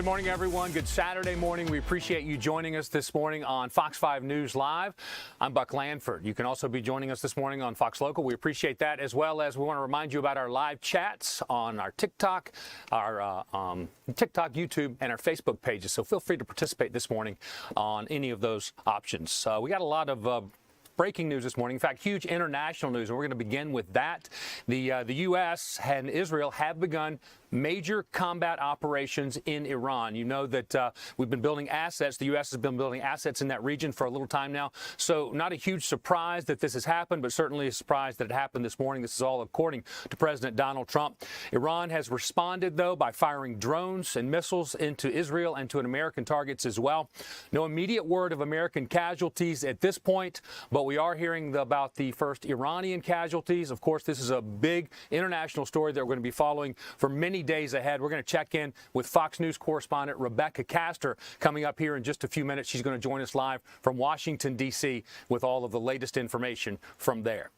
Good morning, everyone. Good Saturday morning. We appreciate you joining us this morning on Fox 5 News Live. I'm Buck Lanford. You can also be joining us this morning on Fox Local. We appreciate that, as well as we want to remind you about our live chats on our TikTok, YouTube, and our Facebook pages. So feel free to participate this morning on any of those options. We got a lot of breaking news this morning. In fact, huge international news, and we're going to begin with that. The U.S. and Israel have begun major combat operations in Iran. You know that we've been building assets. The U.S. has been building assets in that region for a little time now. So not a huge surprise that this has happened, but certainly a surprise that it happened this morning. This is all according to President Donald Trump. Iran has responded, though, by firing drones and missiles into Israel and to American targets as well. No immediate word of American casualties at this point, but we are hearing about the first Iranian casualties. Of course, this is a big international story that we're going to be following for many days ahead. We're going to check in with Fox News correspondent Rebecca Castor coming up here in just a few minutes. She's going to join us live from Washington, D.C. with all of the latest information from there.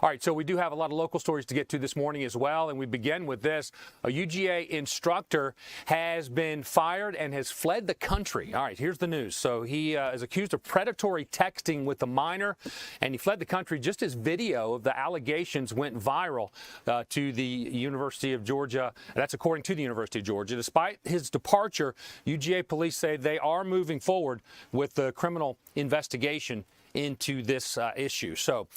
All right, so we do have a lot of local stories to get to this morning as well, and we begin with this. A UGA instructor has been fired and has fled the country. All right, here's the news. So he is accused of predatory texting with a minor, and he fled the country just as video of the allegations went viral to the University of Georgia. That's according to the University of Georgia. Despite his departure, UGA police say they are moving forward with the criminal investigation into this issue. So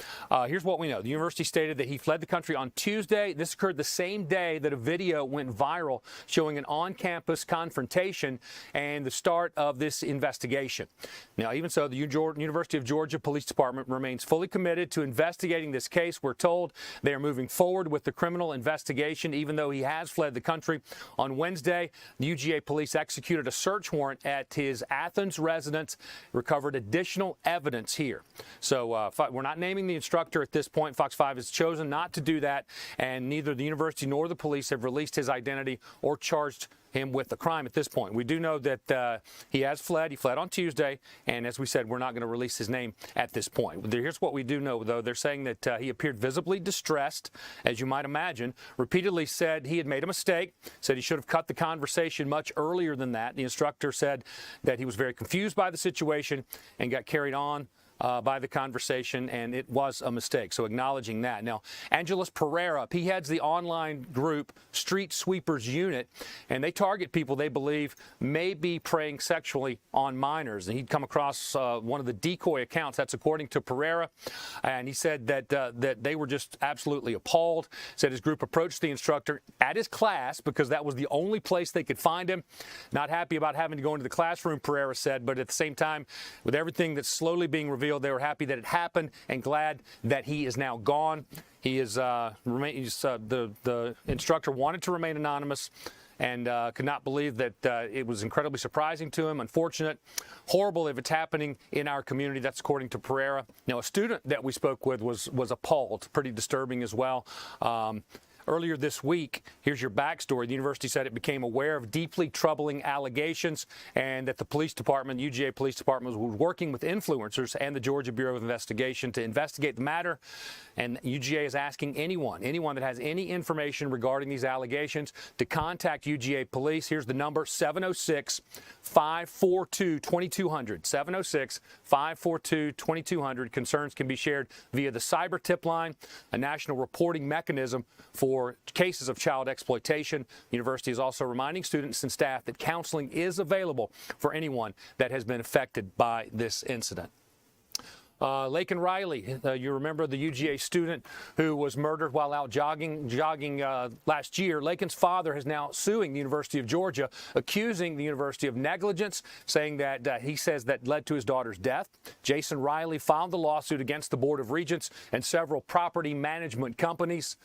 here's what we know. The university stated that he fled the country on Tuesday. This occurred the same day that a video went viral showing an on-campus confrontation and the start of this investigation. Now, even so, the University of Georgia Police Department remains fully committed to investigating this case. We're told they are moving forward with the criminal investigation, even though he has fled the country. On Wednesday, the UGA police executed a search warrant at his Athens residence, recovered additional evidence here. So we're not naming the instructor at this point. Fox 5 has chosen not to do that, and neither the university nor the police have released his identity or charged him with the crime at this point. We do know that he has fled. He fled on Tuesday, and as we said, we're not going to release his name at this point. Here's what we do know, though. They're saying that he appeared visibly distressed, as you might imagine, repeatedly said he had made a mistake, said he should have cut the conversation much earlier than that. The instructor said that he was very confused by the situation and got carried on by the conversation, and it was a mistake. So acknowledging that. Now, Angeles Pereira, he heads the online group Street Sweepers Unit, and they target people they believe may be preying sexually on minors. And he'd come across one of the decoy accounts. That's according to Pereira. And he said that they were just absolutely appalled. Said his group approached the instructor at his class because that was the only place they could find him. Not happy about having to go into the classroom, Pereira said, but at the same time, with everything that's slowly being revealed, they were happy that it happened and glad that he is now gone. He is the instructor wanted to remain anonymous and could not believe that it was incredibly surprising to him, unfortunate, horrible if it's happening in our community. That's according to Pereira. Now, a student that we spoke with was appalled, pretty disturbing as well. Earlier this week, here's your backstory. The university said it became aware of deeply troubling allegations and that the police department, UGA Police Department, was working with influencers and the Georgia Bureau of Investigation to investigate the matter. And UGA is asking anyone that has any information regarding these allegations to contact UGA Police. Here's the number, 706-542-2200. 706-542-2200. Concerns can be shared via the cyber tip line, a national reporting mechanism for cases of child exploitation. The university is also reminding students and staff that counseling is available for anyone that has been affected by this incident. Laken Riley, you remember the UGA student who was murdered while out jogging last year. Laken's father is now suing the University of Georgia, accusing the university of negligence, saying that he says that led to his daughter's death. Jason Riley filed the lawsuit against the Board of Regents and several property management companies.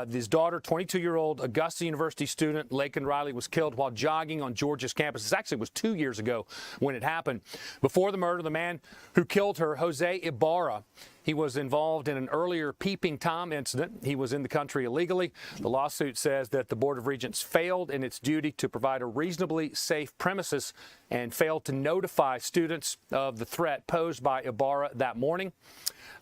His daughter, 22-year-old Augusta University student Laken Riley, was killed while jogging on Georgia's campus. This actually was 2 years ago when it happened. Before the murder, the man who killed her, Jose Ibarra, He was involved in an earlier peeping Tom incident. He was in the country illegally. The lawsuit says that the Board of Regents failed in its duty to provide a reasonably safe premises and failed to notify students of the threat posed by Ibarra that morning.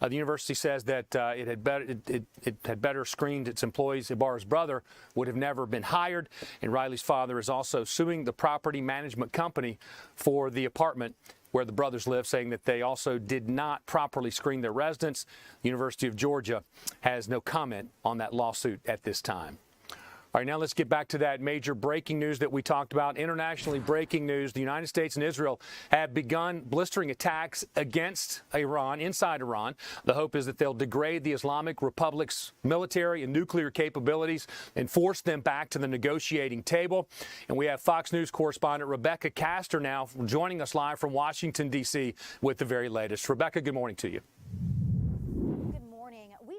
The university says that it had better screened its employees. Ibarra's brother would have never been hired, and Riley's father is also suing the property management company for the apartment where the brothers live, saying that they also did not properly screen their residents. The University of Georgia has no comment on that lawsuit at this time. All right, now let's get back to that major breaking news that we talked about. Internationally breaking news. The United States and Israel have begun blistering attacks against Iran, inside Iran. The hope is that they'll degrade the Islamic Republic's military and nuclear capabilities and force them back to the negotiating table. And we have Fox News correspondent Rebecca Castor now joining us live from Washington, D.C. with the very latest. Rebecca, good morning to you.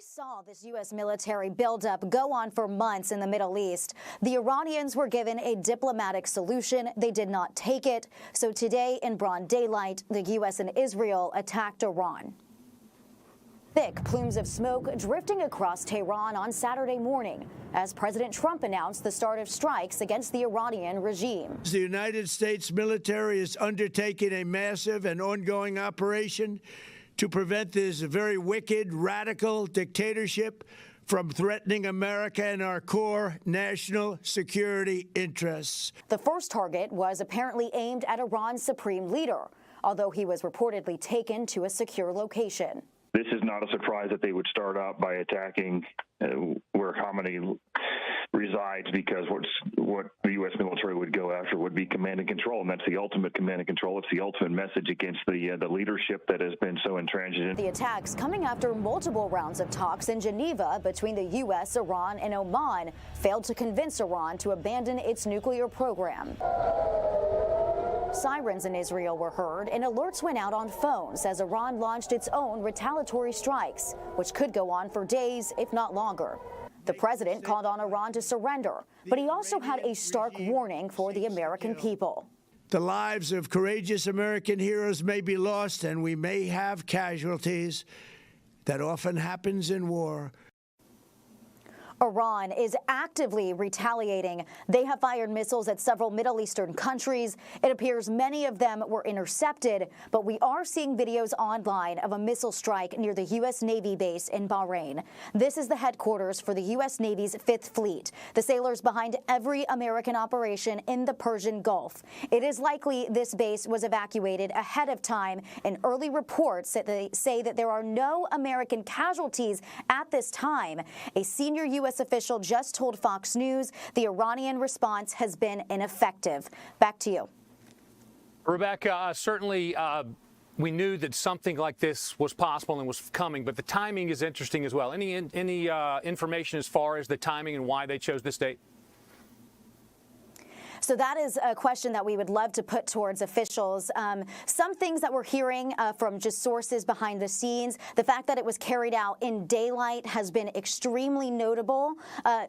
Saw this U.S. military buildup go on for months in the Middle East. The Iranians were given a diplomatic solution. They did not take it. So today, in broad daylight, the U.S. and Israel attacked Iran. Thick plumes of smoke drifting across Tehran on Saturday morning as President Trump announced the start of strikes against the Iranian regime. The United States military is undertaking a massive and ongoing operation to prevent this very wicked, radical dictatorship from threatening America and our core national security interests. The first target was apparently aimed at Iran's supreme leader, although he was reportedly taken to a secure location. This is not a surprise that they would start out by attacking where Khamenei resides, because what the U.S. military would go after would be command and control, and that's the ultimate command and control. It's the ultimate message against the leadership that has been so intransigent. The attacks coming after multiple rounds of talks in Geneva between the U.S., Iran, and Oman failed to convince Iran to abandon its nuclear program. Sirens in Israel were heard and alerts went out on phones as Iran launched its own retaliatory strikes, which could go on for days, if not longer. The president called on Iran to surrender, but he also had a stark warning for the American people. The lives of courageous American heroes may be lost, and we may have casualties. That often happens in war. Iran is actively retaliating. They have fired missiles at several Middle Eastern countries. It appears many of them were intercepted, but we are seeing videos online of a missile strike near the U.S. Navy base in Bahrain. This is the headquarters for the U.S. Navy's 5th Fleet, the sailors behind every American operation in the Persian Gulf. It is likely this base was evacuated ahead of time, and early reports that they say that there are no American casualties at this time. A senior U.S. official just told Fox News the Iranian response has been ineffective. Back to you. Rebecca, certainly we knew that something like this was possible and was coming, but the timing is interesting as well. Any information as far as the timing and why they chose this date? So that is a question that we would love to put towards officials. Some things that we're hearing from just sources behind the scenes, the fact that it was carried out in daylight has been extremely notable.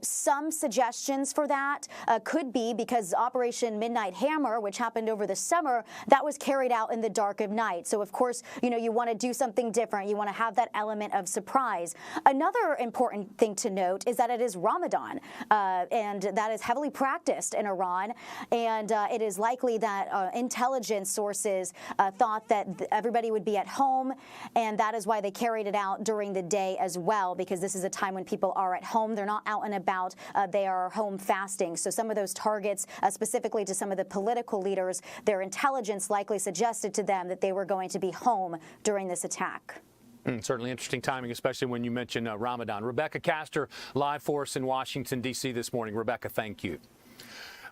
Some suggestions for that could be because Operation Midnight Hammer, which happened over the summer, that was carried out in the dark of night. So, of course, you know, you want to do something different. You want to have that element of surprise. Another important thing to note is that it is Ramadan, and that is heavily practiced in Iran. And it is likely that intelligence sources thought that everybody would be at home, and that is why they carried it out during the day as well, because this is a time when people are at home. They're not out and about. They are home fasting. So some of those targets, specifically to some of the political leaders, their intelligence likely suggested to them that they were going to be home during this attack. Certainly interesting timing, especially when you mention Ramadan. Rebecca Castor, live for us in Washington, D.C. this morning. Rebecca, thank you.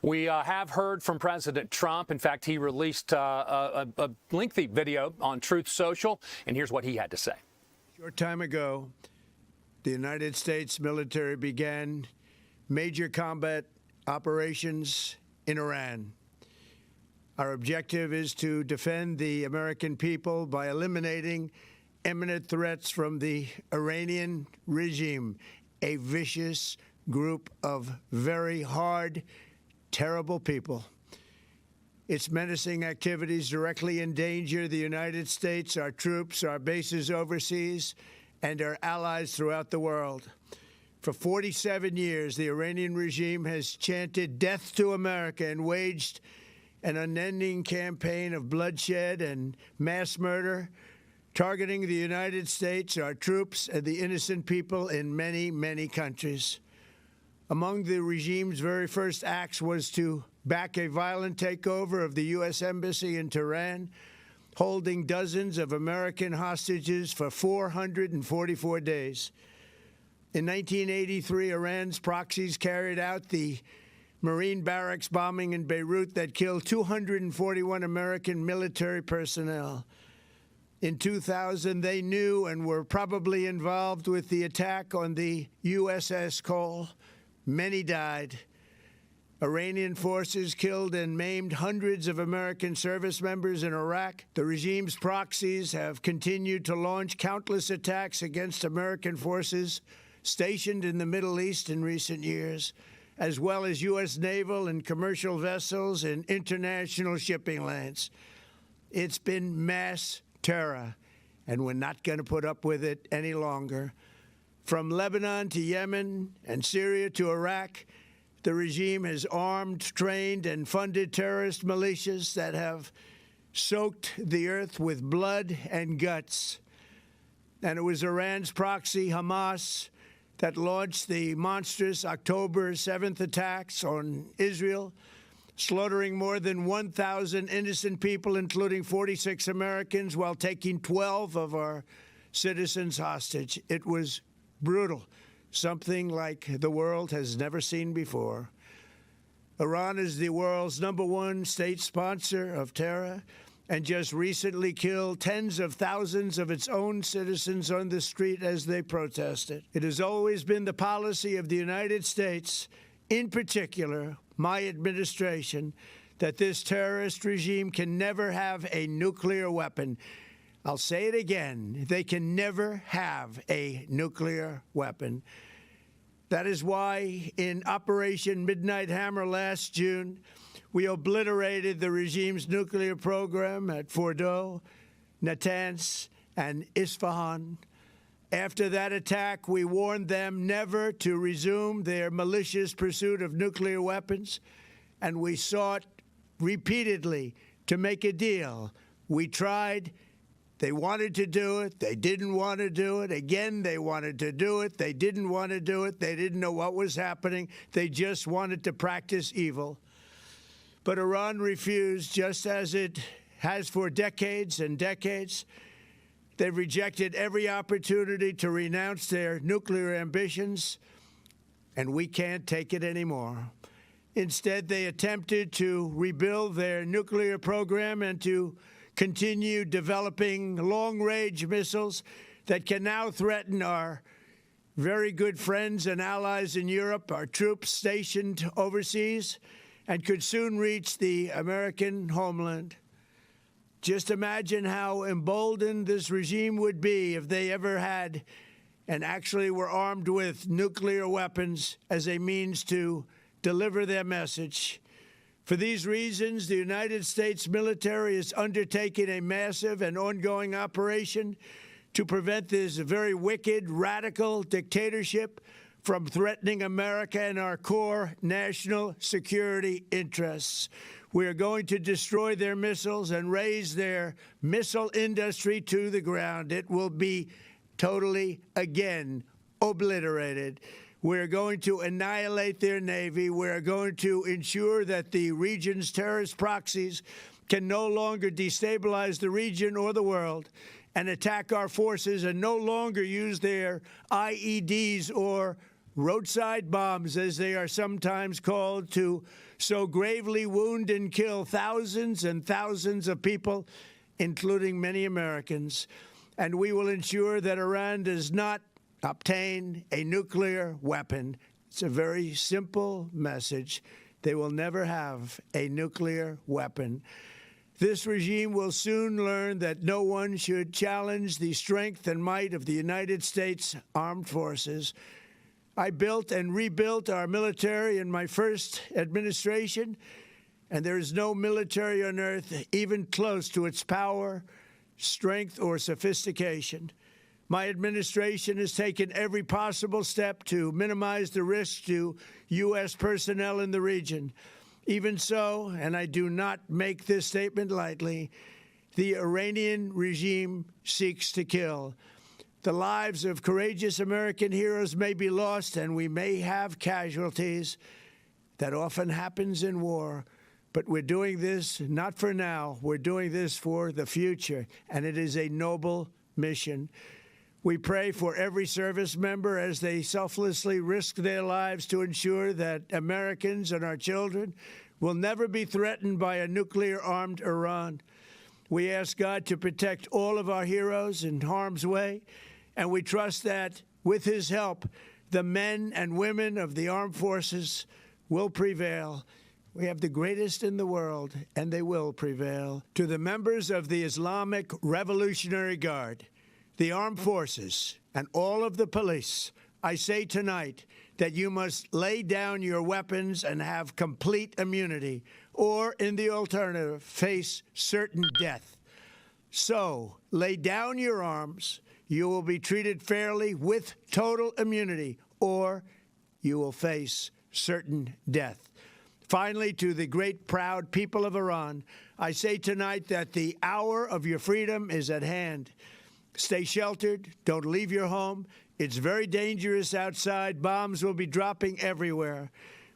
We have heard from President Trump. In fact, he released a lengthy video on Truth Social, and here's what he had to say. A short time ago, the United States military began major combat operations in Iran. Our objective is to defend the American people by eliminating imminent threats from the Iranian regime, a vicious group of very hard, terrible people. Its menacing activities directly endanger the United States, our troops, our bases overseas, and our allies throughout the world. For 47 years, the Iranian regime has chanted death to America and waged an unending campaign of bloodshed and mass murder, targeting the United States, our troops, and the innocent people in many, many countries. Among the regime's very first acts was to back a violent takeover of the U.S. Embassy in Tehran, holding dozens of American hostages for 444 days. In 1983, Iran's proxies carried out the Marine barracks bombing in Beirut that killed 241 American military personnel. In 2000, they knew and were probably involved with the attack on the USS Cole. Many died. Iranian forces killed and maimed hundreds of American service members in Iraq. The regime's proxies have continued to launch countless attacks against American forces stationed in the Middle East in recent years, as well as U.S. naval and commercial vessels and international shipping lanes. It's been mass terror, and we're not going to put up with it any longer. From Lebanon to Yemen and Syria to Iraq, the regime has armed, trained, and funded terrorist militias that have soaked the earth with blood and guts. And it was Iran's proxy, Hamas, that launched the monstrous October 7th attacks on Israel, slaughtering more than 1,000 innocent people, including 46 Americans, while taking 12 of our citizens hostage. It was brutal, something like the world has never seen before. Iran is the world's #1 state sponsor of terror and just recently killed tens of thousands of its own citizens on the street as they protested. It has always been the policy of the United States, in particular, my administration, that this terrorist regime can never have a nuclear weapon. I'll say it again. They can never have a nuclear weapon. That is why in Operation Midnight Hammer last June, we obliterated the regime's nuclear program at Fordow, Natanz, and Isfahan. After that attack, we warned them never to resume their malicious pursuit of nuclear weapons, and we sought repeatedly to make a deal. We tried. They wanted to do it. They didn't want to do it. Again, they wanted to do it. They didn't want to do it. They didn't know what was happening. They just wanted to practice evil. But Iran refused, just as it has for decades and decades. They've rejected every opportunity to renounce their nuclear ambitions, and we can't take it anymore. Instead, they attempted to rebuild their nuclear program and to continue developing long-range missiles that can now threaten our very good friends and allies in Europe, our troops stationed overseas, and could soon reach the American homeland. Just imagine how emboldened this regime would be if they ever had and actually were armed with nuclear weapons as a means to deliver their message. For these reasons, the United States military is undertaking a massive and ongoing operation to prevent this very wicked, radical dictatorship from threatening America and our core national security interests. We are going to destroy their missiles and raise their missile industry to the ground. It will be totally, again, obliterated. We're going to annihilate their Navy. We're going to ensure that the region's terrorist proxies can no longer destabilize the region or the world and attack our forces and no longer use their IEDs or roadside bombs, as they are sometimes called, to so gravely wound and kill thousands and thousands of people, including many Americans. And we will ensure that Iran does not obtain a nuclear weapon. It's a very simple message. They will never have a nuclear weapon. This regime will soon learn that no one should challenge the strength and might of the United States Armed Forces. I built and rebuilt our military in my first administration, and there is no military on earth even close to its power, strength, or sophistication. My administration has taken every possible step to minimize the risk to U.S. personnel in the region. Even so, and I do not make this statement lightly, the Iranian regime seeks to kill. The lives of courageous American heroes may be lost, and we may have casualties. That often happens in war. But we're doing this not for now. We're doing this for the future, and it is a noble mission. We pray for every service member as they selflessly risk their lives to ensure that Americans and our children will never be threatened by a nuclear-armed Iran. We ask God to protect all of our heroes in harm's way, and we trust that, with his help, the men and women of the armed forces will prevail. We have the greatest in the world, and they will prevail. To the members of the Islamic Revolutionary Guard, the armed forces, and all of the police, I say tonight that you must lay down your weapons and have complete immunity, or, in the alternative, face certain death. So, lay down your arms. You will be treated fairly with total immunity, or you will face certain death. Finally, to the great, proud people of Iran, I say tonight that the hour of your freedom is at hand. Stay sheltered. Don't leave your home. It's very dangerous outside. Bombs will be dropping everywhere.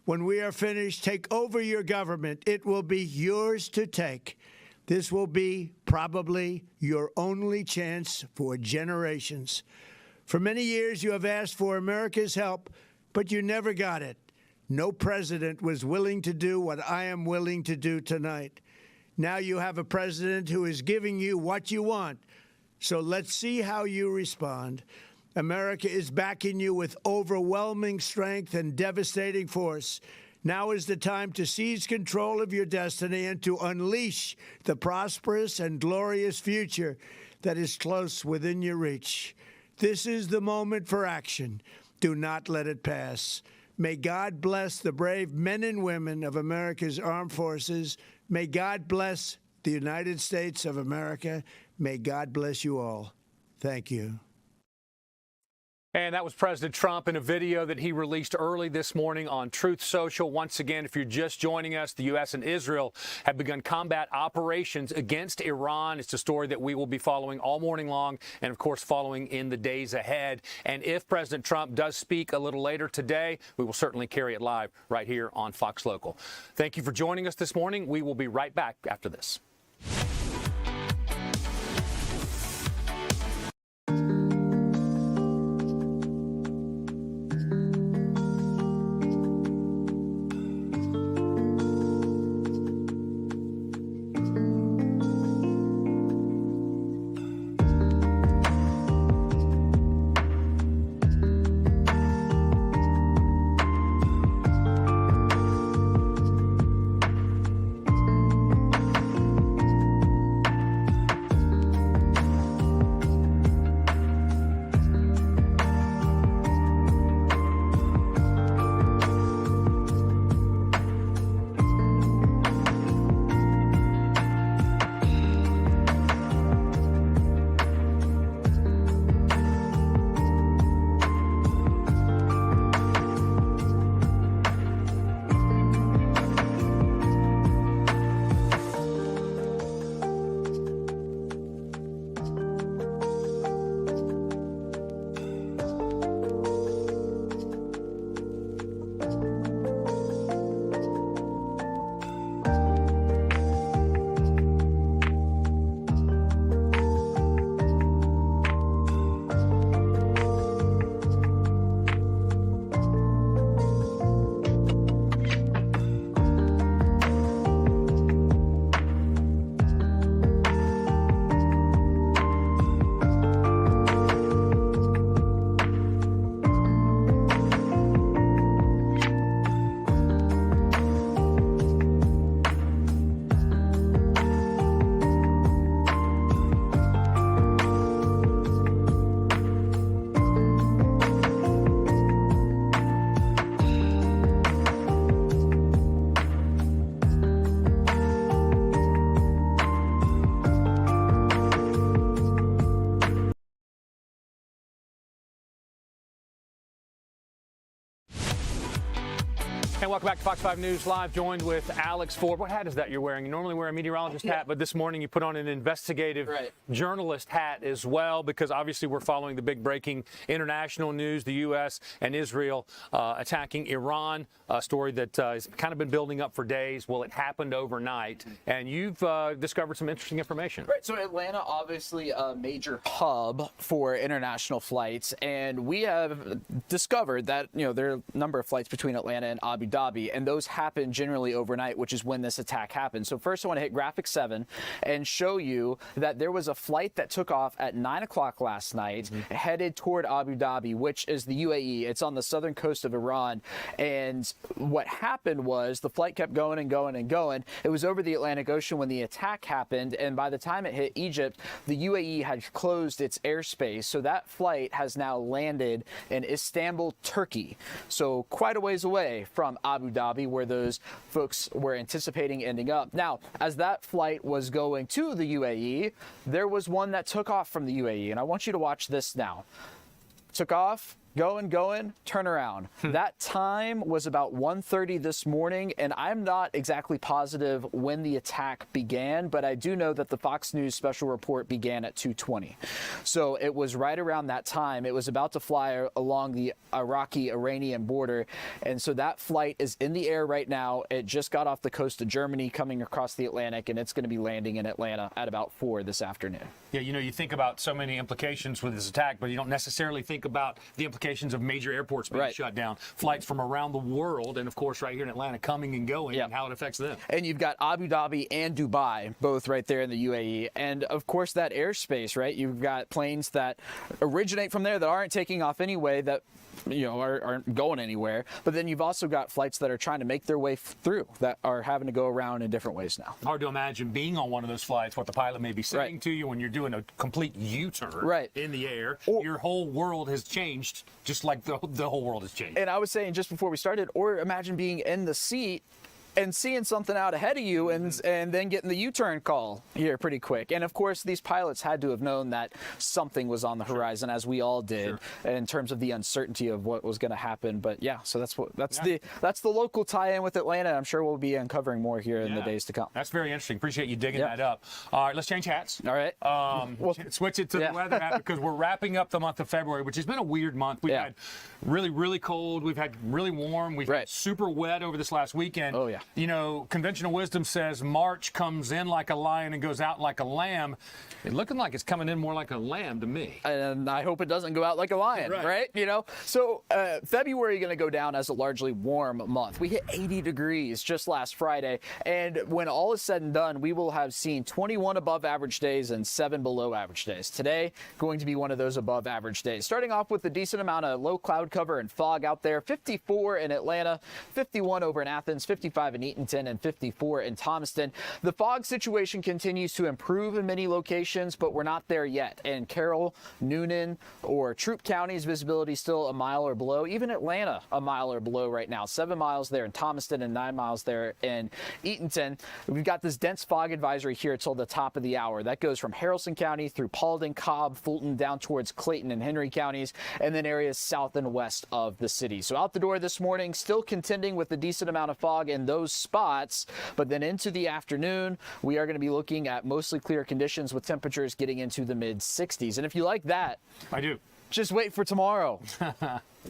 When we are finished, take over your government. It will be yours to take. This will be probably your only chance for generations. For many years, you have asked for America's help, but you never got it. No president was willing to do what I am willing to do tonight. Now you have a president who is giving you what you want. So let's see how you respond. America is backing you with overwhelming strength and devastating force. Now is the time to seize control of your destiny and to unleash the prosperous and glorious future that is close within your reach. This is the moment for action. Do not let it pass. May God bless the brave men and women of America's armed forces. May God bless the United States of America. May God bless you all. Thank you. And that was President Trump in a video that he released early this morning on Truth Social. Once again, if you're just joining us, the U.S. and Israel have begun combat operations against Iran. It's a story that we will be following all morning long and, of course, following in the days ahead. And if President Trump does speak a little later today, we will certainly carry it live right here on Fox Local. Thank you for joining us this morning. We will be right back after this. And welcome back to Fox 5 News Live, joined with Alex Ford. What hat is that you're wearing? You normally wear a meteorologist hat, but this morning you put on an investigative journalist hat as well, because obviously we're following the big breaking international news, the U.S. and Israel attacking Iran, a story that has kind of been building up for days. Well, it happened overnight, and you've discovered some interesting information. Right, so Atlanta, obviously a major hub for international flights, and we have discovered that, there are a number of flights between Atlanta and Abu Dhabi, and those happen generally overnight, which is when this attack happened. So first I want to hit graphic 7 and show you that there was a flight that took off at 9 o'clock last night, headed toward Abu Dhabi, which is the UAE. It's on the southern coast of Iran. And what happened was the flight kept going and going and going. It was over the Atlantic Ocean when the attack happened, and by the time it hit Egypt, the UAE had closed its airspace. So that flight has now landed in Istanbul, Turkey. So quite a ways away from Abu Dhabi, where those folks were anticipating ending up. Now, as that flight was going to the UAE, there was one that took off from the UAE, and I want you to watch this now. Took off, going, turn around. That time was about 1:30 this morning, and I'm not exactly positive when the attack began, but I do know that the Fox News special report began at 2:20. So it was right around that time. It was about to fly along the Iraqi-Iranian border, and so that flight is in the air right now. It just got off the coast of Germany, coming across the Atlantic, and it's going to be landing in Atlanta at about 4 this afternoon. Yeah, you think about so many implications with this attack, but you don't necessarily think about the implications of major airports being shut down, flights from around the world, and of course right here in Atlanta coming and going, and how it affects them. And you've got Abu Dhabi and Dubai, both right there in the UAE. And of course that airspace, right? You've got planes that originate from there that aren't taking off anyway, that aren't going anywhere. But then you've also got flights that are trying to make their way through that are having to go around in different ways now. Hard to imagine being on one of those flights, what the pilot may be saying to you when you're doing a complete U-turn in the air. Your whole world has changed, just like the whole world has changed. And I was saying just before we started, or imagine being in the seat and seeing something out ahead of you and then getting the U-turn call here pretty quick. And of course, these pilots had to have known that something was on the horizon, as we all did, in terms of the uncertainty of what was going to happen. But yeah, so that's the local tie-in with Atlanta. I'm sure we'll be uncovering more here in the days to come. That's very interesting. Appreciate you digging that up. All right, let's change hats. All right. We'll switch it to the weather hat, because we're wrapping up the month of February, which has been a weird month. We've had really, really cold. We've had really warm. We've had super wet over this last weekend. Oh, yeah. Conventional wisdom says March comes in like a lion and goes out like a lamb. It's looking like it's coming in more like a lamb to me. And I hope it doesn't go out like a lion, right? So February is going to go down as a largely warm month. We hit 80 degrees just last Friday. And when all is said and done, we will have seen 21 above average days and 7 below average days. Today, going to be one of those above average days. Starting off with a decent amount of low cloud cover and fog out there. 54 in Atlanta, 51 over in Athens, 55 in Eatonton, and 54 in Thomaston. The fog situation continues to improve in many locations, but we're not there yet. In Carroll, Noonan, or Troup counties, visibility still a mile or below. Even Atlanta, a mile or below right now. 7 miles there in Thomaston and 9 miles there in Eatonton. We've got this dense fog advisory here till the top of the hour. That goes from Haralson County through Paulding, Cobb, Fulton, down towards Clayton and Henry counties, and then areas south and west of the city. So out the door this morning, still contending with a decent amount of fog in those spots, but then into the afternoon, we are going to be looking at mostly clear conditions with temperatures getting into the mid 60s. And if you like that, I do. Just wait for tomorrow.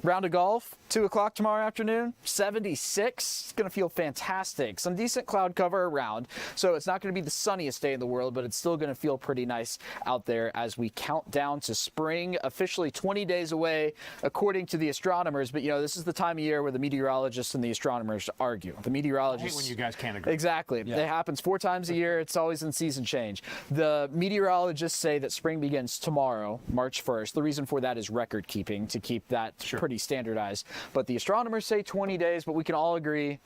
Round of golf, 2 o'clock tomorrow afternoon, 76. It's going to feel fantastic. Some decent cloud cover around, so it's not going to be the sunniest day in the world, but it's still going to feel pretty nice out there as we count down to spring, officially 20 days away, according to the astronomers. But, this is the time of year where the meteorologists and the astronomers argue. The meteorologists... I hate when you guys can't agree. Exactly. Yeah. It happens 4 times a year. It's always in season change. The meteorologists say that spring begins tomorrow, March 1st. The reason for that is record keeping, to keep that pretty standardized. But the astronomers say 20 days, but we can all agree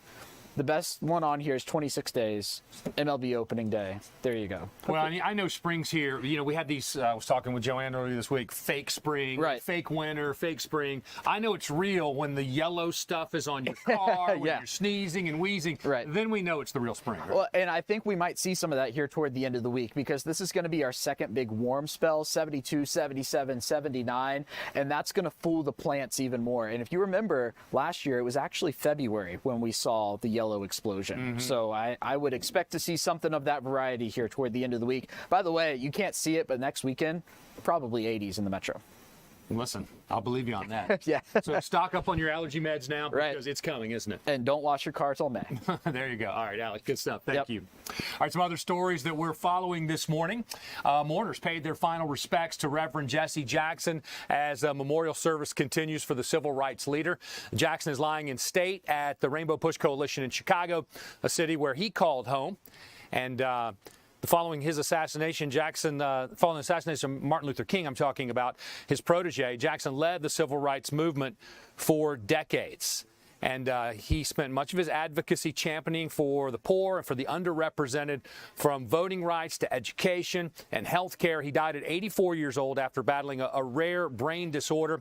The best one on here is 26 days, MLB opening day. There you go. Well, I know spring's here. You know, we had these, I was talking with Joanne earlier this week, fake spring, right. Fake winter, fake spring. I know it's real when the yellow stuff is on your car, when you're sneezing and wheezing. Right. Then we know it's the real spring. Right? Well, and I think we might see some of that here toward the end of the week, because this is going to be our second big warm spell, 72, 77, 79, and that's going to fool the plants even more. And if you remember, last year it was actually February when we saw the yellow explosion. So I would expect to see something of that variety here toward the end of the week. By the way, you can't see it, but next weekend, probably 80s in the metro. Listen, I'll believe you on that. Yeah. So stock up on your allergy meds now, because it's coming, isn't it? And don't wash your car till May. There you go. All right, Alex, good stuff. Thank you. All right, some other stories that we're following this morning. Mourners paid their final respects to Reverend Jesse Jackson as a memorial service continues for the civil rights leader. Jackson is lying in state at the Rainbow Push Coalition in Chicago, a city where he called home. And following his assassination, following the assassination of Martin Luther King, I'm talking about his protege, Jackson led the civil rights movement for decades. And he spent much of his advocacy championing for the poor and for the underrepresented, from voting rights to education and health care. He died at 84 years old after battling a rare brain disorder.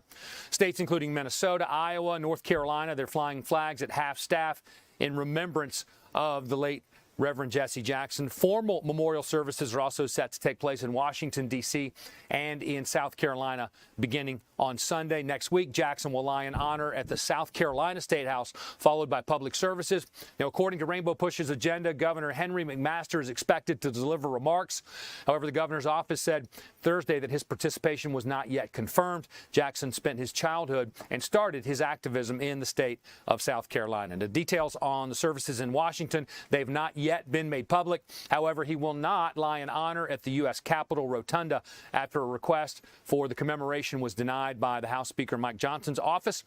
States including Minnesota, Iowa, North Carolina, they're flying flags at half-staff in remembrance of the late Reverend Jesse Jackson. Formal memorial services are also set to take place in Washington, D.C. and in South Carolina beginning on Sunday. Next week, Jackson will lie in honor at the South Carolina State House, followed by public services. Now, according to Rainbow Push's agenda, Governor Henry McMaster is expected to deliver remarks. However, the governor's office said Thursday that his participation was not yet confirmed. Jackson spent his childhood and started his activism in the state of South Carolina. The details on the services in Washington, they've not yet been made public. However, he will not lie in honor at the U.S. Capitol Rotunda after a request for the commemoration was denied by the House Speaker Mike Johnson's office.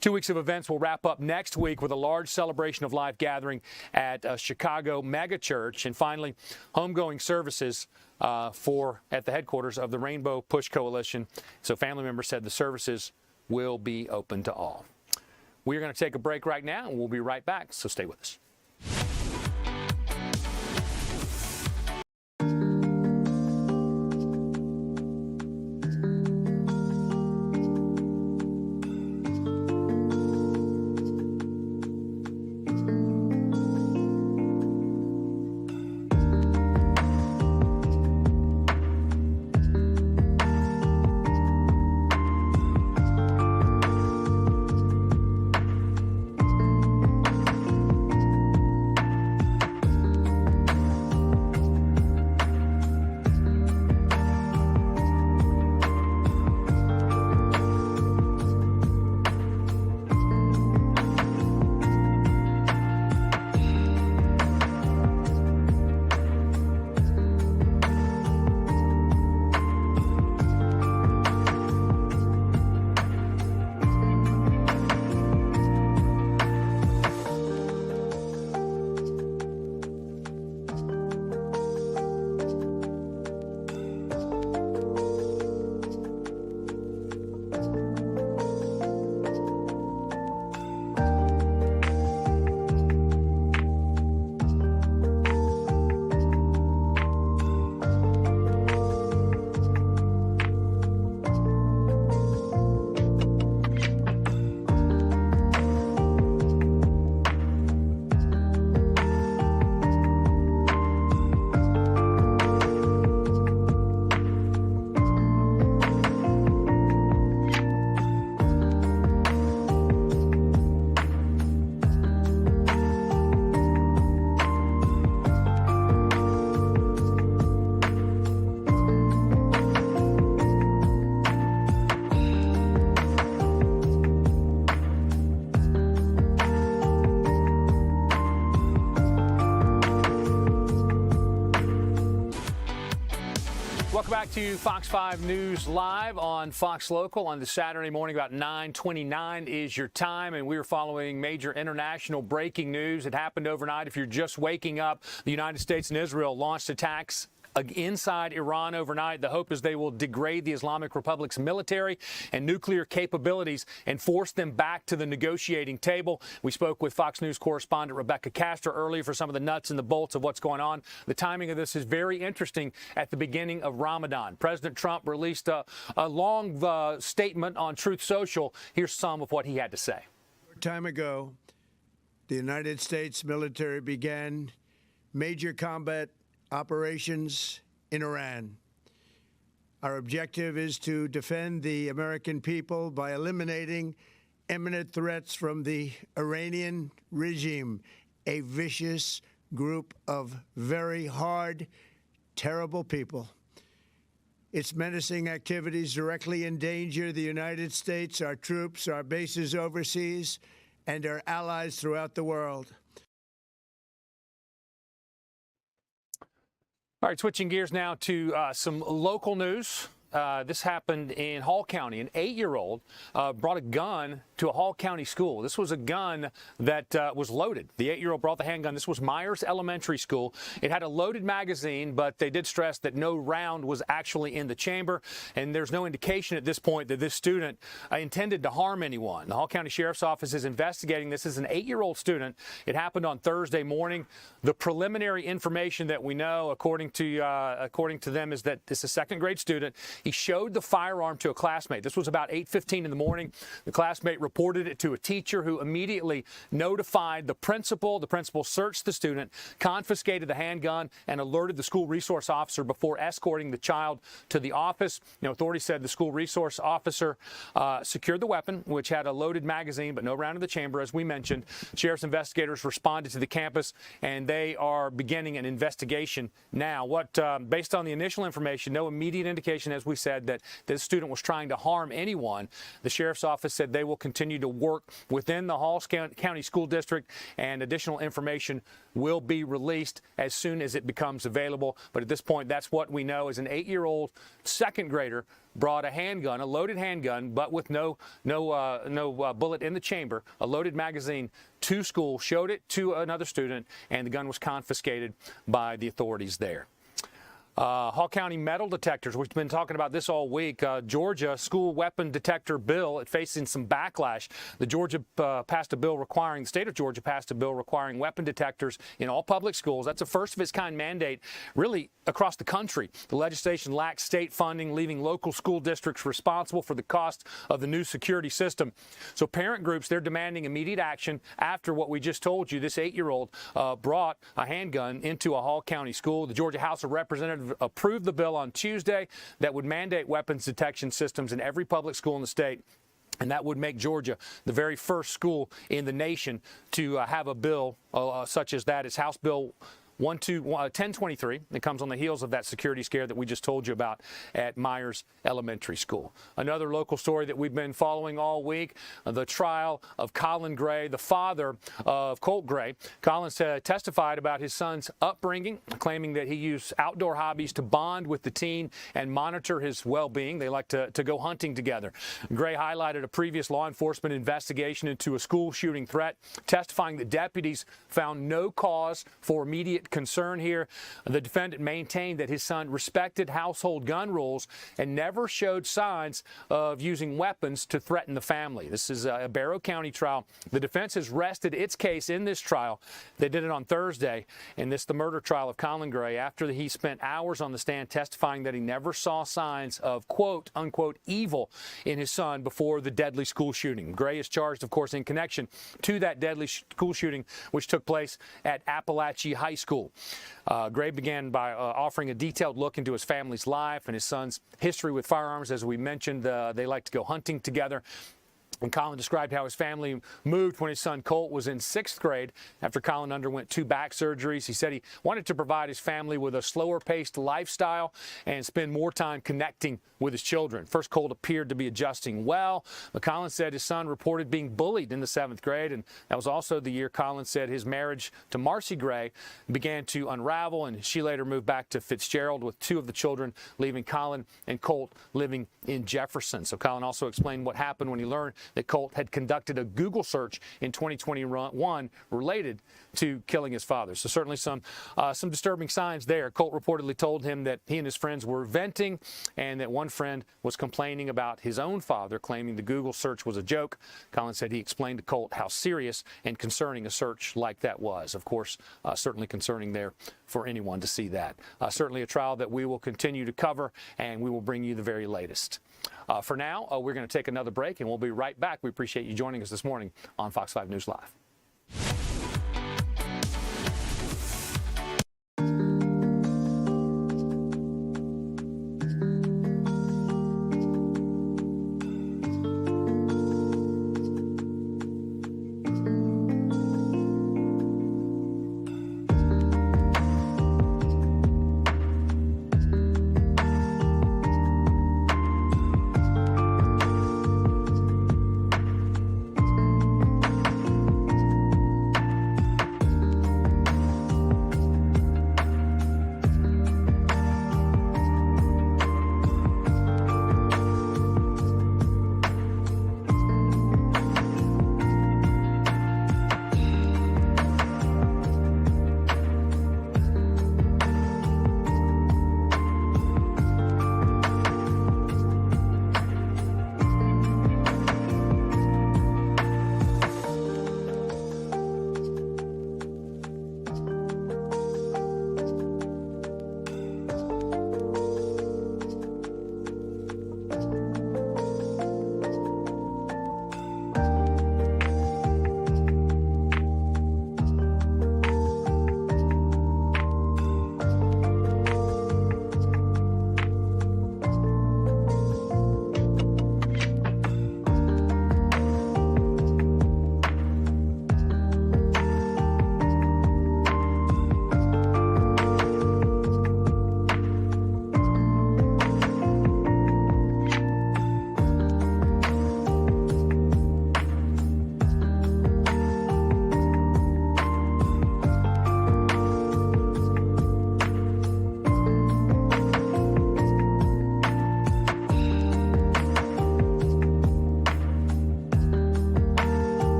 2 weeks of events will wrap up next week with a large celebration of life gathering at a Chicago megachurch, and finally homegoing services at the headquarters of the Rainbow Push Coalition. So family members said the services will be open to all. We are going to take a break right now, and we'll be right back, so stay with us. Welcome back to Fox 5 News Live on Fox Local on the Saturday morning. About 9:29 is your time, and we're following major international breaking news. It happened overnight. If you're just waking up, the United States and Israel launched attacks inside Iran overnight. The hope is they will degrade the Islamic Republic's military and nuclear capabilities and force them back to the negotiating table. We spoke with Fox News correspondent Rebecca Castro earlier for some of the nuts and the bolts of what's going on. The timing of this is very interesting at the beginning of Ramadan. President Trump released a long statement on Truth Social. Here's some of what he had to say. A time ago, the United States military began major combat operations in Iran. Our objective is to defend the American people by eliminating imminent threats from the Iranian regime, a vicious group of very hard, terrible people. Its menacing activities directly endanger the United States, our troops, our bases overseas, and our allies throughout the world. All right, switching gears now to some local news. This happened in Hall County. An 8-year-old brought a gun to a Hall County school. This was a gun that was loaded. The 8-year-old brought the handgun. This was Myers Elementary School. It had a loaded magazine, but they did stress that no round was actually in the chamber, and there's no indication at this point that this student intended to harm anyone. The Hall County Sheriff's Office is investigating. This is an 8-year-old student. It happened on Thursday morning. The preliminary information that we know, according to them, is that this is a second-grade student. He showed the firearm to a classmate. This was about 8:15 in the morning. The classmate reported it to a teacher who immediately notified the principal. The principal searched the student, confiscated the handgun, and alerted the school resource officer before escorting the child to the office. Authorities said the school resource officer secured the weapon, which had a loaded magazine but no round in the chamber, as we mentioned. Sheriff's investigators responded to the campus, and they are beginning an investigation now. Based on the initial information, no immediate indication, as we said, that this student was trying to harm anyone. The Sheriff's Office said they will continue to work within the Hall County School District, and additional information will be released as soon as it becomes available. But at this point, that's what we know, is an 8-year-old second grader brought a handgun, a loaded handgun, but with no bullet in the chamber, a loaded magazine to school, showed it to another student, and the gun was confiscated by the authorities there. Hall County metal detectors. We've been talking about this all week. Georgia school weapon detector bill, it's facing some backlash. The state of Georgia passed a bill requiring weapon detectors in all public schools. That's a first of its kind mandate, really, across the country. The legislation lacks state funding, leaving local school districts responsible for the cost of the new security system. So parent groups, they're demanding immediate action after what we just told you. This 8-year-old brought a handgun into a Hall County school. The Georgia House of Representatives approved the bill on Tuesday that would mandate weapons detection systems in every public school in the state. And that would make Georgia the very first school in the nation to have a bill such as that. It's House Bill 1023. It comes on the heels of that security scare that we just told you about at Myers Elementary School. Another local story that we've been following all week, the trial of Colin Gray, the father of Colt Gray. Colin testified about his son's upbringing, claiming that he used outdoor hobbies to bond with the teen and monitor his well-being. They like to go hunting together. Gray highlighted a previous law enforcement investigation into a school shooting threat, testifying that deputies found no cause for immediate concern here. The defendant maintained that his son respected household gun rules and never showed signs of using weapons to threaten the family. This is a Barrow County trial. The defense has rested its case in this trial. They did it on Thursday in the murder trial of Colin Gray, after he spent hours on the stand testifying that he never saw signs of quote unquote evil in his son before the deadly school shooting. Gray is charged, of course, in connection to that deadly school shooting, which took place at Appalachia High School. Gray began by offering a detailed look into his family's life and his son's history with firearms. As we mentioned, they like to go hunting together. And Colin described how his family moved when his son Colt was in 6th grade after Colin underwent 2 back surgeries. He said he wanted to provide his family with a slower-paced lifestyle and spend more time connecting with his children. First, Colt appeared to be adjusting well, but Colin said his son reported being bullied in the 7th grade, and that was also the year Colin said his marriage to Marcy Gray began to unravel, and she later moved back to Fitzgerald with 2 of the children, leaving Colin and Colt living in Jefferson. So Colin also explained what happened when he learned that Colt had conducted a Google search in 2021 related to killing his father. So certainly some disturbing signs there. Colt reportedly told him that he and his friends were venting and that one friend was complaining about his own father, claiming the Google search was a joke. Colin said he explained to Colt how serious and concerning a search like that was. Of course, certainly concerning there for anyone to see that. Certainly a trial that we will continue to cover, and we will bring you the very latest. For now, we're going to take another break, and we'll be right back. We appreciate you joining us this morning on Fox 5 News Live.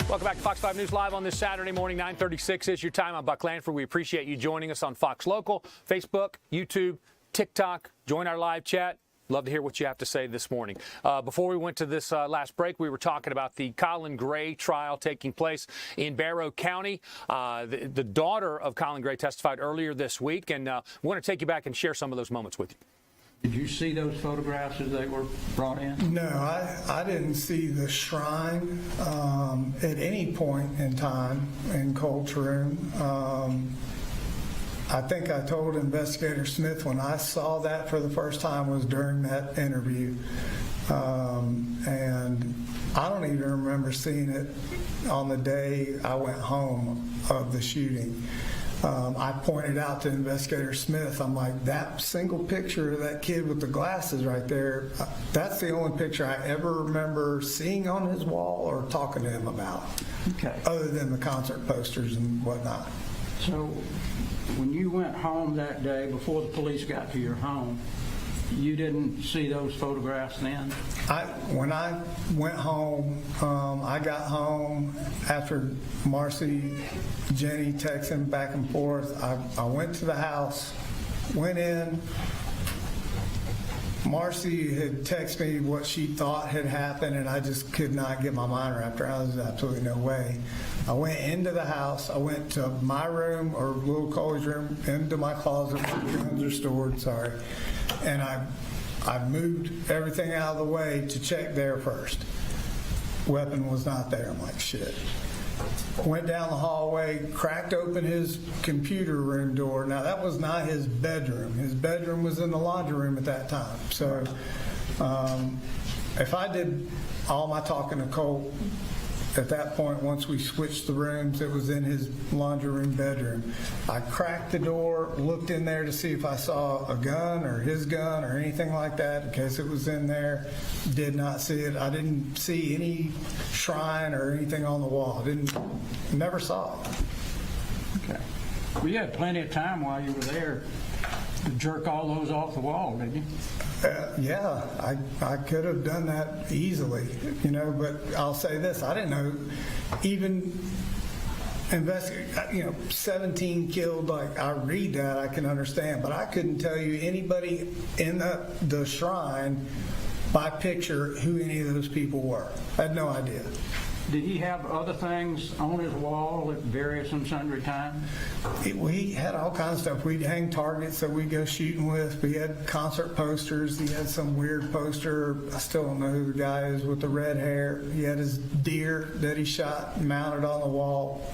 Welcome back to Fox 5 News Live on this Saturday morning. 9:36 is your time. I'm Buck Lanford. We appreciate you joining us on Fox Local, Facebook, YouTube, TikTok. Join our live chat. Love to hear what you have to say this morning. Before we went to this last break, we were talking about the Colin Gray trial taking place in Barrow County. The daughter of Colin Gray testified earlier this week, and we want to take you back and share some of those moments with you. Did you see those photographs as they were brought in? No, I didn't see the shrine at any point in time in Colt's room. I think I told Investigator Smith when I saw that for the first time was during that interview. And I don't even remember seeing it on the day I went home of the shooting. I pointed out to Investigator Smith, I'm like, that single picture of that kid with the glasses right there, that's the only picture I ever remember seeing on his wall or talking to him about. Okay. Other than the concert posters and whatnot. So when you went home that day, before the police got to your home, you didn't see those photographs then? When I went home, I got home after Marcy, Jenny texting back and forth. I went to the house, went in. Marcy had texted me what she thought had happened, and I just could not get my mind wrapped around it. There's absolutely no way. I went into the house. I went to my room, or little Coley's room, into my closet where guns are stored, sorry. And I moved everything out of the way to check there first. Weapon was not there. I'm like, shit. Went down the hallway, cracked open his computer room door. Now, that was not his bedroom. His bedroom was in the laundry room at that time. So if I did all my talking to Colt at that point, once we switched the rooms, it was in his laundry room bedroom. I cracked the door, looked in there to see if I saw a gun or his gun or anything like that in case it was in there. Did not see it. I didn't see any shrine or anything on the wall. Never saw it. Okay. Well, you had plenty of time while you were there to jerk all those off the wall, didn't you? Yeah, I could have done that easily, you know, but I'll say this, I didn't know even 17 killed, like I read that, I can understand, but I couldn't tell you anybody in the shrine by picture who any of those people were. I had no idea. Did he have other things on his wall at various and sundry times? We had all kinds of stuff. We'd hang targets that we'd go shooting with. We had concert posters. He had some weird poster. I still don't know who the guy is with the red hair. He had his deer that he shot mounted on the wall.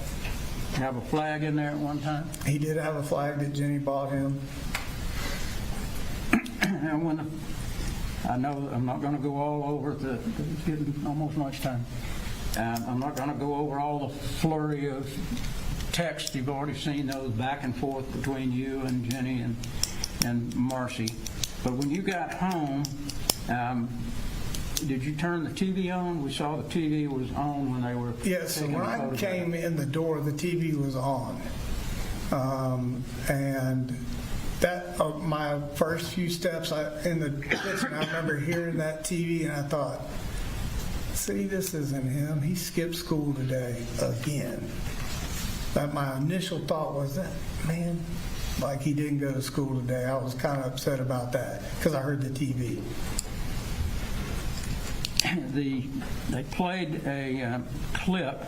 Have a flag in there at one time? He did have a flag that Jenny bought him. And I know I'm not going to go all over it's getting almost lunchtime. I'm not going to go over all the flurry of text. You've already seen those back and forth between you and Jenny and Marcy. But when you got home, did you turn the TV on? We saw the TV was on when they were Yes, so when I came in the door, the TV was on. And that my first few steps in the kitchen, I remember hearing that TV and I thought, see, this isn't him. He skipped school today again. That my initial thought was that, man, like he didn't go to school today. I was kind of upset about that because I heard the TV. They played a clip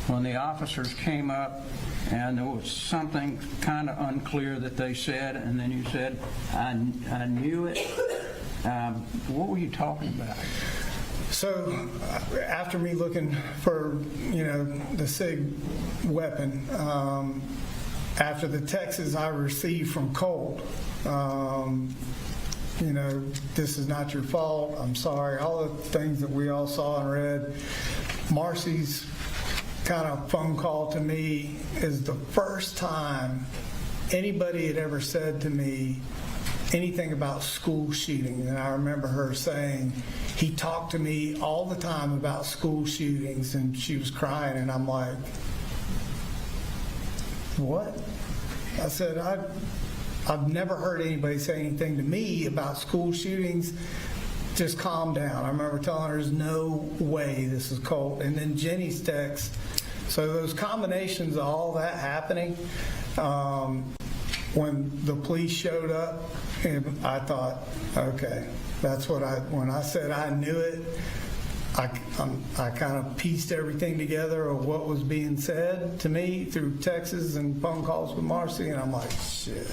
when the officers came up, and there was something kind of unclear that they said, and then you said, I knew it. What were you talking about? So after me looking for, the SIG weapon, after the texts I received from Colt, this is not your fault, I'm sorry, all the things that we all saw and read, Marcy's kind of phone call to me is the first time anybody had ever said to me anything about school shootings. And I remember her saying, he talked to me all the time about school shootings, and she was crying, and I'm like, what? I said, I've never heard anybody say anything to me about school shootings. Just calm down. I remember telling her, there's no way this is Colt. And then Jenny's text. So those combinations of all that happening, when the police showed up, and I thought, okay, that's what when I said I knew it, I kind of pieced everything together of what was being said to me through texts and phone calls with Marcy, and I'm like, shit.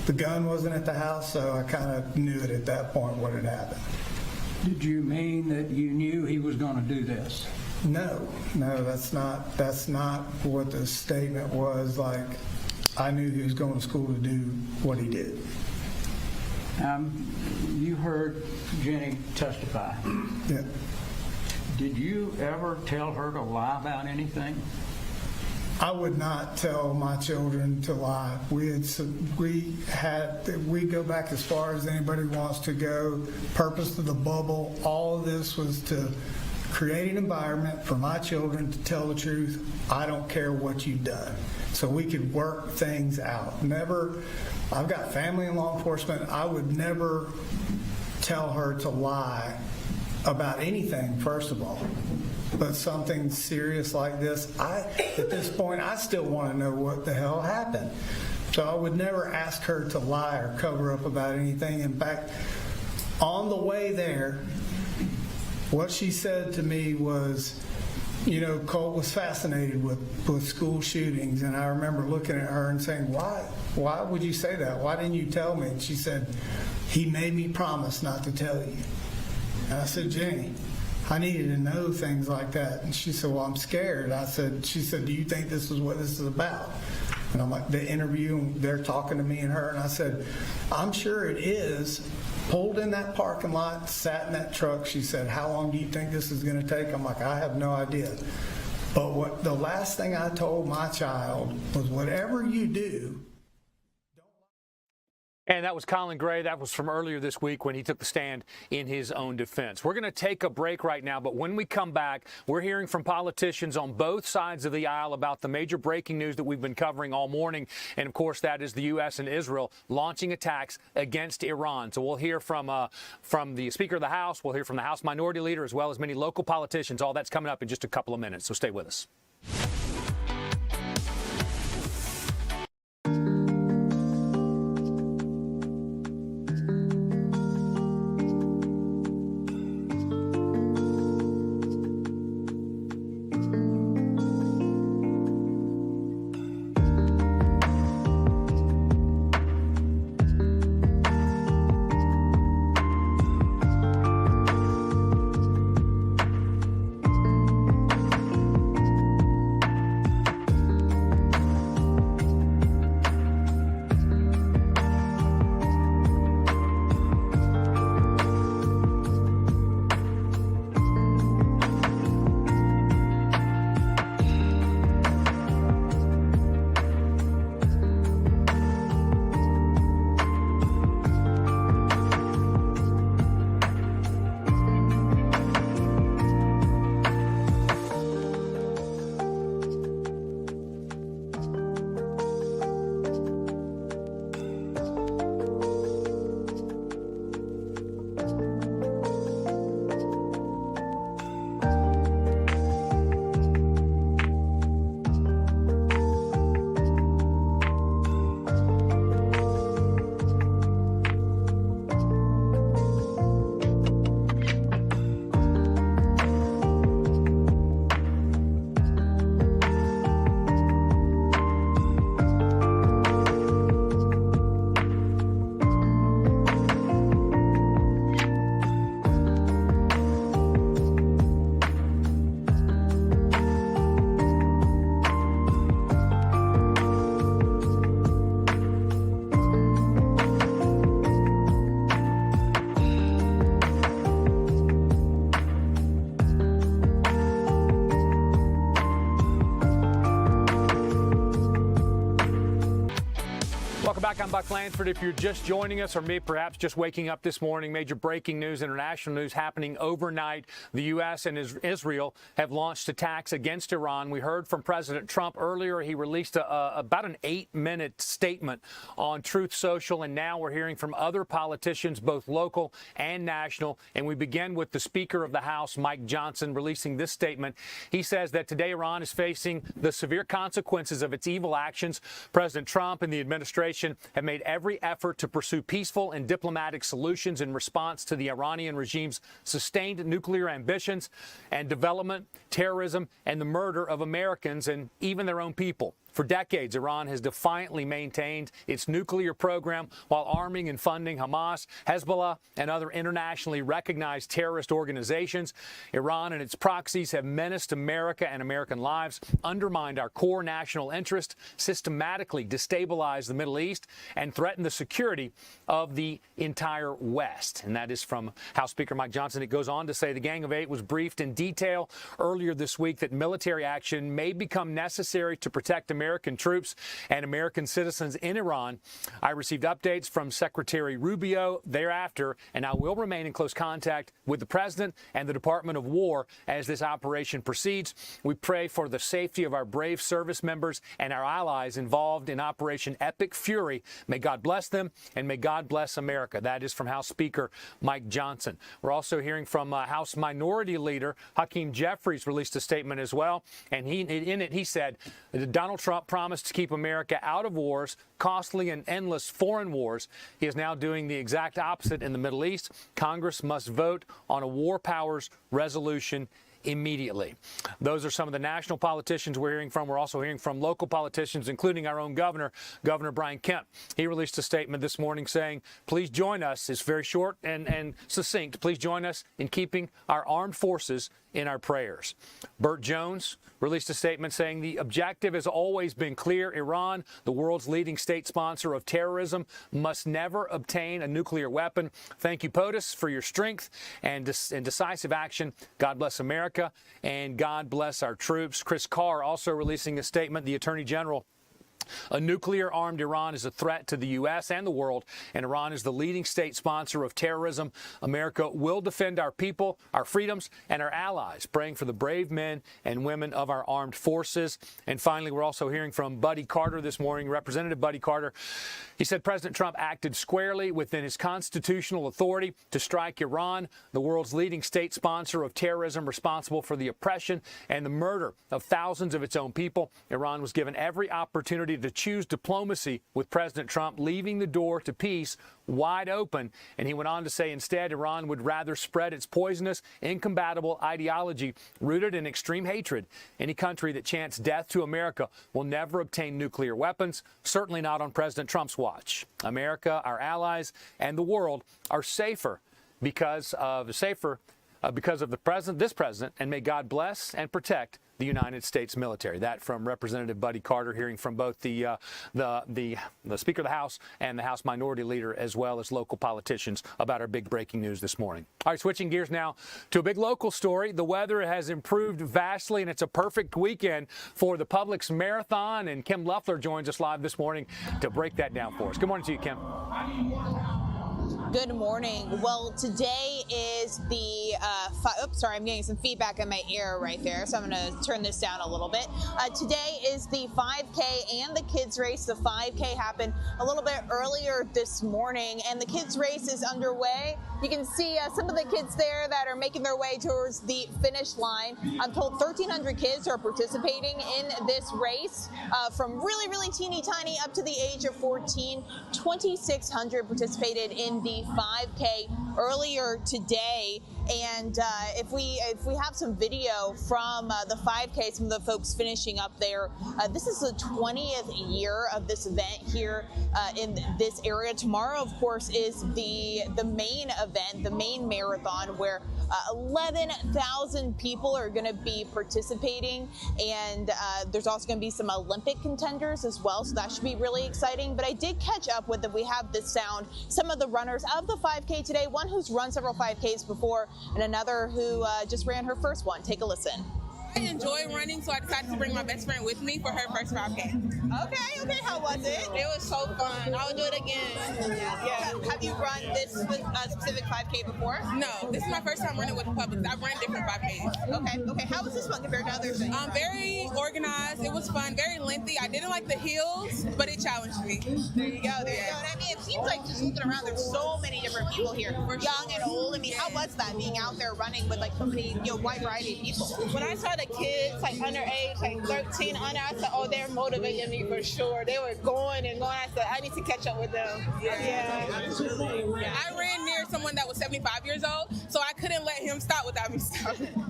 The gun wasn't at the house, so I kind of knew it at that point what had happened. Did you mean that you knew he was going to do this? No, that's not what the statement was. Like, I knew he was going to school to do what he did. You heard Jenny testify. Yeah. Did you ever tell her to lie about anything? I would not tell my children to lie. We go back as far as anybody wants to go. Purpose of the bubble, all of this was to create an environment for my children to tell the truth. I don't care what you've done. So we could work things out. Never, I've got family in law enforcement. I would never tell her to lie about anything, first of all. But something serious like this, at this point, I still want to know what the hell happened. So I would never ask her to lie or cover up about anything. In fact, on the way there, what she said to me was, Colt was fascinated with school shootings. And I remember looking at her and saying, why would you say that? Why didn't you tell me? And she said, he made me promise not to tell you. And I said, Jenny, I needed to know things like that. And she said, well, I'm scared. She said, do you think this is what this is about? And I'm like, the interview, and they're talking to me and her. And I said, I'm sure it is. Pulled in that parking lot, sat in that truck. She said, how long do you think this is going to take? I'm like, I have no idea. But the last thing I told my child was, whatever you do, And that was Colin Gray. That was from earlier this week when he took the stand in his own defense. We're going to take a break right now, but when we come back, we're hearing from politicians on both sides of the aisle about the major breaking news that we've been covering all morning. And, of course, that is the U.S. and Israel launching attacks against Iran. So we'll hear from the Speaker of the House. We'll hear from the House Minority Leader, as well as many local politicians. All that's coming up in just a couple of minutes, so stay with us. Welcome back. I'm Buck Lansford. If you're just joining us, or maybe perhaps just waking up this morning, major breaking news, international news happening overnight. The U.S. and Israel have launched attacks against Iran. We heard from President Trump earlier. He released about an 8-minute statement on Truth Social, and now we're hearing from other politicians, both local and national. And we begin with the Speaker of the House, Mike Johnson, releasing this statement. He says that today Iran is facing the severe consequences of its evil actions. President Trump and the administration have made every effort to pursue peaceful and diplomatic solutions in response to the Iranian regime's sustained nuclear ambitions and development, terrorism, and the murder of Americans and even their own people. For decades, Iran has defiantly maintained its nuclear program while arming and funding Hamas, Hezbollah, and other internationally recognized terrorist organizations. Iran and its proxies have menaced America and American lives, undermined our core national interest, systematically destabilized the Middle East, and threatened the security of the entire West. And that is from House Speaker Mike Johnson. It goes on to say the Gang of Eight was briefed in detail earlier this week that military action may become necessary to protect American troops and American citizens in Iran. I received updates from Secretary Rubio thereafter, and I will remain in close contact with the President and the Department of War as this operation proceeds. We pray for the safety of our brave service members and our allies involved in Operation Epic Fury. May God bless them, and may God bless America. That is from House Speaker Mike Johnson. We're also hearing from House Minority Leader Hakeem Jeffries released a statement as well, and in it he said that Donald Trump promised to keep America out of wars, costly and endless foreign wars. He is now doing the exact opposite in the Middle East. Congress must vote on a war powers resolution immediately. Those are some of the national politicians we're hearing from. We're also hearing from local politicians, including our own governor, Governor Brian Kemp. He released a statement this morning saying, please join us. It's very short and succinct. Please join us in keeping our armed forces in our prayers. Burt Jones released a statement saying the objective has always been clear. Iran, the world's leading state sponsor of terrorism, must never obtain a nuclear weapon. Thank you, POTUS, for your strength and decisive action. God bless America, and God bless our troops. Chris Carr also releasing a statement. The Attorney General A nuclear-armed Iran is a threat to the U.S. and the world, and Iran is the leading state sponsor of terrorism. America will defend our people, our freedoms, and our allies, praying for the brave men and women of our armed forces. And finally, we're also hearing from Buddy Carter this morning, Representative Buddy Carter. He said President Trump acted squarely within his constitutional authority to strike Iran, the world's leading state sponsor of terrorism, responsible for the oppression and the murder of thousands of its own people. Iran was given every opportunity to choose diplomacy with President Trump, leaving the door to peace wide open. And he went on to say instead Iran would rather spread its poisonous, incompatible ideology rooted in extreme hatred. Any country that chants death to America will never obtain nuclear weapons, certainly not on President Trump's watch. America, our allies, and the world are safer because of this president, and may God bless and protect the United States military. That from Representative Buddy Carter, hearing from both the Speaker of the House and the House Minority Leader, as well as local politicians, about our big breaking news this morning. All right, switching gears now to a big local story. The weather has improved vastly, and it's a perfect weekend for the Publix Marathon. And Kim Luffler joins us live this morning to break that down for us. Good morning to you, Kim. Good morning. Well, today is the, oops, sorry, I'm getting some feedback in my ear right there, so I'm going to turn this down a little bit. Today is the 5K and the kids race. The 5K happened a little bit earlier this morning, and the kids race is underway. You can see some of the kids there that are making their way towards the finish line. I'm told 1,300 kids are participating in this race, from really, really teeny tiny up to the age of 14. 2,600 participated in the 5K earlier today, and if we have some video from the 5K, some of the folks finishing up there. This is the 20th year of this event here in this area. Tomorrow, of course, is the main event, the main marathon, where 11,000 people are going to be participating, and there's also going to be some Olympic contenders as well, so that should be really exciting. But I did catch up with, if we have this sound, some of the runners of the 5K today, one who's run several 5Ks before and another who just ran her first one. Take a listen. I enjoy running, so I decided to bring my best friend with me for her first 5K. Okay, how was it? It was so fun. I would do it again. Yeah. Have you run this specific 5K before? No, this is my first time running with the Publix. I've run different 5Ks. Okay. How was this one compared to others? Very organized. It was fun, very lengthy. I didn't like the hills, but it challenged me. There you go. And I mean, it seems like just looking around, there's so many different people here, young and old. I mean, how was that, being out there running with like so many, wide variety of people? When I saw the kids, like underage, like 13 under, I said, oh, they're motivating me for sure. They were going and going. I said, I need to catch up with them. Yeah. I ran near someone that was 75 years old, so I couldn't let him stop without me stopping.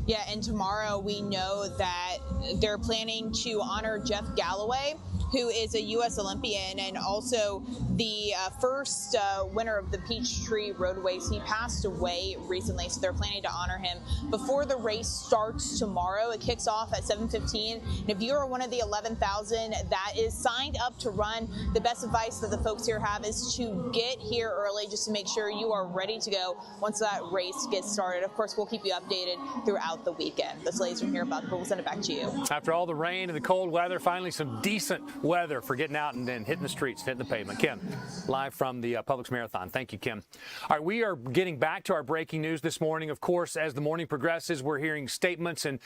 Yeah, and tomorrow we know that they're planning to honor Jeff Galloway, who is a U.S. Olympian and also the first winner of the Peachtree Roadways. He passed away recently, so they're planning to honor him before the race starts tomorrow. It kicks off at 7:15. And if you are one of the 11,000 that is signed up to run, the best advice that the folks here have is to get here early just to make sure you are ready to go once that race gets started. Of course, we'll keep you updated throughout the weekend. This lays from here, Buck, but we'll send it back to you. After all the rain and the cold weather, finally some decent weather for getting out and then hitting the streets, hitting the pavement. Kim, live from the Publix Marathon. Thank you, Kim. All right, we are getting back to our breaking news this morning. Of course, as the morning progresses, we're hearing statements and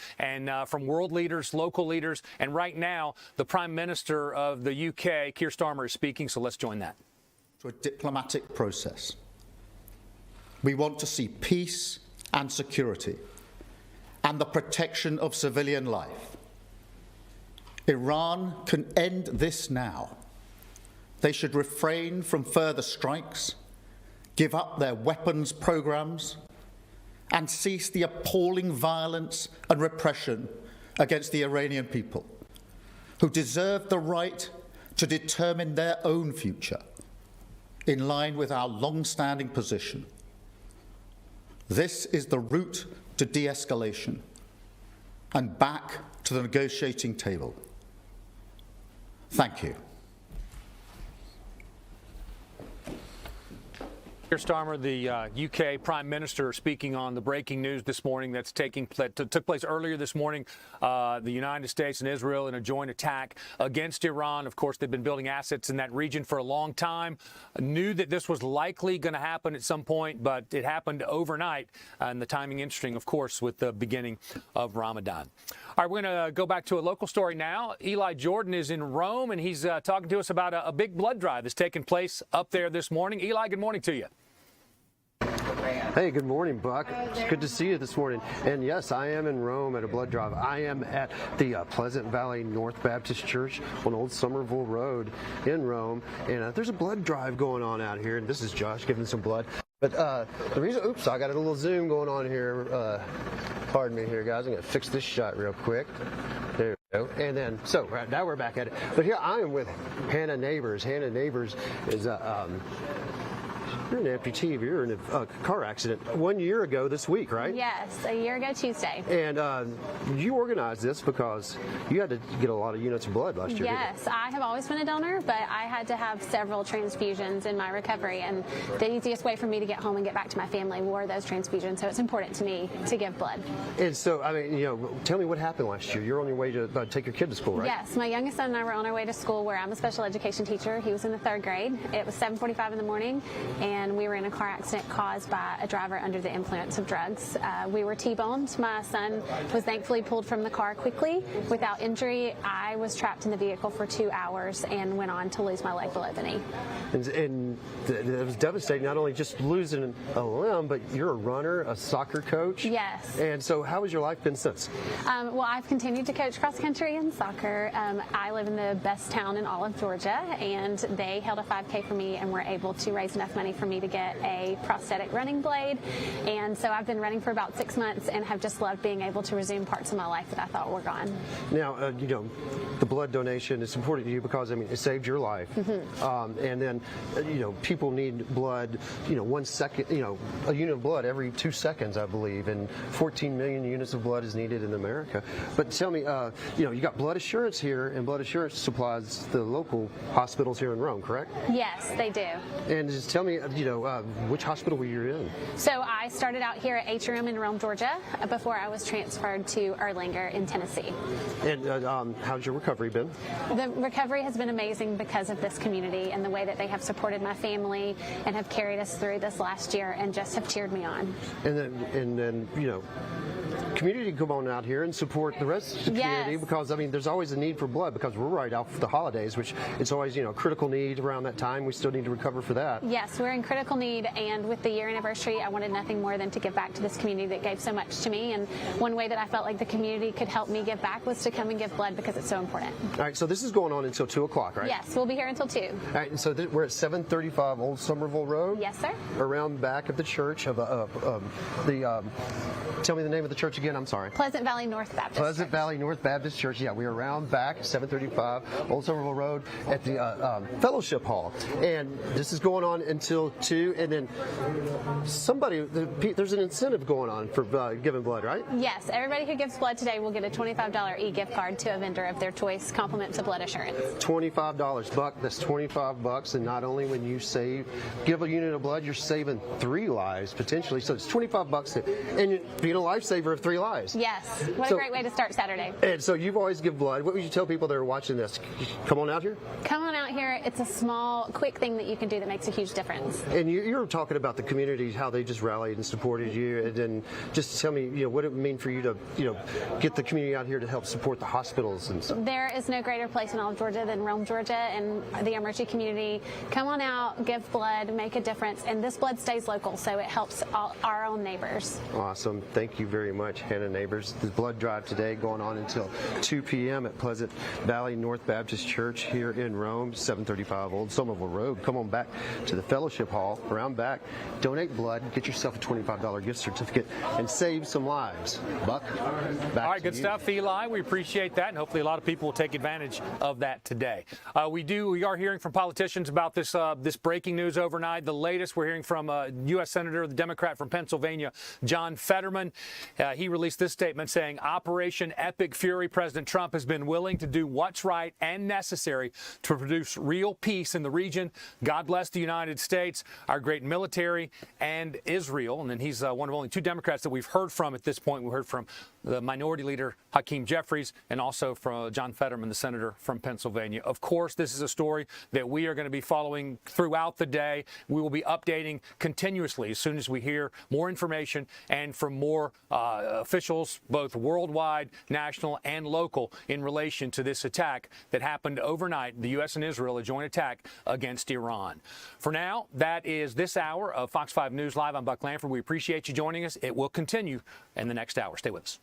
from world leaders, local leaders, and right now, the Prime Minister of the UK, Keir Starmer, is speaking, so let's join that. To a diplomatic process. We want to see peace and security and the protection of civilian life. Iran can end this now. They should refrain from further strikes, give up their weapons programs, and cease the appalling violence and repression against the Iranian people, who deserve the right to determine their own future, in line with our long-standing position. This is the route to de-escalation and back to the negotiating table. Thank you. Starmer, the UK Prime Minister, speaking on the breaking news this morning that took place earlier this morning. The United States and Israel in a joint attack against Iran. Of course, they've been building assets in that region for a long time. Knew that this was likely going to happen at some point, but it happened overnight. And the timing interesting, of course, with the beginning of Ramadan. All right, we're going to go back to a local story now. Eli Jordan is in Rome, and he's talking to us about a big blood drive that's taking place up there this morning. Eli, good morning to you. Hey, good morning, Buck. It's good to see you this morning. And yes, I am in Rome at a blood drive. I am at the Pleasant Valley North Baptist Church on Old Somerville Road in Rome. And there's a blood drive going on out here. And this is Josh giving some blood. But the reason, oops, I got a little zoom going on here. Pardon me here, guys. I'm going to fix this shot real quick. There we go. And then, so right now we're back at it. But here I am with Hannah Neighbors. Hannah Neighbors is you're an amputee. You're in a car accident 1 year ago this week, right? Yes, a year ago Tuesday. And you organized this because you had to get a lot of units of blood last year. Yes, I have always been a donor, but I had to have several transfusions in my recovery, and the easiest way for me to get home and get back to my family were those transfusions. So it's important to me to give blood. And so, I mean, you know, tell me what happened last year. You're on your way to take your kid to school, right? Yes, my youngest son and I were on our way to school where I'm a special education teacher. He was in the 3rd grade. It was 7:45 in the morning, and we were in a car accident caused by a driver under the influence of drugs. We were T-boned. My son was thankfully pulled from the car quickly without injury. I was trapped in the vehicle for 2 hours and went on to lose my leg below the knee. And it was devastating, not only just losing a limb, but you're a runner, a soccer coach. Yes. And so how has your life been since? Well, I've continued to coach cross country and soccer. I live in the best town in all of Georgia, and they held a 5K for me and were able to raise enough money for me to get a prosthetic running blade. And so I've been running for about 6 months and have just loved being able to resume parts of my life that I thought were gone. Now, you know, the blood donation is important to you because, I mean, it saved your life. Mm-hmm. And then, you know, people need blood, you know, 1 second, you know, a unit of blood every 2 seconds, I believe, and 14 million units of blood is needed in America. But tell me, you know, you got blood assurance here, and blood assurance supplies the local hospitals here in Rome, correct? Yes, they do. And just tell me, you know, which hospital were you in? So I started out here at Atrium in Rome, Georgia, before I was transferred to Erlanger in Tennessee. And how's your recovery been? The recovery has been amazing because of this community and the way that they have supported my family and have carried us through this last year and just have cheered me on. And then you know, community come on out here and support the rest of the community because, I mean, there's always a need for blood because we're right out for the holidays, which it's always, you know, critical need around that time. We still need to recover for that. Yes, we're in critical need, and with the year anniversary, I wanted nothing more than to give back to this community that gave so much to me, and one way that I felt like the community could help me give back was to come and give blood because it's so important. All right, so this is going on until 2 o'clock, right? Yes, we'll be here until 2. All right, and so we're at 735 Old Somerville Road? Yes, sir. Around back of the church of tell me the name of the church again, I'm sorry. Pleasant Valley North Baptist Pleasant Valley North Baptist Church. Yeah, we're around back, 735 Old Somerville Road at the Fellowship Hall. And this is going on until 2. And then there's an incentive going on for giving blood, right? Yes, everybody who gives blood today will get a $25 e-gift card to a vendor of their choice, compliments of blood assurance. $25, Buck. That's $25. And not only when you give a unit of blood, you're saving 3 lives potentially. So it's $25. And being a lifesaver of 3 lives. Yes. What a great way to start Saturday. And so you've always give blood. What would you tell people that are watching this? Come on out here? Come on out here. It's a small, quick thing that you can do that makes a huge difference. And you're talking about the community, how they just rallied and supported you. And then just tell me, you know, what it would mean for you to, you know, get the community out here to help support the hospitals and stuff. There is no greater place in all of Georgia than Rome, Georgia, and the emergency community. Come on out, give blood, make a difference. And this blood stays local, so it helps our own neighbors. Awesome. Thank you very much, Hannah Neighbors. The blood drive today going on until 2 p.m. at Pleasant Valley North Baptist Church here in Rome, 735 Old Somerville Road. Come on back to the Fellowship Hall, around back, donate blood, get yourself a $25 gift certificate, and save some lives. Buck, back All right, good stuff, Eli. We appreciate that, and hopefully a lot of people will take advantage of that today. We are hearing from politicians about this breaking news overnight. The latest, we're hearing from U.S. Senator, the Democrat from Pennsylvania, John Fetterman. He released this statement saying, Operation Epic Fury, President Trump has been willing to do what's right and necessary to produce real peace in the region. God bless the United States, our great military, and Israel. And then he's one of only two Democrats that we've heard from at this point. We heard from the Minority Leader Hakeem Jeffries and also from John Fetterman, the senator from Pennsylvania. Of course, this is a story that we are going to be following throughout the day. We will be updating continuously as soon as we hear more information and from more officials, both worldwide, national, and local, in relation to this attack that happened overnight, the U.S. and Israel, a joint attack against Iran. For now, that is this hour of Fox 5 News Live. I'm Buck Lanford. We appreciate you joining us. It will continue in the next hour. Stay with us.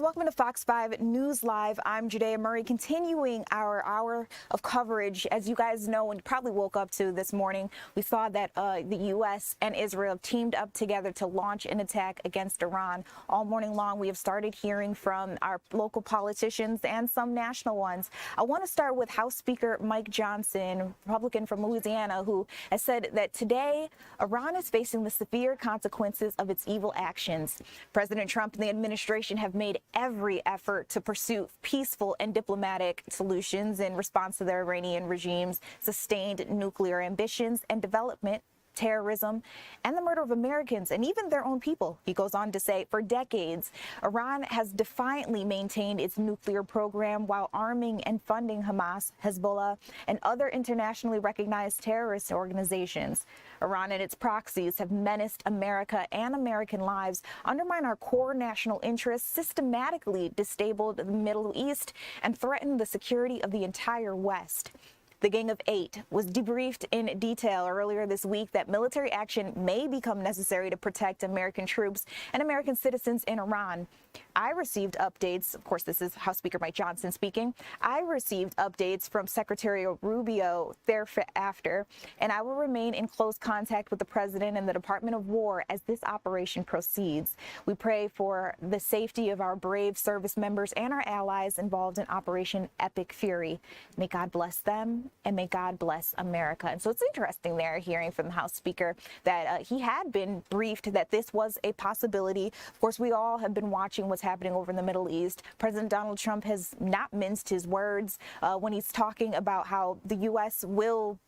Welcome to Fox 5 News Live. I'm Judea Murray, continuing our hour of coverage. As you guys know, and probably woke up to this morning, we saw that the U.S. and Israel teamed up together to launch an attack against Iran. All morning long, we have started hearing from our local politicians and some national ones. I want to start with House Speaker Mike Johnson, Republican from Louisiana, who has said that today Iran is facing the severe consequences of its evil actions. President Trump and the administration have made every effort to pursue peaceful and diplomatic solutions in response to the Iranian regime's sustained nuclear ambitions and development, terrorism, and the murder of Americans and even their own people. He goes on to say, for decades, Iran has defiantly maintained its nuclear program while arming and funding Hamas, Hezbollah, and other internationally recognized terrorist organizations. Iran and its proxies have menaced America and American lives, undermined our core national interests, systematically destabilized the Middle East, and threatened the security of the entire West. The Gang of Eight was debriefed in detail earlier this week that military action may become necessary to protect American troops and American citizens in Iran. I received updates, of course, this is House Speaker Mike Johnson speaking. I received updates from Secretary Rubio thereafter, and I will remain in close contact with the President and the Department of War as this operation proceeds. We pray for the safety of our brave service members and our allies involved in Operation Epic Fury. May God bless them, and may God bless America. And so it's interesting there hearing from the House Speaker that he had been briefed that this was a possibility. Of course, we all have been watching what's happening over in the Middle East. President Donald Trump has not minced his words when he's talking about how the U.S. will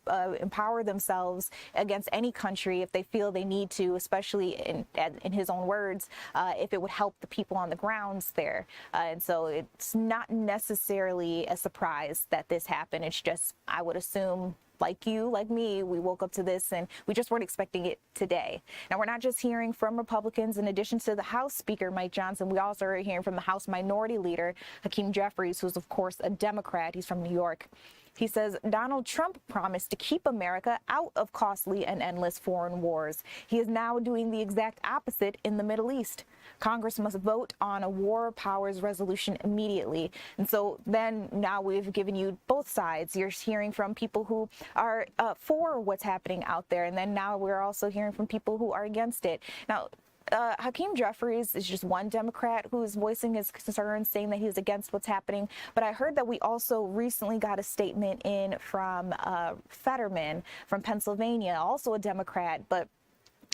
empower themselves against any country if they feel they need to, especially in his own words, if it would help the people on the grounds there. And so it's not necessarily a surprise that this happened. It's just, I would assume, like you, like me, we woke up to this and we just weren't expecting it today. Now, we're not just hearing from Republicans. In addition to the House Speaker, Mike Johnson, we also are hearing from the House Minority Leader, Hakeem Jeffries, who's, of course, a Democrat. He's from New York. He says Donald Trump promised to keep America out of costly and endless foreign wars. He is now doing the exact opposite in the Middle East. Congress must vote on a war powers resolution immediately. And so then now we've given you both sides. You're hearing from people who are for what's happening out there. And then now we're also hearing from people who are against it. Now, Hakeem Jeffries is just one Democrat who is voicing his concerns, saying that he's against what's happening. But I heard that we also recently got a statement in from Fetterman from Pennsylvania, also a Democrat. But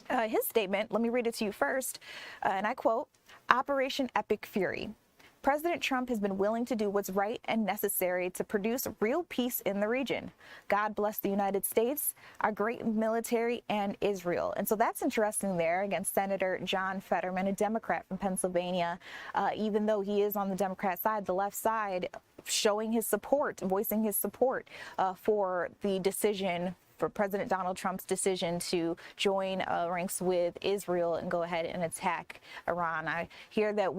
his statement, let me read it to you first, and I quote, "Operation Epic Fury. President Trump has been willing to do what's right and necessary to produce real peace in the region. God bless the United States, our great military, and Israel." And so that's interesting there against Senator John Fetterman, a Democrat from Pennsylvania. Even though he is on the Democrat side, the left side, showing his support, voicing his support for the decision, for President Donald Trump's decision to join ranks with Israel and go ahead and attack Iran. I hear that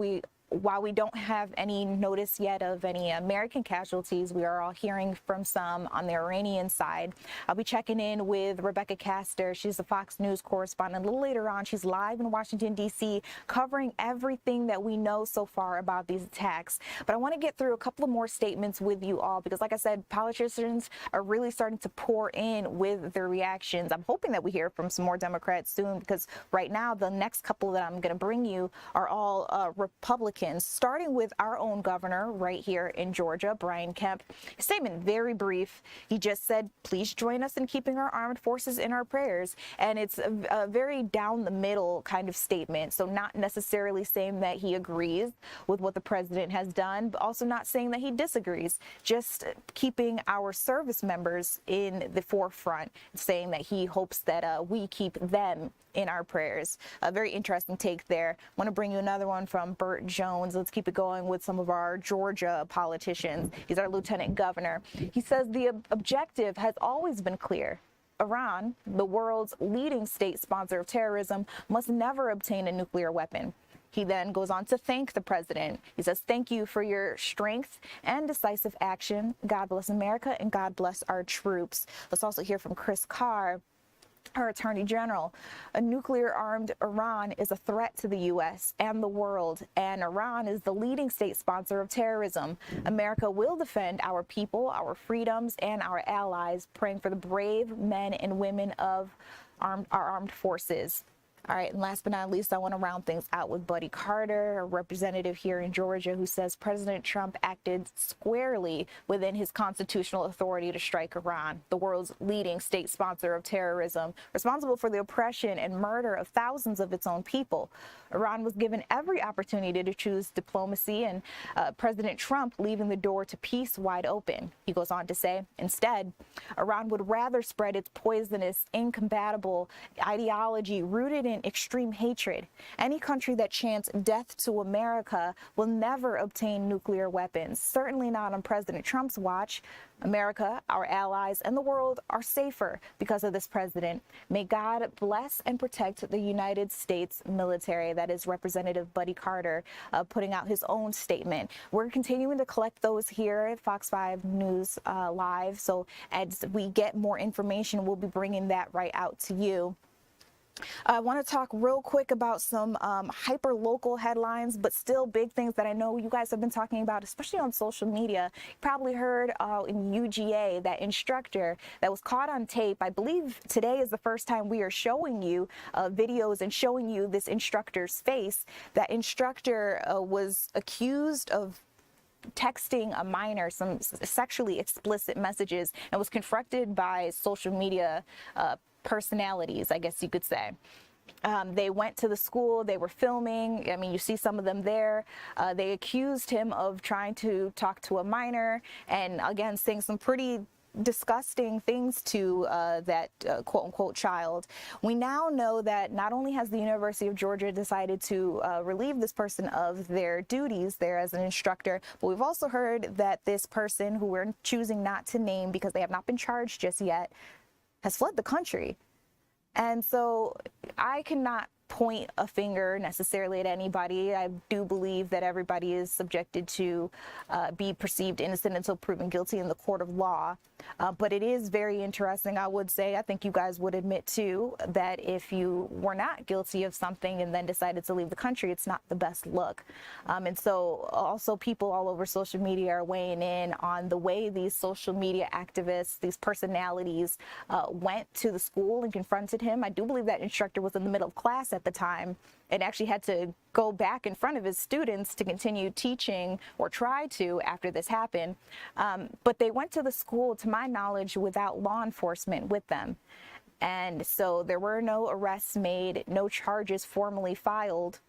while we don't have any notice yet of any American casualties, we are all hearing from some on the Iranian side. I'll be checking in with Rebecca Castor. She's a Fox News correspondent. A little later on, she's live in Washington, D.C., covering everything that we know so far about these attacks. But I want to get through a couple of more statements with you all, because like I said, politicians are really starting to pour in with their reactions. I'm hoping that we hear from some more Democrats soon, because right now, the next couple that I'm going to bring you are all Republicans. Starting with our own governor right here in Georgia, Brian Kemp. His statement, very brief. He just said, please join us in keeping our armed forces in our prayers. And it's a very down the middle kind of statement. So not necessarily saying that he agrees with what the president has done, but also not saying that he disagrees. Just keeping our service members in the forefront, saying that he hopes that we keep them in our prayers. A very interesting take there. I want to bring you another one from Burt Jones. Let's keep it going with some of our Georgia politicians. He's our lieutenant governor. He says the objective has always been clear. Iran, the world's leading state sponsor of terrorism, must never obtain a nuclear weapon. He then goes on to thank the president. He says, thank you for your strength and decisive action. God bless America and God bless our troops. Let's also hear from Chris Carr, our Attorney General. A nuclear-armed Iran is a threat to the U.S. and the world, and Iran is the leading state sponsor of terrorism. America will defend our people, our freedoms, and our allies, praying for the brave men and women of our armed forces. All right, and last but not least, I want to round things out with Buddy Carter, a representative here in Georgia, who says President Trump acted squarely within his constitutional authority to strike Iran, the world's leading state sponsor of terrorism, responsible for the oppression and murder of thousands of its own people. Iran was given every opportunity to choose diplomacy, and President Trump leaving the door to peace wide open. He goes on to say, instead, Iran would rather spread its poisonous, incompatible ideology rooted in extreme hatred. Any country that chants death to America will never obtain nuclear weapons, certainly not on President Trump's watch. America, our allies, and the world are safer because of this president. May God bless and protect the United States military. That is Representative Buddy Carter putting out his own statement. We're continuing to collect those here at Fox 5 News Live. So as we get more information, we'll be bringing that right out to you. I want to talk real quick about some hyper-local headlines, but still big things that I know you guys have been talking about, especially on social media. You probably heard in UGA, that instructor that was caught on tape. I believe today is the first time we are showing you videos and showing you this instructor's face. That instructor was accused of texting a minor some sexually explicit messages and was confronted by social media personalities, I guess you could say. They went to the school, they were filming. I mean, you see some of them there. They accused him of trying to talk to a minor and, again, saying some pretty disgusting things to that quote-unquote child. We now know that not only has the University of Georgia decided to relieve this person of their duties there as an instructor, but we've also heard that this person, who we're choosing not to name because they have not been charged just yet, has fled the country. And so I cannot point a finger necessarily at anybody. I do believe that everybody is subjected to be perceived innocent until proven guilty in the court of law. But it is very interesting, I would say, I think you guys would admit too, that if you were not guilty of something and then decided to leave the country, it's not the best look. And so also people all over social media are weighing in on the way these social media activists, these personalities went to the school and confronted him. I do believe that instructor was in the middle of class at the time and actually had to go back in front of his students to continue teaching, or try to, after this happened. But they went to the school, to my knowledge, without law enforcement with them. And so there were no arrests made, no charges formally filed.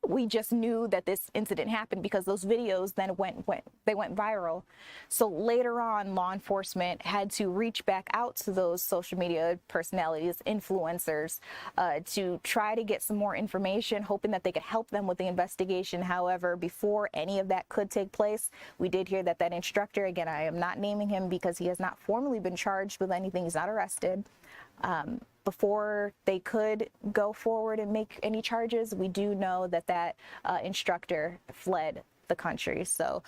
We just knew that this incident happened because those videos then went viral. So later on, law enforcement had to reach back out to those social media personalities, influencers, to try to get some more information, hoping that they could help them with the investigation. However, before any of that could take place, we did hear that that instructor, again, I am not naming him because he has not formally been charged with anything, he's not arrested. Before they could go forward and make any charges, we do know that that instructor fled the country. So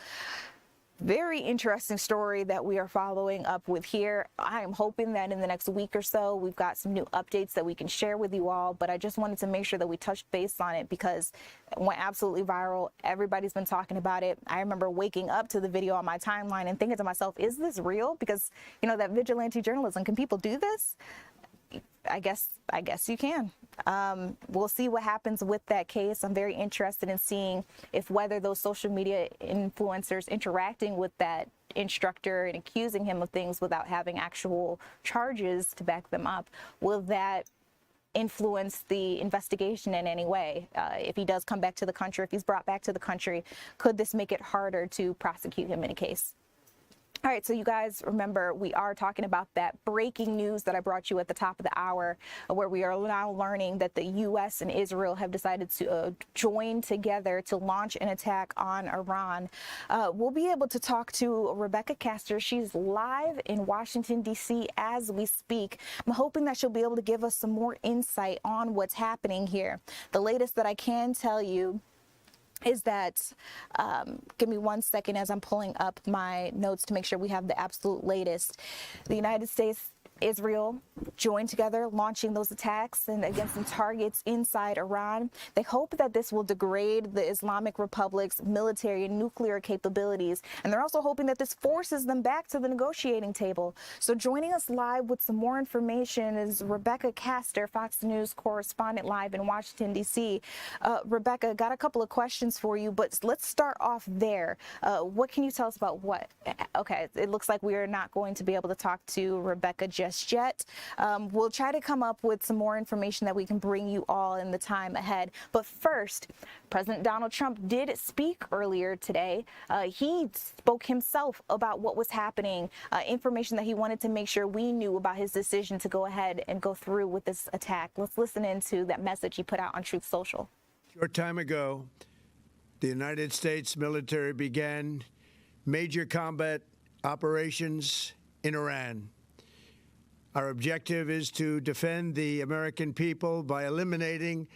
very interesting story that we are following up with here. I am hoping that in the next week or so, we've got some new updates that we can share with you all, but I just wanted to make sure that we touched base on it because it went absolutely viral. Everybody's been talking about it. I remember waking up to the video on my timeline and thinking to myself, is this real? Because, you know, that vigilante journalism, can people do this? I guess you can. We'll see what happens with that case. I'm very interested in seeing if whether those social media influencers interacting with that instructor and accusing him of things without having actual charges to back them up, will that influence the investigation in any way? If he does come back to the country, if he's brought back to the country, could this make it harder to prosecute him in a case? All right, so you guys remember, we are talking about that breaking news that I brought you at the top of the hour, where we are now learning that the U.S. and Israel have decided to join together to launch an attack on Iran. We'll be able to talk to Rebecca Castor. She's live in Washington, D.C. as we speak. I'm hoping that she'll be able to give us some more insight on what's happening here. The latest that I can tell you is that, give me 1 second as I'm pulling up my notes to make sure we have the absolute latest. The United States, Israel joined together, launching those attacks and against some targets inside Iran. They hope that this will degrade the Islamic Republic's military and nuclear capabilities. And they're also hoping that this forces them back to the negotiating table. So joining us live with some more information is Rebecca Castor, Fox News correspondent live in Washington, D.C. Rebecca, got a couple of questions for you, but let's start off there. What can you tell us about what? Okay, it looks like we are not going to be able to talk to Rebecca just yet. We'll try to come up with some more information that we can bring you all in the time ahead. But first, President Donald Trump did speak earlier today. He spoke himself about what was happening, information that he wanted to make sure we knew about his decision to go ahead and go through with this attack. Let's listen into that message he put out on Truth Social. A short time ago, the United States military began major combat operations in Iran. Our objective is to defend the American people by eliminating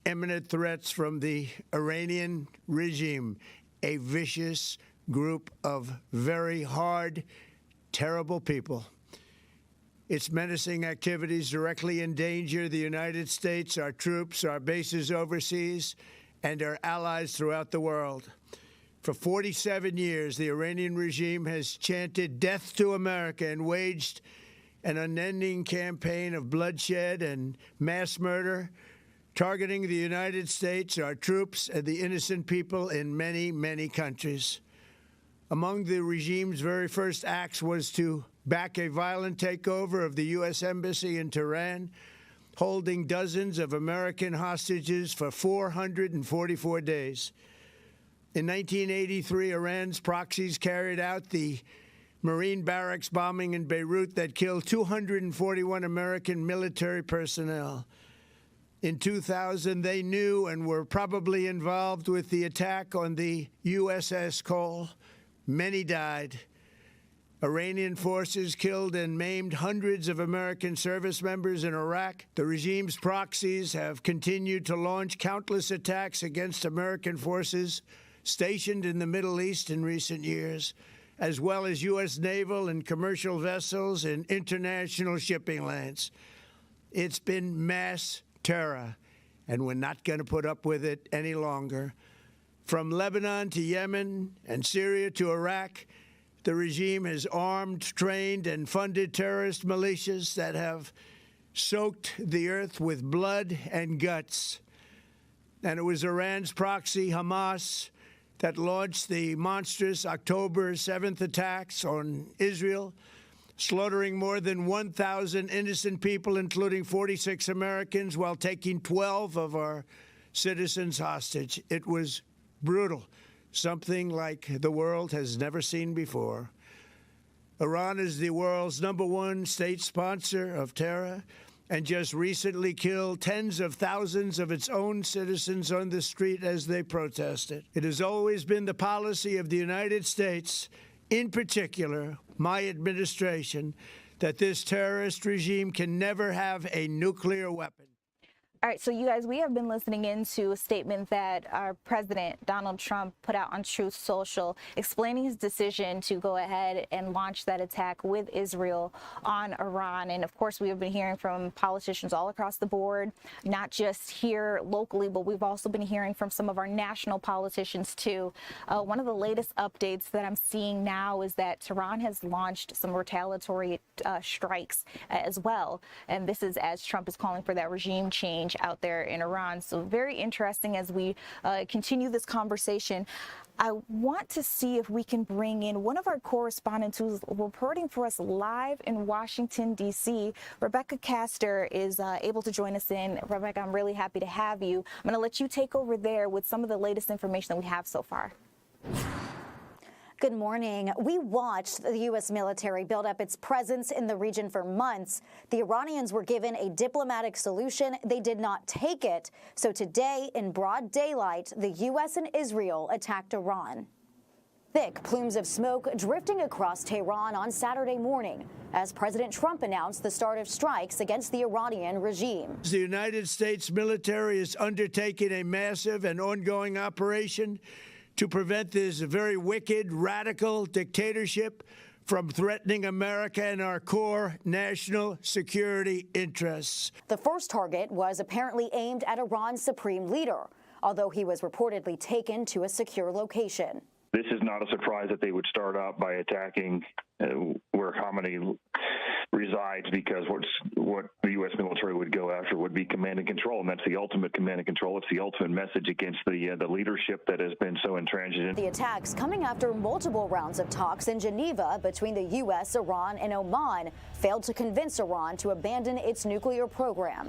imminent threats from the Iranian regime, a vicious group of very hard, terrible people. Its menacing activities directly endanger the United States, our troops, our bases overseas, and our allies throughout the world. For 47 years, the Iranian regime has chanted death to America and waged an unending campaign of bloodshed and mass murder, targeting the United States, our troops, and the innocent people in many, many countries. Among the regime's very first acts was to back a violent takeover of the U.S. Embassy in Tehran, holding dozens of American hostages for 444 days. In 1983, Iran's proxies carried out the Marine barracks bombing in Beirut that killed 241 American military personnel. In 2000, they knew and were probably involved with the attack on the USS Cole. Many died. Iranian forces killed and maimed hundreds of American service members in Iraq. The regime's proxies have continued to launch countless attacks against American forces stationed in the Middle East in recent years, as well as U.S. naval and commercial vessels and international shipping lanes. It's been mass terror, and we're not going to put up with it any longer. From Lebanon to Yemen and Syria to Iraq, the regime has armed, trained, and funded terrorist militias that have soaked the earth with blood and guts. And it was Iran's proxy, Hamas, that launched the monstrous October 7th attacks on Israel, slaughtering more than 1,000 innocent people, including 46 Americans, while taking 12 of our citizens hostage. It was brutal, something like the world has never seen before. Iran is the world's #1 state sponsor of terror and just recently killed tens of thousands of its own citizens on the street as they protested. It has always been the policy of the United States, in particular, my administration, that this terrorist regime can never have a nuclear weapon. All right, so you guys, we have been listening into a statement that our president, Donald Trump, put out on Truth Social, explaining his decision to go ahead and launch that attack with Israel on Iran. And of course, we have been hearing from politicians all across the board, not just here locally, but we've also been hearing from some of our national politicians too. One of the latest updates that I'm seeing now is that Tehran has launched some retaliatory strikes as well. And this is as Trump is calling for that regime change out there in Iran. So very interesting as we continue this conversation. I want to see if we can bring in one of our correspondents who's reporting for us live in Washington, D.C. Rebecca Castor is able to join us in. Rebecca, I'm really happy to have you. I'm going to let you take over there with some of the latest information that we have so far. Good morning. We watched the U.S. military build up its presence in the region for months. The Iranians were given a diplomatic solution. They did not take it. So today, in broad daylight, the U.S. and Israel attacked Iran. Thick plumes of smoke drifting across Tehran on Saturday morning as President Trump announced the start of strikes against the Iranian regime. The United States military is undertaking a massive and ongoing operation to prevent this very wicked, radical dictatorship from threatening America and our core national security interests. The first target was apparently aimed at Iran's supreme leader, although he was reportedly taken to a secure location. This is not a surprise that they would start out by attacking where Khamenei resides, because what the U.S. military would go after would be command and control, and that's the ultimate command and control. It's the ultimate message against the leadership that has been so intransigent. The attacks coming after multiple rounds of talks in Geneva between the U.S., Iran, and Oman failed to convince Iran to abandon its nuclear program.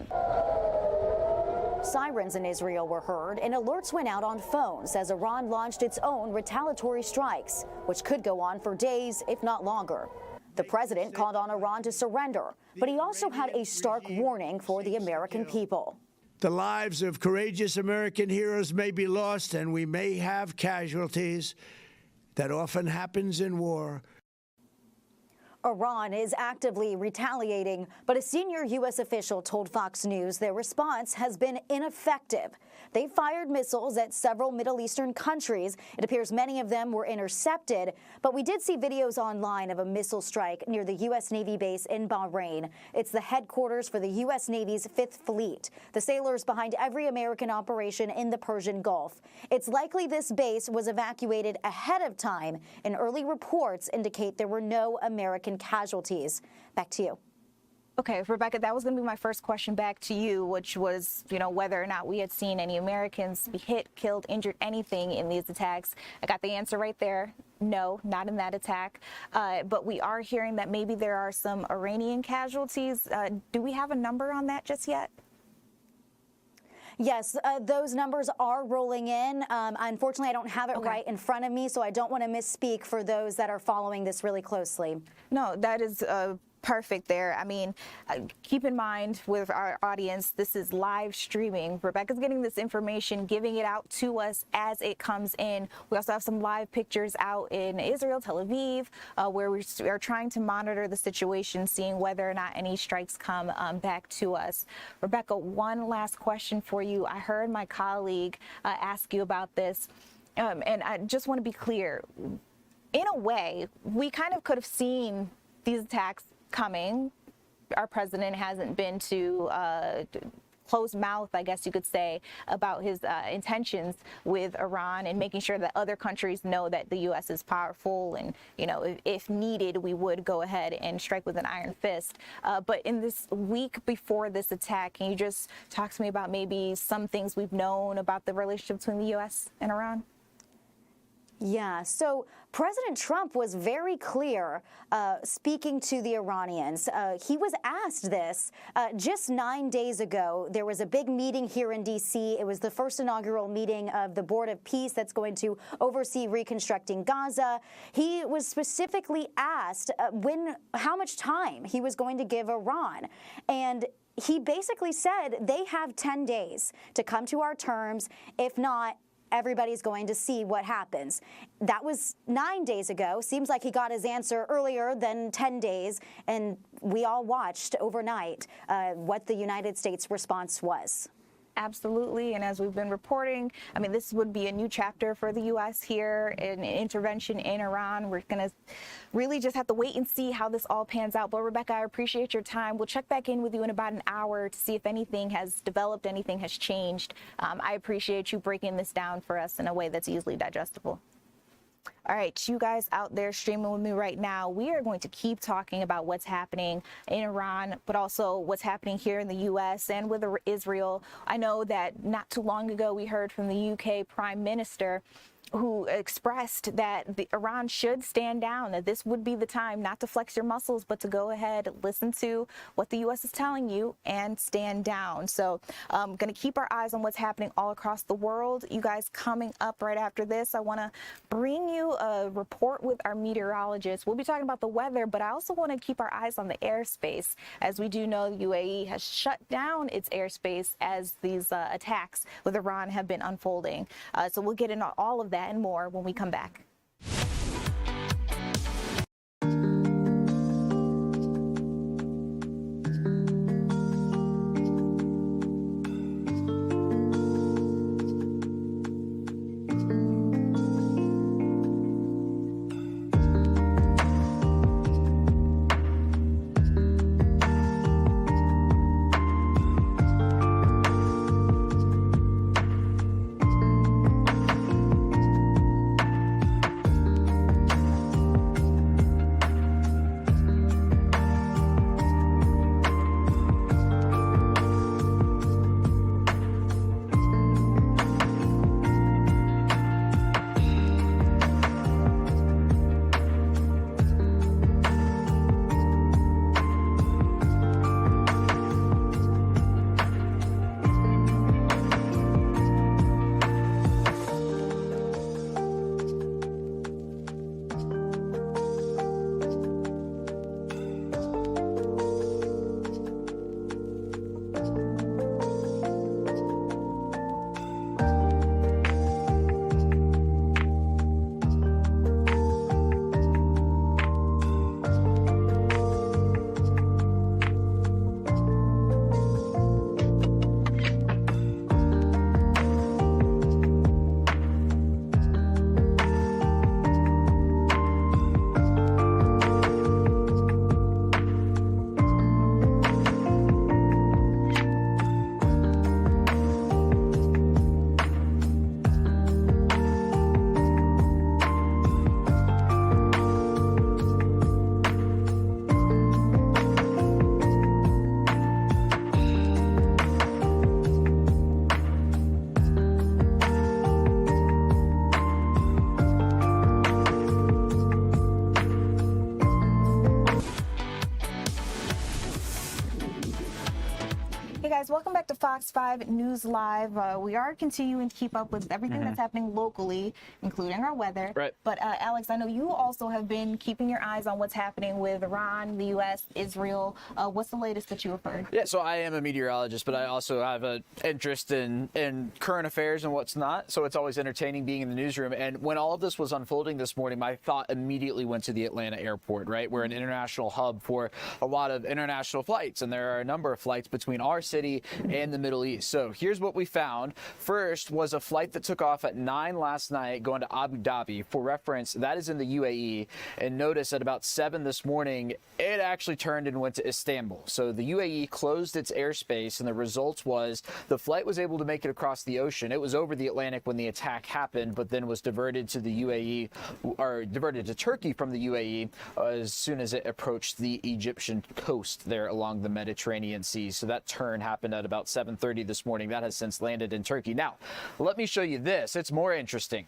Sirens in Israel were heard and alerts went out on phones as Iran launched its own retaliatory strikes, which could go on for days, if not longer. The president called on Iran to surrender, but he also had a stark warning for the American people. The lives of courageous American heroes may be lost, and we may have casualties. That often happens in war. Iran is actively retaliating, but a senior U.S. official told Fox News their response has been ineffective. They fired missiles at several Middle Eastern countries. It appears many of them were intercepted, but we did see videos online of a missile strike near the U.S. Navy base in Bahrain. It's the headquarters for the U.S. Navy's 5th Fleet, the sailors behind every American operation in the Persian Gulf. It's likely this base was evacuated ahead of time, and early reports indicate there were no American casualties. Back to you. Okay, Rebecca, that was going to be my first question back to you, which was, whether or not we had seen any Americans be hit, killed, injured, anything in these attacks. I got the answer right there. No, not in that attack. But we are hearing that maybe there are some Iranian casualties. Do we have a number on that just yet? Yes, those numbers are rolling in. Unfortunately, I don't have it right in front of me, so I don't want to misspeak for those that are following this really closely. No, that is perfect there. I mean, keep in mind with our audience, this is live streaming. Rebecca's getting this information, giving it out to us as it comes in. We also have some live pictures out in Israel, Tel Aviv, where we are trying to monitor the situation, seeing whether or not any strikes come back to us. Rebecca, one last question for you. I heard my colleague ask you about this, and I just want to be clear. In a way, we kind of could have seen these attacks coming. Our president hasn't been too closed mouth, I guess you could say, about his intentions with Iran and making sure that other countries know that the U.S. is powerful and, you know, if needed, we would go ahead and strike with an iron fist. But in this week before this attack, can you just talk to me about maybe some things we've known about the relationship between the U.S. and Iran? Yeah, so President Trump was very clear speaking to the Iranians. He was asked this just 9 days ago. There was a big meeting here in D.C. It was the first inaugural meeting of the Board of Peace that's going to oversee reconstructing Gaza. He was specifically asked how much time he was going to give Iran. And he basically said they have 10 days to come to our terms. If not, everybody's going to see what happens. That was 9 days ago. Seems like he got his answer earlier than 10 days, and we all watched overnight what the United States response was. Absolutely, and as we've been reporting, I mean, this would be a new chapter for the U.S. here, an intervention in Iran. We're going to really just have to wait and see how this all pans out. But Rebecca, I appreciate your time. We'll check back in with you in about an hour to see if anything has developed, anything has changed. I appreciate you breaking this down for us in a way that's easily digestible. All right, you guys out there streaming with me right now, we are going to keep talking about what's happening in Iran, but also what's happening here in the U.S. and with Israel. I know that not too long ago we heard from the U.K. Prime Minister who expressed that Iran should stand down, that this would be the time not to flex your muscles, but to go ahead, listen to what the U.S. is telling you and stand down. So I'm going to keep our eyes on what's happening all across the world. You guys, coming up right after this, I want to bring you a report with our meteorologist. We'll be talking about the weather, but I also want to keep our eyes on the airspace. As we do know, the UAE has shut down its airspace as these attacks with Iran have been unfolding. So we'll get into all of that and more when we come back. welcome back to Fox 5 News Live. We are continuing to keep up with everything that's happening locally, including our weather. Right. But Alex, I know you also have been keeping your eyes on what's happening with Iran, the U.S., Israel. What's the latest that you have heard? Yeah, so I am a meteorologist, but I also have an interest in current affairs and what's not. So it's always entertaining being in the newsroom. And when all of this was unfolding this morning, my thought immediately went to the Atlanta airport, right? We're an international hub for a lot of international flights, and there are a number of flights between our city and the Middle East. So here's what we found. First was a flight that took off at 9 last night going to Abu Dhabi. For reference, that is in the UAE. And notice at about 7 this morning, it actually turned and went to Istanbul. So the UAE closed its airspace, and the result was the flight was able to make it across the ocean. It was over the Atlantic when the attack happened, but then was diverted to the UAE, or diverted to Turkey from the UAE as soon as it approached the Egyptian coast there along the Mediterranean Sea. So that turn happened at about 7:30 this morning. That has since landed in Turkey. Now, let me show you this. It's more interesting.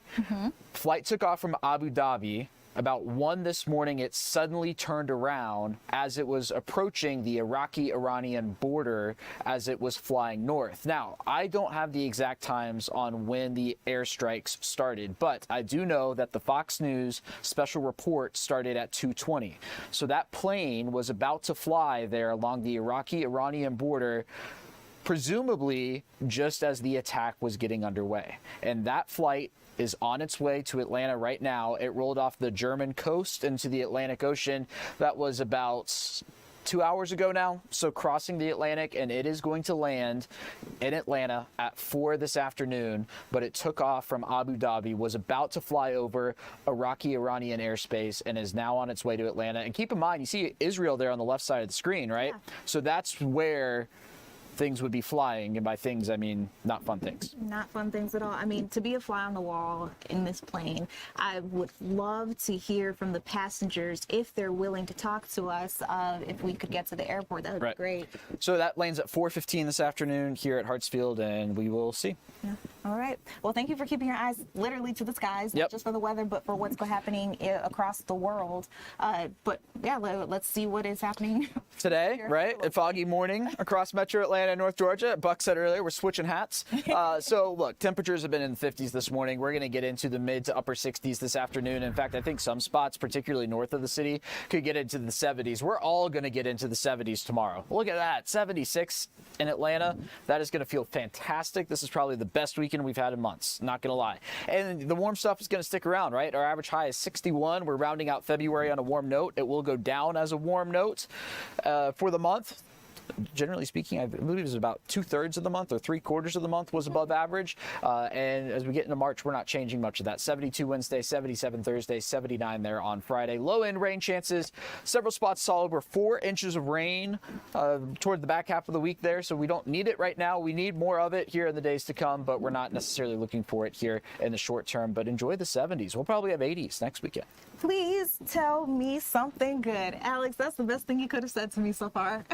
Flight took off from Abu Dhabi. About 1 this morning, it suddenly turned around as it was approaching the Iraqi-Iranian border as it was flying north. Now, I don't have the exact times on when the airstrikes started, but I do know that the Fox News special report started at 2:20. So that plane was about to fly there along the Iraqi-Iranian border, presumably just as the attack was getting underway. And that flight is on its way to Atlanta right now. It rolled off the German coast into the Atlantic Ocean. That was about 2 hours ago now, so crossing the Atlantic, and it is going to land in Atlanta at 4 this afternoon, but it took off from Abu Dhabi, was about to fly over Iraqi-Iranian airspace, and is now on its way to Atlanta. And keep in mind, you see Israel there on the left side of the screen, right? Yeah. So that's where things would be flying, and by things I mean not fun things. Not fun things at all. I mean, to be a fly on the wall in this plane, I would love to hear from the passengers if they're willing to talk to us. If we could get to the airport, that would be great. So that lands at 4:15 this afternoon here at Hartsfield, and we will see. Yeah. All right. Well, thank you for keeping your eyes literally to the skies, not just for the weather, but for what's happening across the world. But yeah, let's see what is happening today, right? A foggy morning across Metro Atlanta and North Georgia. Buck said earlier, we're switching hats. So look, temperatures have been in the 50s this morning. We're going to get into the mid to upper 60s this afternoon. In fact, I think some spots, particularly north of the city, could get into the 70s. We're all going to get into the 70s tomorrow. Look at that, 76 in Atlanta. That is going to feel fantastic. This is probably the best weekend we've had in months, not going to lie. And the warm stuff is going to stick around, right? Our average high is 61. We're rounding out February on a warm note. It will go down as a warm note for the month. Generally speaking, I believe it was about 2/3 of the month or 3/4 of the month was above average. And as we get into March, we're not changing much of that. 72 Wednesday, 77 Thursday, 79 there on Friday. Low end rain chances, several spots saw over 4 inches of rain toward the back half of the week there. So we don't need it right now. We need more of it here in the days to come, but we're not necessarily looking for it here in the short term. But enjoy the 70s. We'll probably have 80s next weekend. Please tell me something good. Alex, that's the best thing you could have said to me so far.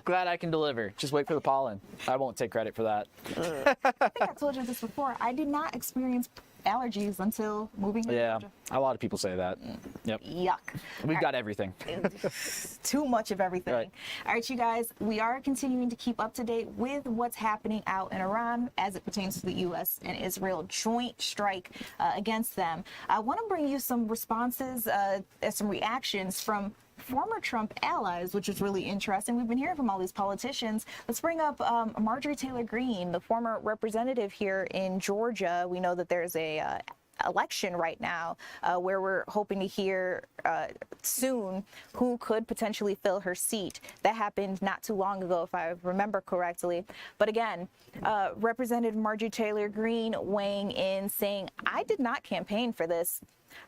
Glad I can deliver. Just wait for the pollen. I won't take credit for that. I think I told you this before. I did not experience allergies until moving to Georgia. A lot of people say that. Yep. Yuck. We've got everything. Too much of everything. Right. All right, you guys, we are continuing to keep up to date with what's happening out in Iran as it pertains to the U.S. and Israel joint strike against them. I want to bring you some responses, some reactions from former Trump allies, which is really interesting. We've been hearing from all these politicians. Let's bring up Marjorie Taylor Greene, the former representative here in Georgia. We know that there's a election right now where we're hoping to hear soon who could potentially fill her seat. That happened not too long ago, if I remember correctly. But again, Representative Marjorie Taylor Greene weighing in saying, I did not campaign for this.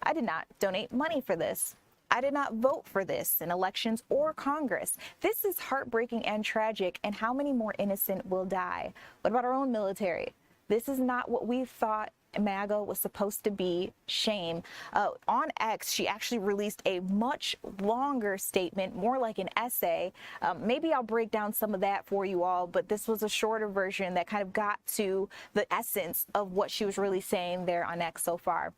I did not donate money for this. I did not vote for this in elections or Congress. This is heartbreaking and tragic, and how many more innocent will die? What about our own military? This is not what we thought MAGA was supposed to be shame. On X, she actually released a much longer statement, more like an essay. Maybe I'll break down some of that for you all, but this was a shorter version that kind of got to the essence of what she was really saying there on X so far.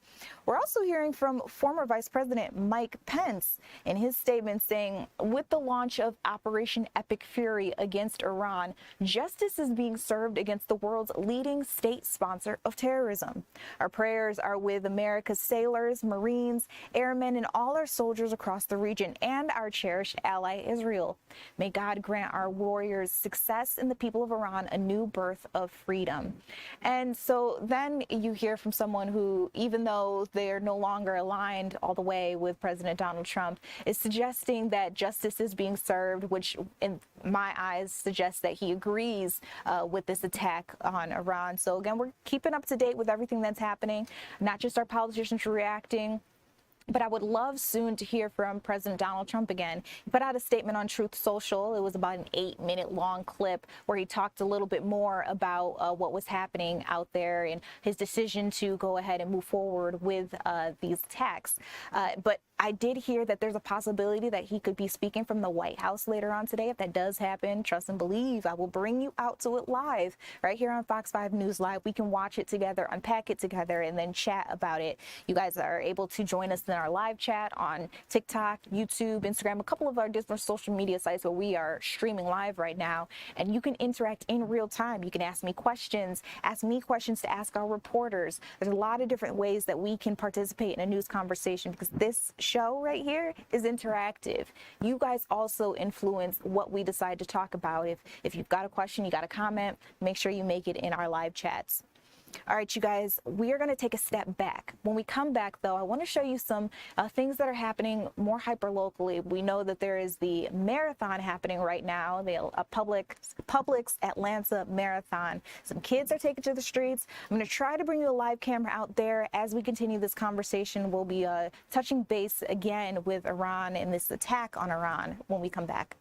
We're also hearing from former Vice President Mike Pence in his statement saying, with the launch of Operation Epic Fury against Iran, justice is being served against the world's leading state sponsor of terrorism. Our prayers are with America's sailors, Marines, airmen, and all our soldiers across the region and our cherished ally Israel. May God grant our warriors success and the people of Iran a new birth of freedom. And so then you hear from someone who, even though they're no longer aligned all the way with President Donald Trump, is suggesting that justice is being served, which in my eyes suggests that he agrees with this attack on Iran. So again, we're keeping up to date with everything that's happening, not just our politicians reacting, but I would love soon to hear from President Donald Trump again. He put out a statement on Truth Social. It was about an 8-minute long clip where he talked a little bit more about what was happening out there and his decision to go ahead and move forward with these attacks. But I did hear that there's a possibility that he could be speaking from the White House later on today. If that does happen, trust and believe, I will bring you out to it live right here on Fox 5 News Live. We can watch it together, unpack it together, and then chat about it. You guys are able to join us in our live chat on TikTok, YouTube, Instagram, a couple of our different social media sites where we are streaming live right now, and you can interact in real time. You can ask me questions to ask our reporters. There's a lot of different ways that we can participate in a news conversation because this show right here is interactive. You guys also influence what we decide to talk about. If you've got a question, you got a comment, make sure you make it in our live chats. All right, you guys, we are going to take a step back. When we come back, though, I want to show you some things that are happening more hyper-locally. We know that there is the marathon happening right now, the Publix Atlanta Marathon. Some kids are taken to the streets. I'm going to try to bring you a live camera out there as we continue this conversation. We'll be touching base again with Iran and this attack on Iran when we come back.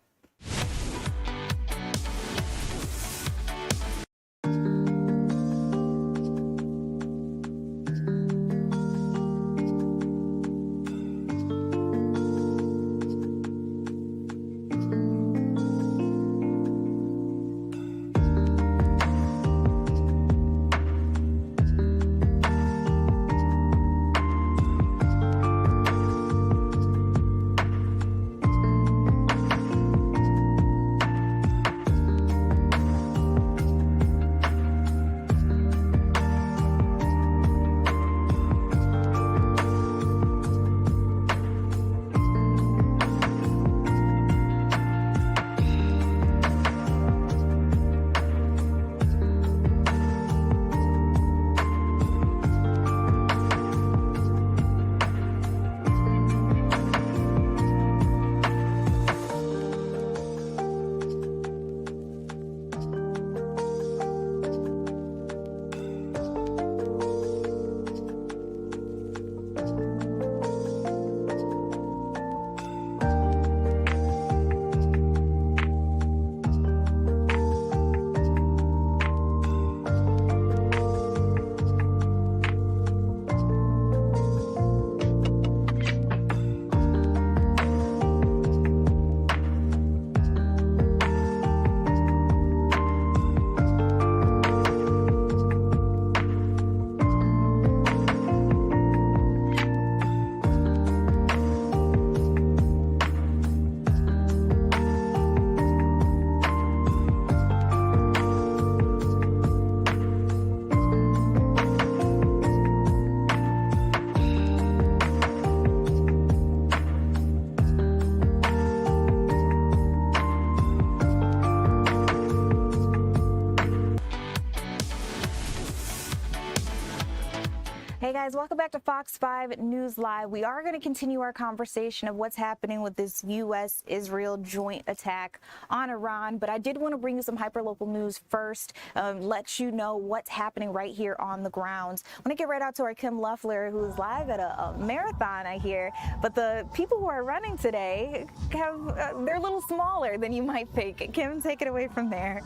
Hey guys, welcome back to Fox 5 News Live. We are going to continue our conversation of what's happening with this U.S. Israel joint attack on Iran, but I did want to bring you some hyperlocal news first, let you know what's happening right here on the grounds. I want to get right out to our Kim Luffler, who's live at a marathon, I hear, but the people who are running today they're a little smaller than you might think. Kim, take it away from there.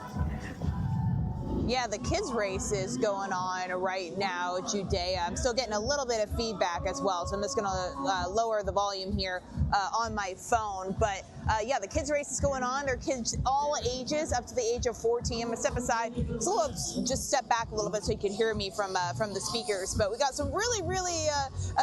Yeah, the kids race is going on right now, Judea. I'm still getting a little bit of feedback as well, so I'm just going to lower the volume here on my phone. But yeah, the kids race is going on. There are kids all ages up to the age of 14. I'm going to step aside, just step back a little bit so you can hear me from the speakers. But we got some really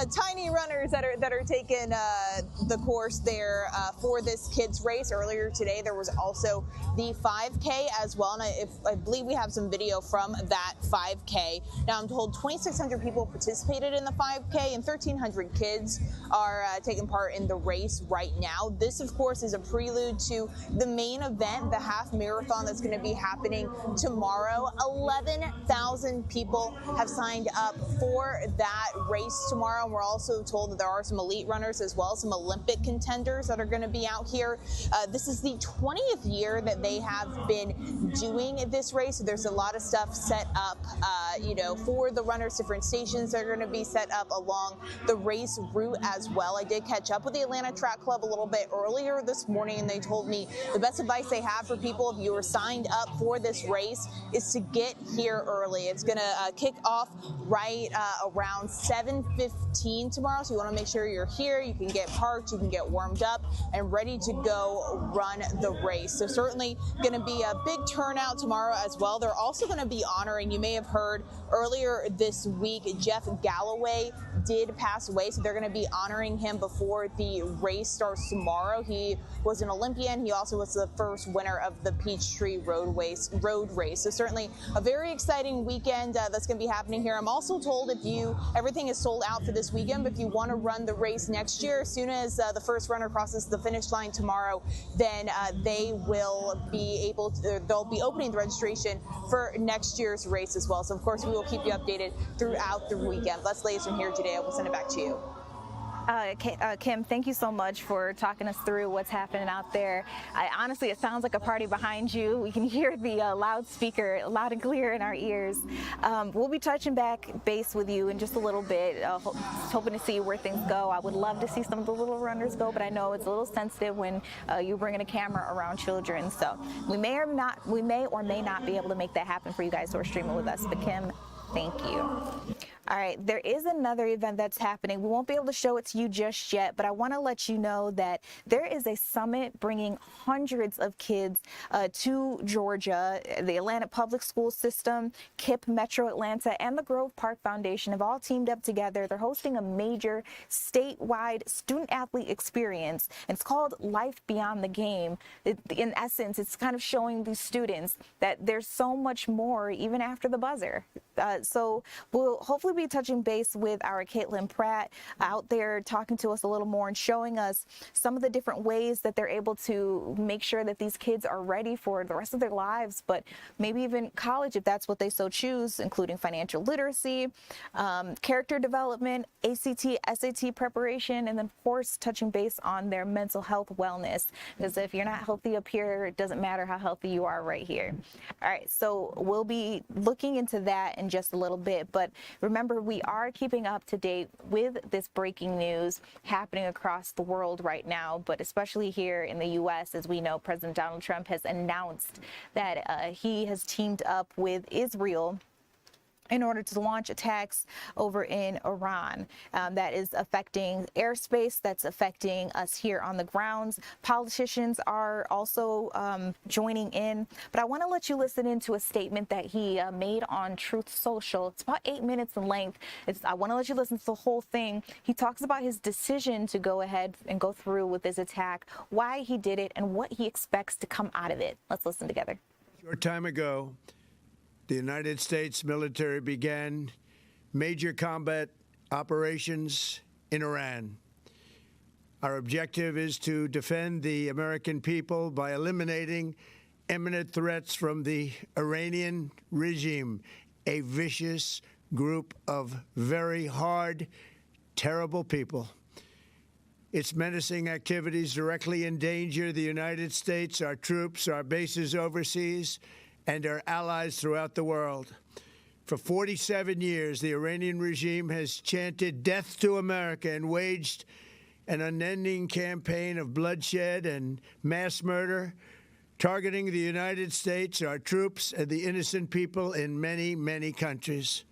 tiny runners that are taking the course there for this kids race. Earlier today, there was also the 5K as well, and I believe we have some video from that 5K. Now, I'm told 2,600 people participated in the 5K and 1,300 kids are taking part in the race right now. This, of course, is a prelude to the main event, the half marathon that's going to be happening tomorrow. 11,000 people have signed up for that race tomorrow, and we're also told that there are some elite runners as well, some Olympic contenders that are going to be out here. This is the 20th year that they have been doing this race. So there's a lot of stuff set up, for the runners, different stations that are going to be set up along the race route as well. I did catch up with the Atlanta Track Club a little bit earlier this morning, and they told me the best advice they have for people, if you are signed up for this race, is to get here early. It's going to kick off right around 7:15 tomorrow, so you want to make sure you're here. You can get parked, you can get warmed up, and ready to go run the race. So certainly going to be a big turnout tomorrow as well. They're also going to be honoring, you may have heard earlier this week, Jeff Galloway did pass away, so they're going to be honoring him before the race starts tomorrow. He was an Olympian. He also was the first winner of the Peachtree road race. So certainly a very exciting weekend that's going to be happening here. I'm also told everything is sold out for this weekend, but if you want to run the race next year, as soon as the first runner crosses the finish line tomorrow, then they will be able to, they'll be opening the registration for next year's race as well. So of course we will keep you updated throughout the weekend. That's the latest from here today. I will send it back to you. Kim, thank you so much for talking us through what's happening out there. Honestly, it sounds like a party behind you. We can hear the loudspeaker loud and clear in our ears. We'll be touching base with you in just a little bit, hoping to see where things go. I would love to see some of the little runners go, but I know it's a little sensitive when you're bringing a camera around children. So we may or may not be able to make that happen for you guys who are streaming with us. But Kim, thank you. All right, there is another event that's happening. We won't be able to show it to you just yet, but I want to let you know that there is a summit bringing hundreds of kids to Georgia. The Atlanta Public School System, KIPP Metro Atlanta, and the Grove Park Foundation have all teamed up together. They're hosting a major statewide student-athlete experience. It's called Life Beyond the Game. In essence, it's kind of showing these students that there's so much more even after the buzzer. So we'll hopefully be touching base with our Caitlin Pratt out there, talking to us a little more and showing us some of the different ways that they're able to make sure that these kids are ready for the rest of their lives, but maybe even college if that's what they so choose, including financial literacy, character development, ACT, SAT preparation, and then of course touching base on their mental health wellness, because if you're not healthy up here, it doesn't matter how healthy you are right here. All right, so we'll be looking into that in just a little bit, but remember, we are keeping up to date with this breaking news happening across the world right now, but especially here in the U.S. As we know, President Donald Trump has announced that he has teamed up with Israel in order to launch attacks over in Iran. That is affecting airspace, that's affecting us here on the grounds. Politicians are also joining in, but I want to let you listen into a statement that he made on Truth Social. It's about 8 minutes in length. I want to let you listen to the whole thing. He talks about his decision to go ahead and go through with this attack, why he did it, and what he expects to come out of it. Let's listen together. A short time ago, the United States military began major combat operations in Iran. Our objective is to defend the American people by eliminating imminent threats from the Iranian regime, a vicious group of very hard, terrible people. Its menacing activities directly endanger the United States, our troops, our bases overseas, and our allies throughout the world. For 47 years, the Iranian regime has chanted death to America and waged an unending campaign of bloodshed and mass murder targeting the United States, our troops, and the innocent people in many, many countries.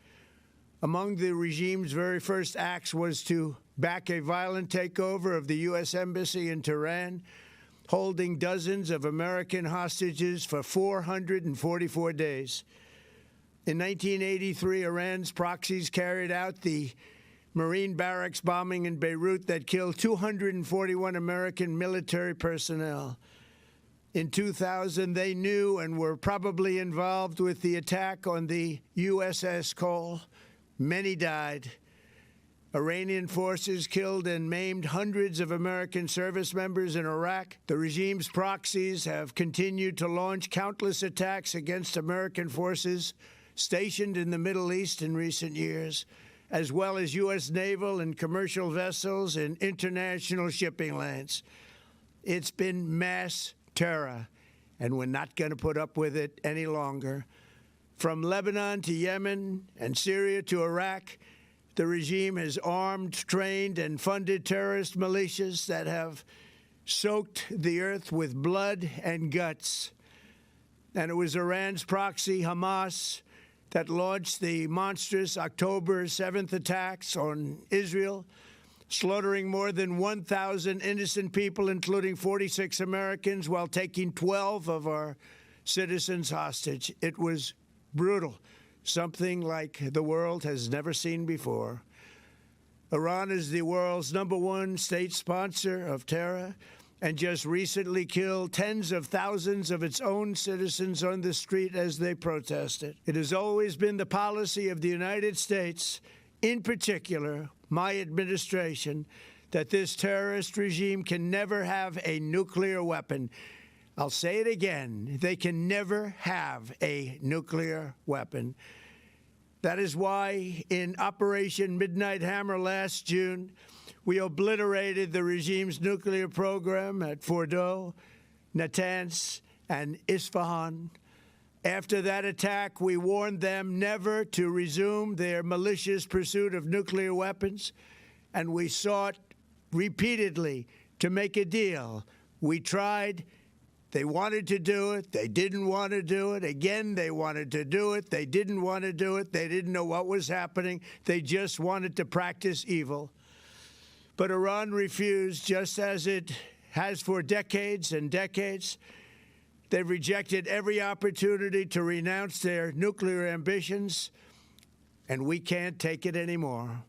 Among the regime's very first acts was to back a violent takeover of the U.S. Embassy in Tehran, holding dozens of American hostages for 444 days. In 1983, Iran's proxies carried out the Marine barracks bombing in Beirut that killed 241 American military personnel. In 2000, they knew and were probably involved with the attack on the USS Cole. Many died. Iranian forces killed and maimed hundreds of American service members in Iraq. The regime's proxies have continued to launch countless attacks against American forces stationed in the Middle East in recent years, as well as U.S. naval and commercial vessels and international shipping lanes. It's been mass terror, and we're not going to put up with it any longer. From Lebanon to Yemen and Syria to Iraq, the regime has armed, trained, and funded terrorist militias that have soaked the earth with blood and guts. And it was Iran's proxy, Hamas, that launched the monstrous October 7th attacks on Israel, slaughtering more than 1,000 innocent people, including 46 Americans, while taking 12 of our citizens hostage. It was brutal, something like the world has never seen before. Iran is the world's #1 state sponsor of terror and just recently killed tens of thousands of its own citizens on the street as they protested. It has always been the policy of the United States, in particular my administration, that this terrorist regime can never have a nuclear weapon. I'll say it again, they can never have a nuclear weapon. That is why in Operation Midnight Hammer last June, we obliterated the regime's nuclear program at Fordow, Natanz, and Isfahan. After that attack, we warned them never to resume their malicious pursuit of nuclear weapons, and we sought repeatedly to make a deal. We tried. They wanted to do it. They didn't want to do it. Again, they wanted to do it. They didn't want to do it. They didn't know what was happening. They just wanted to practice evil. But Iran refused, just as it has for decades and decades. They've rejected every opportunity to renounce their nuclear ambitions, and we can't take it anymore.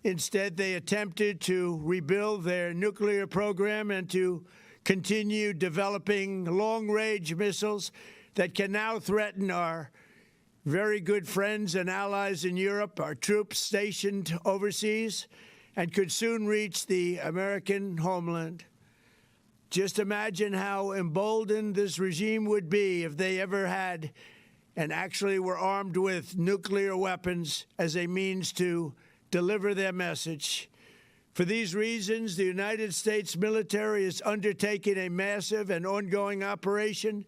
Instead, they attempted to rebuild their nuclear program and to continue developing long-range missiles that can now threaten our very good friends and allies in Europe, our troops stationed overseas, and could soon reach the American homeland. Just imagine how emboldened this regime would be if they ever had and actually were armed with nuclear weapons as a means to deliver their message. For these reasons, the United States military is undertaking a massive and ongoing operation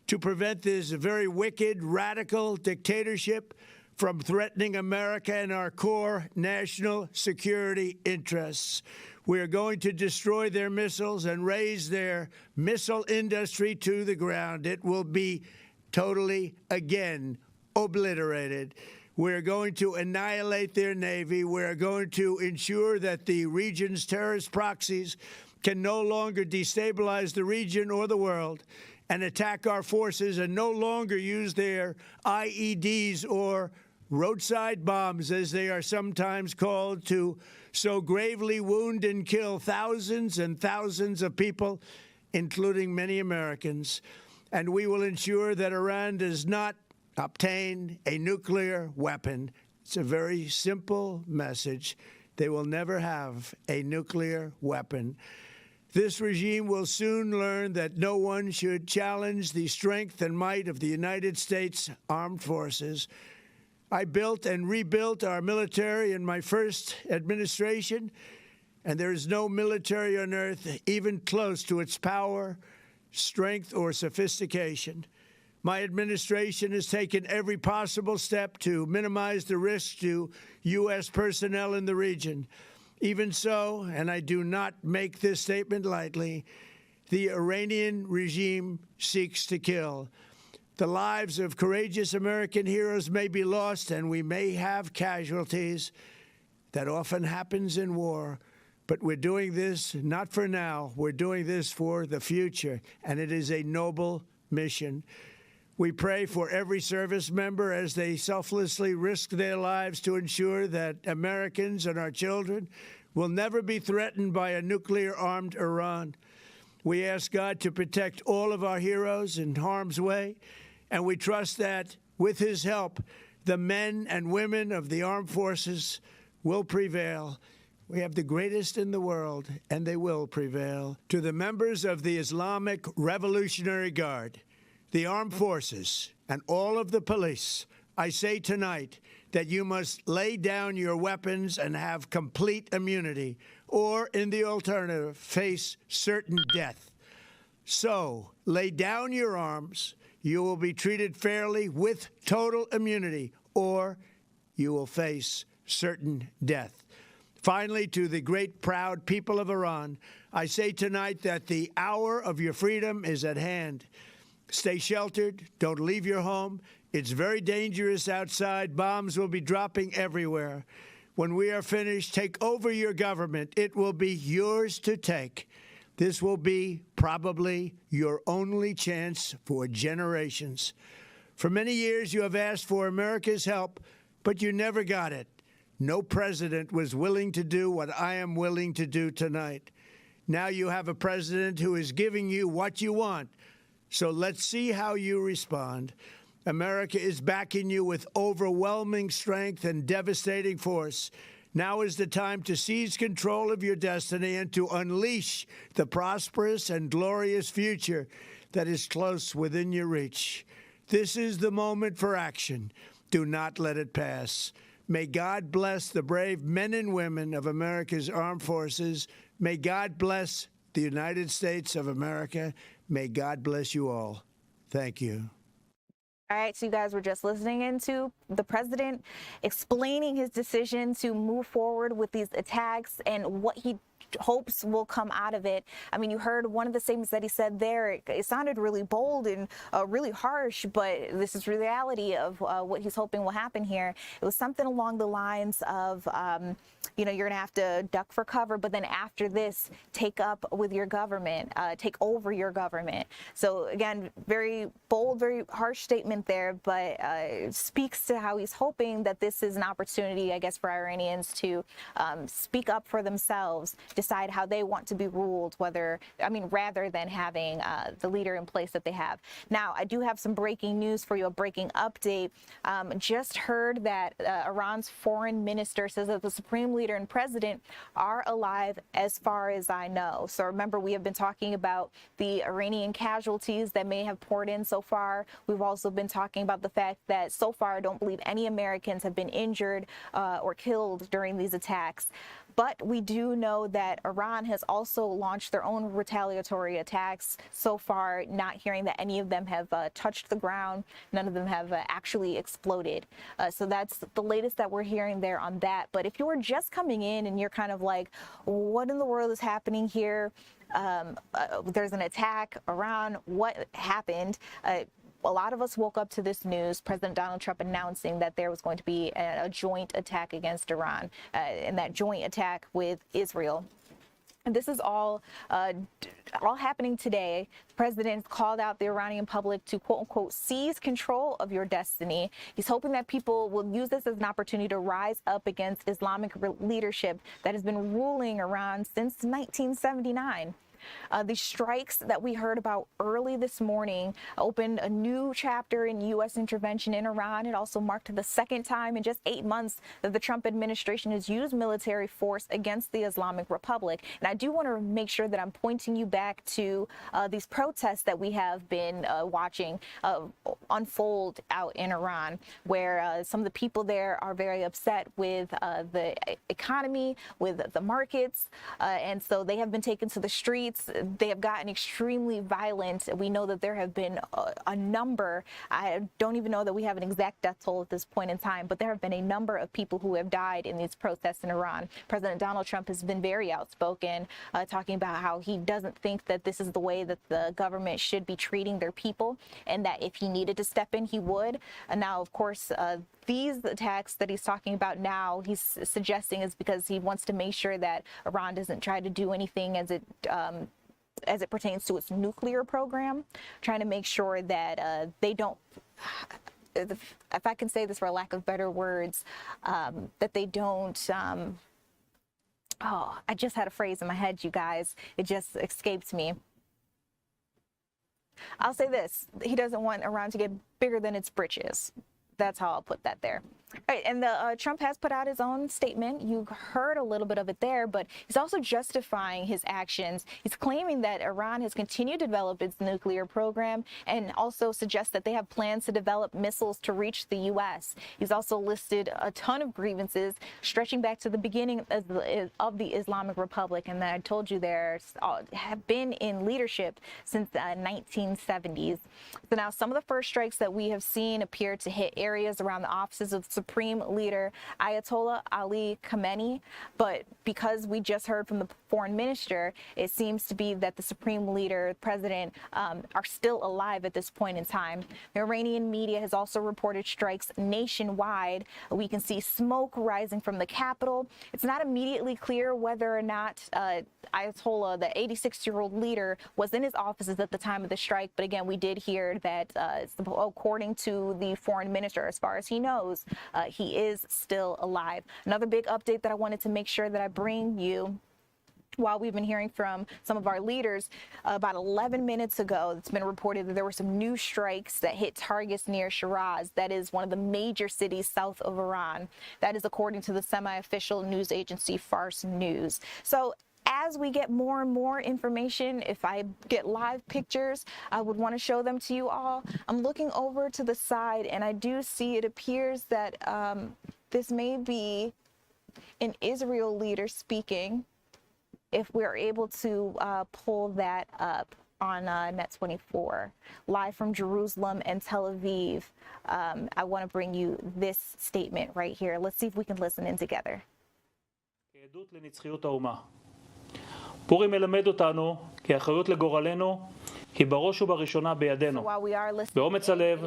to prevent this very wicked, radical dictatorship from threatening America and our core national security interests. We are going to destroy their missiles and raise their missile industry to the ground. It will be totally, again, obliterated. We're going to annihilate their Navy. We're going to ensure that the region's terrorist proxies can no longer destabilize the region or the world and attack our forces and no longer use their IEDs or roadside bombs, as they are sometimes called, to so gravely wound and kill thousands and thousands of people, including many Americans. And we will ensure that Iran does not obtain a nuclear weapon. It's a very simple message. They will never have a nuclear weapon. This regime will soon learn that no one should challenge the strength and might of the United States Armed Forces. I built and rebuilt our military in my first administration, and there is no military on earth even close to its power, strength, or sophistication. My administration has taken every possible step to minimize the risk to U.S. personnel in the region. Even so, and I do not make this statement lightly, the Iranian regime seeks to kill. The lives of courageous American heroes may be lost, and we may have casualties. That often happens in war. But we're doing this not for now. We're doing this for the future, and it is a noble mission. We pray for every service member as they selflessly risk their lives to ensure that Americans and our children will never be threatened by a nuclear-armed Iran. We ask God to protect all of our heroes in harm's way, and we trust that, with his help, the men and women of the armed forces will prevail. We have the greatest in the world, and they will prevail. To the members of the Islamic Revolutionary Guard, the armed forces, and all of the police, I say tonight that you must lay down your weapons and have complete immunity, or, in the alternative, face certain death. So, lay down your arms. You will be treated fairly with total immunity, or you will face certain death. Finally, to the great, proud people of Iran, I say tonight that the hour of your freedom is at hand. Stay sheltered. Don't leave your home. It's very dangerous outside. Bombs will be dropping everywhere. When we are finished, take over your government. It will be yours to take. This will be probably your only chance for generations. For many years, you have asked for America's help, but you never got it. No president was willing to do what I am willing to do tonight. Now you have a president who is giving you what you want. So let's see how you respond. America is backing you with overwhelming strength and devastating force. Now is the time to seize control of your destiny and to unleash the prosperous and glorious future that is close within your reach. This is the moment for action. Do not let it pass. May God bless the brave men and women of America's armed forces. May God bless the United States of America. May God bless you all. Thank you. All right, so you guys were just listening into the president explaining his decision to move forward with these attacks and what he hopes will come out of it. I mean, you heard one of the statements that he said there. It sounded really bold and really harsh, but this is reality of what he's hoping will happen here. It was something along the lines of, you know, you're going to have to duck for cover, but then after this, take up with your government, take over your government. So again, very bold, very harsh statement there, but speaks to how he's hoping that this is an opportunity, I guess, for Iranians to speak up for themselves, decide how they want to be ruled, rather than having the leader in place that they have. Now, I do have some breaking news for you, a breaking update. Just heard that Iran's foreign minister says that the supreme leader and president are alive as far as I know. So remember, we have been talking about the Iranian casualties that may have poured in so far. We've also been talking about the fact that so far I don't believe any Americans have been injured or killed during these attacks. But we do know that Iran has also launched their own retaliatory attacks. So far, not hearing that any of them have touched the ground. None of them have actually exploded. So that's the latest that we're hearing there on that. But if you're just coming in and you're kind of like, what in the world is happening here? There's an attack. Iran, what happened? A lot of us woke up to this news, President Donald Trump announcing that there was going to be a joint attack against Iran, and that joint attack with Israel. And this is all happening today. The president called out the Iranian public to, quote unquote, seize control of your destiny. He's hoping that people will use this as an opportunity to rise up against Islamic leadership that has been ruling Iran since 1979. The strikes that we heard about early this morning opened a new chapter in U.S. intervention in Iran. It also marked the second time in just 8 months that the Trump administration has used military force against the Islamic Republic. And I do want to make sure that I'm pointing you back to these protests that we have been watching unfold out in Iran, where some of the people there are very upset with the economy, with the markets, and so they have been taken to the streets. flights, they have gotten extremely violent. We know that there have been a number, I don't even know that we have an exact death toll at this point in time, but there have been a number of people who have died in these protests in Iran. President Donald Trump has been very outspoken, talking about how he doesn't think that this is the way that the government should be treating their people, and that if he needed to step in, he would. Now, of course, these attacks that he's talking about now, he's suggesting is because he wants to make sure that Iran doesn't try to do anything as it pertains to its nuclear program, trying to make sure that they don't, if I can say this for a lack of better words, that they don't, oh, I just had a phrase in my head, you guys. It just escaped me. I'll say this, he doesn't want Iran to get bigger than its britches. That's how I'll put that there. All right, and Trump has put out his own statement. You heard a little bit of it there, but he's also justifying his actions. He's claiming that Iran has continued to develop its nuclear program and also suggests that they have plans to develop missiles to reach the U.S. He's also listed a ton of grievances stretching back to the beginning of the Islamic Republic, and I told you there have been in leadership since the 1970s. So now some of the first strikes that we have seen appear to hit areas around the offices of Supreme Leader Ayatollah Ali Khamenei, but because we just heard from the foreign minister, it seems to be that the Supreme Leader, President, are still alive at this point in time. The Iranian media has also reported strikes nationwide. We can see smoke rising from the capital. It's not immediately clear whether or not Ayatollah, the 86-year-old leader, was in his offices at the time of the strike, but again, we did hear that according to the foreign minister, as far as he knows, he is still alive. Another big update that I wanted to make sure that I bring you, while we've been hearing from some of our leaders, about 11 minutes ago, it's been reported that there were some new strikes that hit targets near Shiraz. That is one of the major cities south of Iran. That is according to the semi-official news agency Fars News. So as we get more and more information, if I get live pictures, I would want to show them to you all. I'm looking over to the side, and I do see it appears that this may be an Israel leader speaking, if we're able to pull that up on Net 24. Live from Jerusalem and Tel Aviv, I want to bring you this statement right here. Let's see if we can listen in together. פורים מלמד אותנו כי האחריות לגורלנו היא בראש ובראשונה בידינו. באומץ הלב,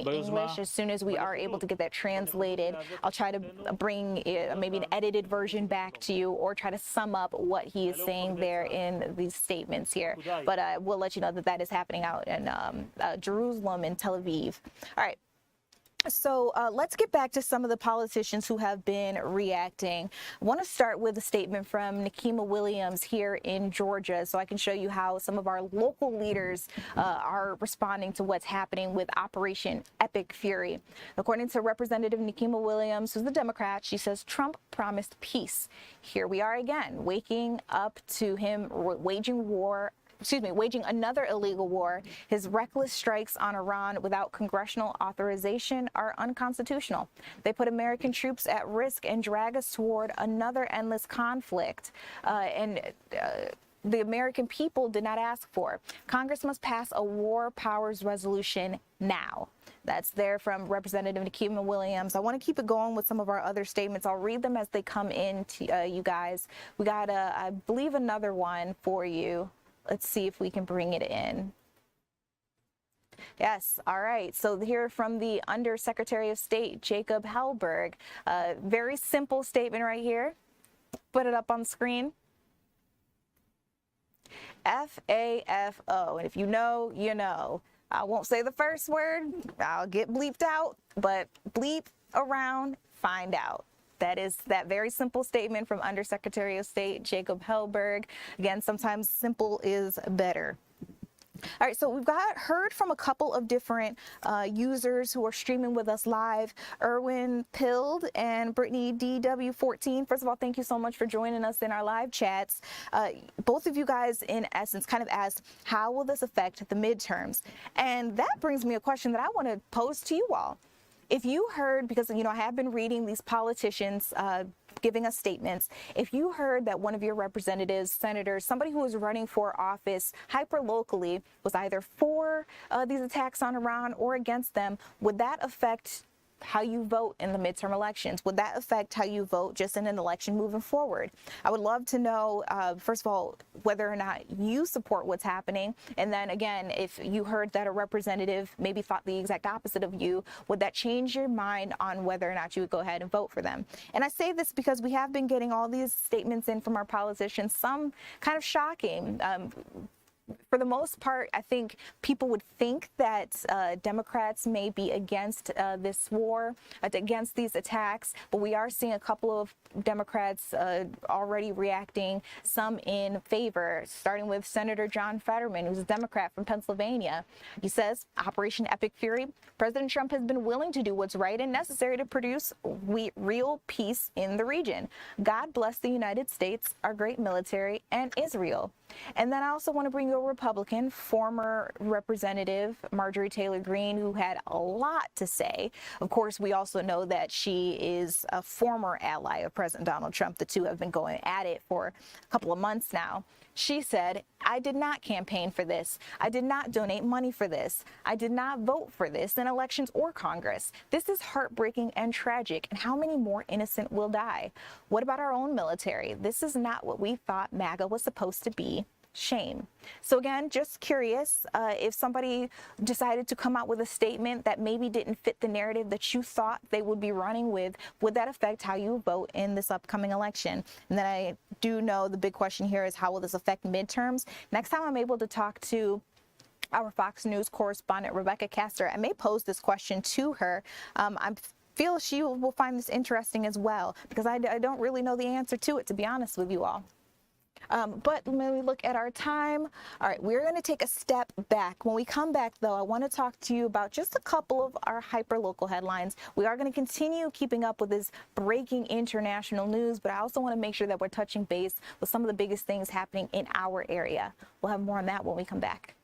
ביוזמה. As soon as we are able to get that translated, I'll try to bring maybe an edited version back to you or try to sum up what he is saying there in these statements here. But we'll let you know that that is happening out in Jerusalem and Tel Aviv. All right. So let's get back to some of the politicians who have been reacting. I want to start with a statement from Nikema Williams here in Georgia, so I can show you how some of our local leaders are responding to what's happening with Operation Epic Fury. According to Representative Nikema Williams, who's the Democrat, she says Trump promised peace. Here we are again, waking up to him waging another illegal war. His reckless strikes on Iran without congressional authorization are unconstitutional. They put American troops at risk and drag us toward another endless conflict. The American people did not ask for. Congress must pass a war powers resolution now. That's there from Representative Nikema Williams. I want to keep it going with some of our other statements. I'll read them as they come in to you guys. We got, I believe, another one for you. Let's see if we can bring it in. Yes, all right. So here from the Undersecretary of State, Jacob Hellberg. Very simple statement right here. Put it up on the screen. FAFO. And if you know, you know. I won't say the first word. I'll get bleeped out, but bleep around, find out. That is that very simple statement from Undersecretary of State Jacob Hellberg. Again, sometimes simple is better. All right, so we've heard from a couple of different users who are streaming with us live. Erwin Pild and Brittany DW14. First of all, thank you so much for joining us in our live chats. Both of you guys, in essence, kind of asked, how will this affect the midterms? And that brings me a question that I want to pose to you all. If you heard, because, you know, I have been reading these politicians giving us statements. If you heard that one of your representatives, senators, somebody who was running for office hyper-locally was either for these attacks on Iran or against them, would that affect how you vote in the midterm elections? Would that affect how you vote just in an election moving forward? I would love to know, first of all, whether or not you support what's happening. And then again, if you heard that a representative maybe thought the exact opposite of you, would that change your mind on whether or not you would go ahead and vote for them? And I say this because we have been getting all these statements in from our politicians, some kind of shocking. For the most part, I think people would think that Democrats may be against this war, against these attacks, but we are seeing a couple of Democrats already reacting, some in favor, starting with Senator John Fetterman, who's a Democrat from Pennsylvania. He says, Operation Epic Fury, President Trump has been willing to do what's right and necessary to produce real peace in the region. God bless the United States, our great military, and Israel. And then I also want to bring you a Republican, former Representative Marjorie Taylor Greene, who had a lot to say. Of course, we also know that she is a former ally of President Donald Trump. The two have been going at it for a couple of months now. She said, I did not campaign for this. I did not donate money for this. I did not vote for this in elections or Congress. This is heartbreaking and tragic. And how many more innocent will die? What about our own military? This is not what we thought MAGA was supposed to be. Shame. So again, just curious, if somebody decided to come out with a statement that maybe didn't fit the narrative that you thought they would be running with, would that affect how you vote in this upcoming election? And then I do know the big question here is, how will this affect midterms? Next time I'm able to talk to our Fox News correspondent, Rebecca Castor, I may pose this question to her. I feel she will find this interesting as well, because I don't really know the answer to it, to be honest with you all. But when we look at our time, all right, we're going to take a step back. When we come back, though, I want to talk to you about just a couple of our hyper-local headlines. We are going to continue keeping up with this breaking international news, but I also want to make sure that we're touching base with some of the biggest things happening in our area. We'll have more on that when we come back.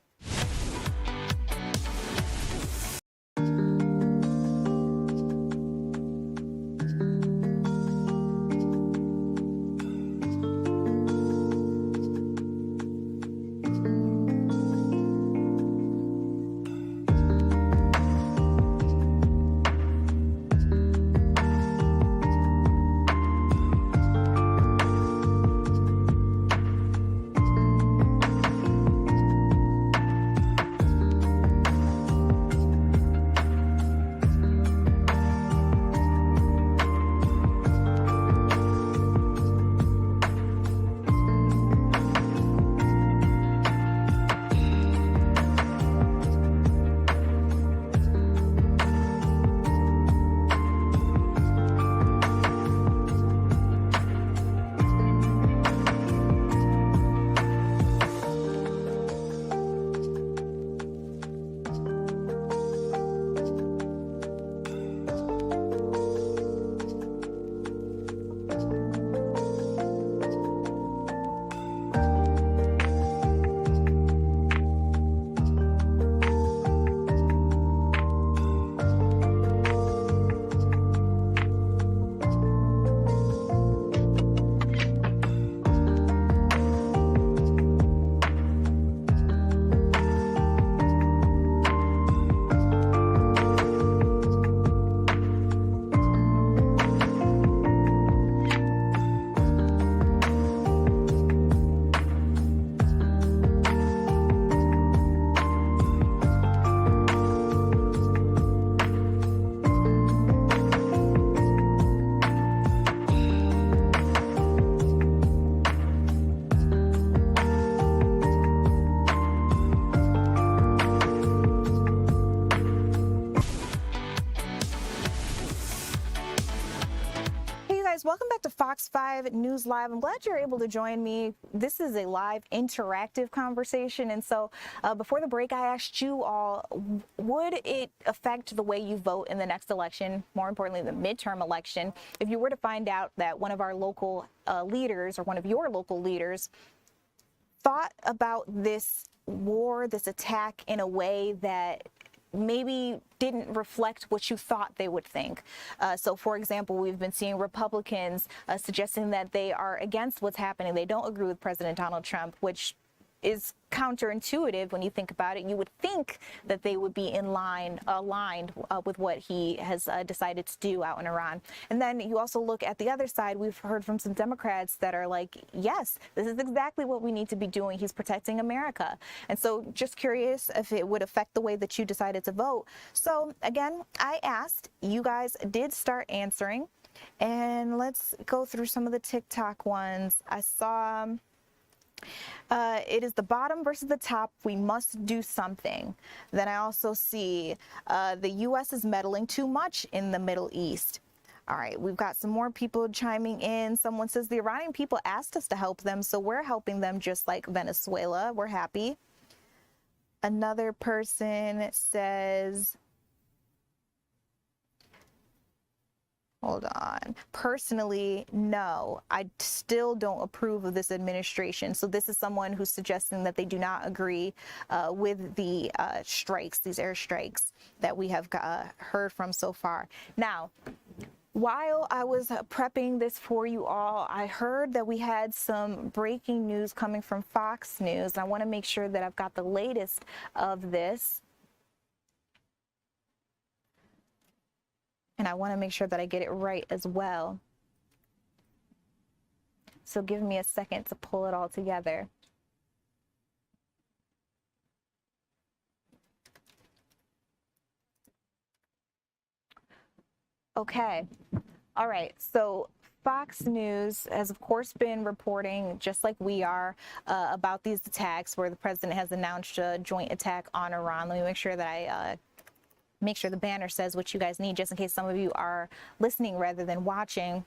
Welcome back to Fox 5 News Live. I'm glad you're able to join me. This is a live interactive conversation. And so before the break, I asked you all, would it affect the way you vote in the next election, more importantly, the midterm election, if you were to find out that one of our local leaders or one of your local leaders thought about this war, this attack in a way that maybe didn't reflect what you thought they would think. So, for example, we've been seeing Republicans suggesting that they are against what's happening. They don't agree with President Donald Trump, which is counterintuitive when you think about it. You would think that they would be aligned with what he has decided to do out in Iran. And then you also look at the other side. We've heard from some Democrats that are like, yes, this is exactly what we need to be doing. He's protecting America. And so just curious if it would affect the way that you decided to vote. So again, I asked, you guys did start answering, and let's go through some of the TikTok ones. I saw it is the bottom versus the top. We must do something. Then I also see the U.S. is meddling too much in the Middle East. All right, we've got some more people chiming in. Someone says the Iranian people asked us to help them, so we're helping them just like Venezuela. We're happy. Another person says, hold on. Personally, no, I still don't approve of this administration. So this is someone who's suggesting that they do not agree with the strikes, these airstrikes that we have heard from so far. Now, while I was prepping this for you all, I heard that we had some breaking news coming from Fox News. I want to make sure that I've got the latest of this. And I want to make sure that I get it right as well. So give me a second to pull it all together. Okay. All right. So Fox News has, of course, been reporting, just like we are, about these attacks where the president has announced a joint attack on Iran. Let me make sure that I make sure the banner says what you guys need, just in case some of you are listening rather than watching.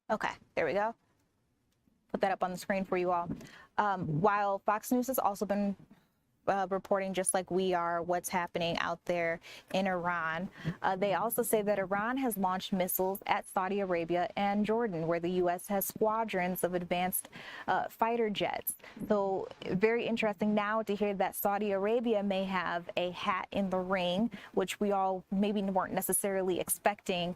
Okay, there we go. Put that up on the screen for you all. While Fox News has also been reporting, just like we are, what's happening out there in Iran. They also say that Iran has launched missiles at Saudi Arabia and Jordan, where the U.S. has squadrons of advanced fighter jets. So very interesting now to hear that Saudi Arabia may have a hat in the ring, which we all maybe weren't necessarily expecting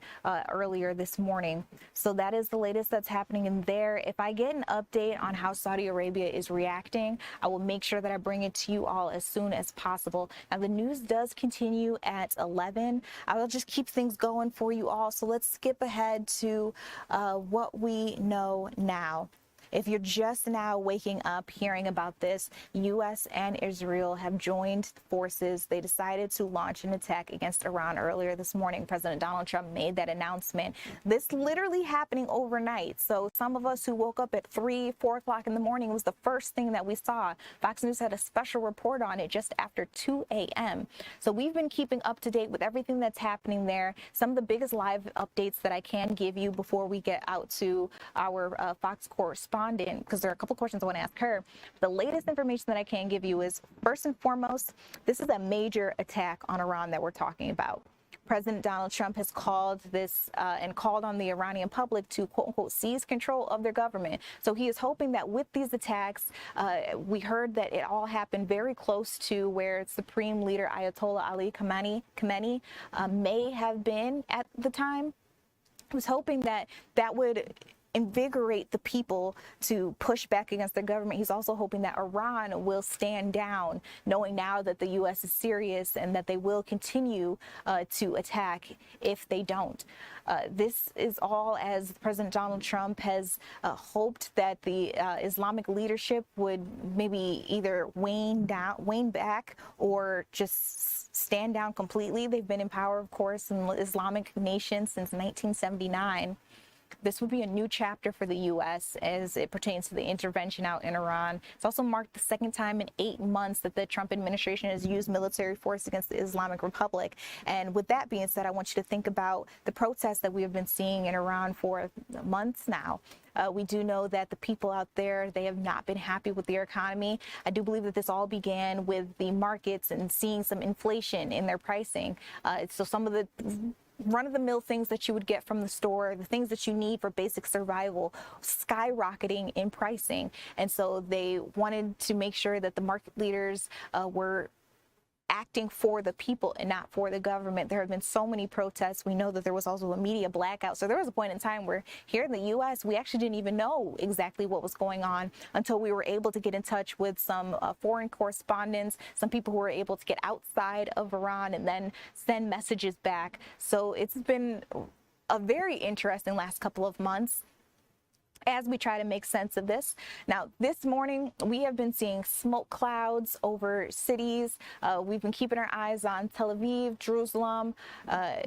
earlier this morning. So that is the latest that's happening in there. If I get an update on how Saudi Arabia is reacting, I will make sure that I bring it to you all as soon as possible. Now, the news does continue at 11. I will just keep things going for you all. So let's skip ahead to what we know now. If you're just now waking up hearing about this, U.S. and Israel have joined forces. They decided to launch an attack against Iran earlier this morning. President Donald Trump made that announcement. This literally happening overnight. So some of us who woke up at 3, 4 o'clock in the morning, was the first thing that we saw. Fox News had a special report on it just after 2 a.m. So we've been keeping up to date with everything that's happening there. Some of the biggest live updates that I can give you before we get out to our Fox correspondent, because there are a couple questions I want to ask her. The latest information that I can give you is, first and foremost, this is a major attack on Iran that we're talking about. President Donald Trump has called this and called on the Iranian public to, quote unquote, seize control of their government. So he is hoping that with these attacks, we heard that it all happened very close to where Supreme Leader Ayatollah Ali Khamenei may have been at the time. He was hoping that that would invigorate the people to push back against their government. He's also hoping that Iran will stand down, knowing now that the U.S. is serious and that they will continue to attack if they don't. This is all as President Donald Trump has hoped that the Islamic leadership would maybe either wane back or just stand down completely. They've been in power, of course, in the Islamic nation since 1979. This would be a new chapter for the U.S. as it pertains to the intervention out in Iran. It's also marked the second time in 8 months that the Trump administration has used military force against the Islamic Republic. And with that being said, I want you to think about the protests that we have been seeing in Iran for months now. We do know that the people out there, they have not been happy with their economy. I do believe that this all began with the markets and seeing some inflation in their pricing. So some of the run-of-the-mill things that you would get from the store, the things that you need for basic survival, skyrocketing in pricing. And so they wanted to make sure that the market leaders were acting for the people and not for the government. There have been so many protests. We know that there was also a media blackout. So there was a point in time where here in the U.S., we actually didn't even know exactly what was going on until we were able to get in touch with some foreign correspondents, some people who were able to get outside of Iran and then send messages back. So it's been a very interesting last couple of months as we try to make sense of this. Now, this morning, we have been seeing smoke clouds over cities. We've been keeping our eyes on Tel Aviv, Jerusalem,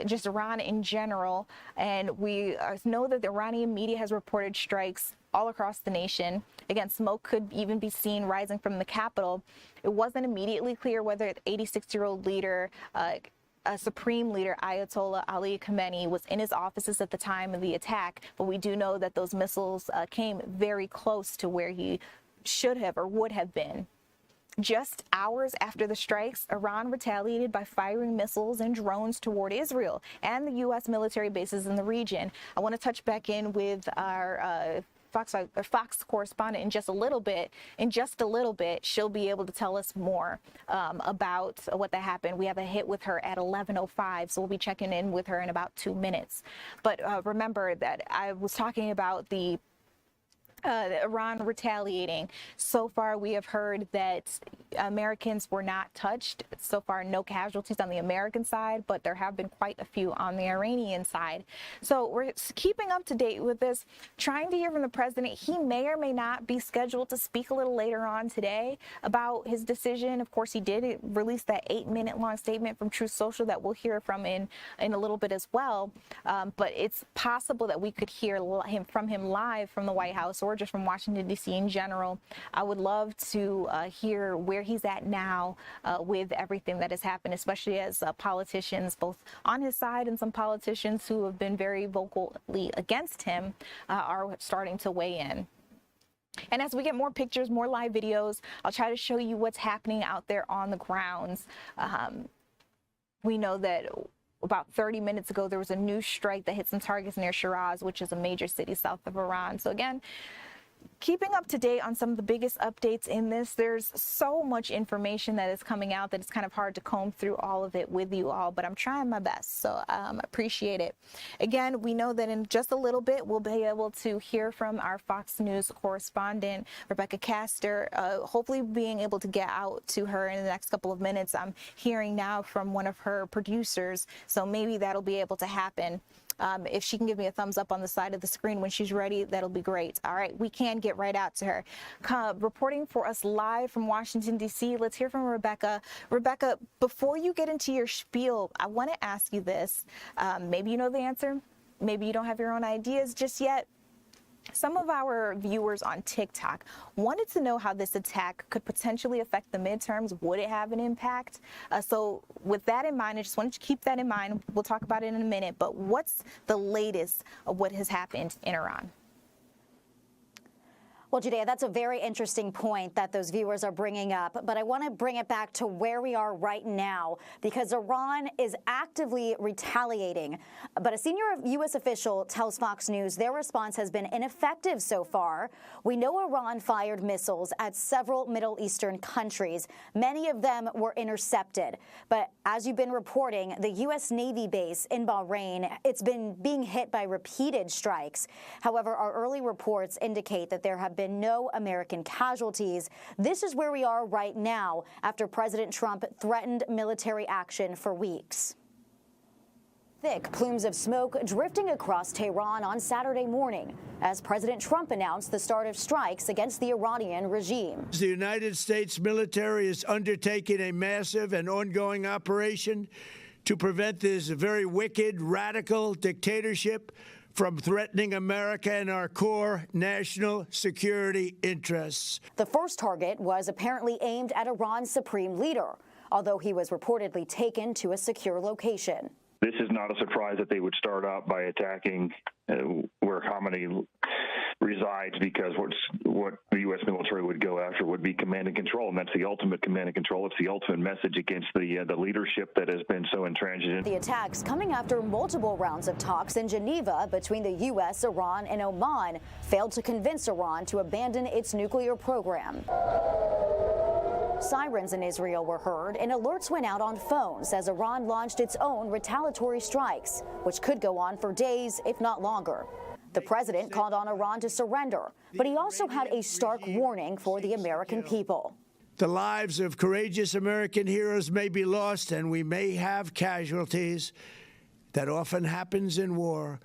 just Iran in general. And we know that the Iranian media has reported strikes all across the nation. Again, smoke could even be seen rising from the capital. It wasn't immediately clear whether the 86-year-old leader, Supreme Leader Ayatollah Ali Khamenei, was in his offices at the time of the attack, but we do know that those missiles came very close to where he should have or would have been. Just hours after the strikes, Iran retaliated by firing missiles and drones toward Israel and the U.S. military bases in the region. I want to touch back in with our Fox correspondent in just a little bit. She'll be able to tell us more about what that happened. We have a hit with her at 11:05, so we'll be checking in with her in about 2 minutes. But remember that I was talking about the Iran retaliating. So far, we have heard that Americans were not touched. So far, no casualties on the American side, but there have been quite a few on the Iranian side. So we're keeping up to date with this, trying to hear from the president. He may or may not be scheduled to speak a little later on today about his decision. Of course, he did release that 8-minute long statement from Truth Social that we'll hear from in a little bit as well. But it's possible that we could hear from him live from the White House or just from Washington, D.C. in general. I would love to hear where he's at now with everything that has happened, especially as politicians, both on his side and some politicians who have been very vocally against him, are starting to weigh in. And as we get more pictures, more live videos, I'll try to show you what's happening out there on the grounds. We know that about 30 minutes ago, there was a new strike that hit some targets near Shiraz, which is a major city south of Iran. So again, keeping up to date on some of the biggest updates in this. There's so much information that is coming out that it's kind of hard to comb through all of it with you all, but I'm trying my best, so appreciate it. Again, we know that in just a little bit, we'll be able to hear from our Fox News correspondent, Rebecca Castor, hopefully being able to get out to her in the next couple of minutes. I'm hearing now from one of her producers, so maybe that'll be able to happen. If she can give me a thumbs up on the side of the screen when she's ready, that'll be great. All right, we can get right out to her. Reporting for us live from Washington, D.C., let's hear from Rebecca. Rebecca, before you get into your spiel, I want to ask you this. Maybe you know the answer. Maybe you don't have your own ideas just yet. Some of our viewers on TikTok wanted to know how this attack could potentially affect the midterms. Would it have an impact? So with that in mind, I just wanted to keep that in mind. We'll talk about it in a minute. But what's the latest of what has happened in Iran? Well, Judea, that's a very interesting point that those viewers are bringing up, but I want to bring it back to where we are right now, because Iran is actively retaliating. But a senior U.S. official tells Fox News their response has been ineffective so far. We know Iran fired missiles at several Middle Eastern countries. Many of them were intercepted. But as you've been reporting, the U.S. Navy base in Bahrain, it's been being hit by repeated strikes. However, our early reports indicate that there have been no American casualties. This is where we are right now after President Trump threatened military action for weeks. Thick plumes of smoke drifting across Tehran on Saturday morning as President Trump announced the start of strikes against the Iranian regime. The United States military is undertaking a massive and ongoing operation to prevent this very wicked, radical dictatorship from threatening America and our core national security interests. The first target was apparently aimed at Iran's supreme leader, although he was reportedly taken to a secure location. This is not a surprise that they would start out by attacking where Khamenei resides because what the U.S. military would go after would be command and control, and that's the ultimate command and control. It's the ultimate message against the leadership that has been so intransigent. The attacks coming after multiple rounds of talks in Geneva between the U.S., Iran, and Oman failed to convince Iran to abandon its nuclear program. Sirens in Israel were heard and alerts went out on phones as Iran launched its own retaliatory strikes, which could go on for days, if not longer. The president called on Iran to surrender, but he also had a stark warning for the American people. The lives of courageous American heroes may be lost, and we may have casualties. That often happens in war.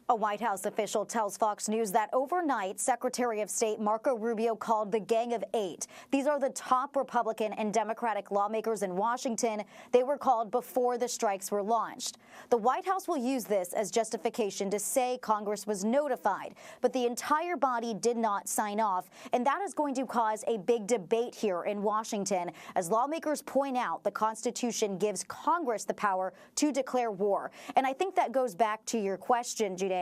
A White House official tells Fox News that overnight, Secretary of State Marco Rubio called the Gang of Eight. These are the top Republican and Democratic lawmakers in Washington. They were called before the strikes were launched. The White House will use this as justification to say Congress was notified, but the entire body did not sign off, and that is going to cause a big debate here in Washington, as lawmakers point out the Constitution gives Congress the power to declare war. And I think that goes back to your question, Judea,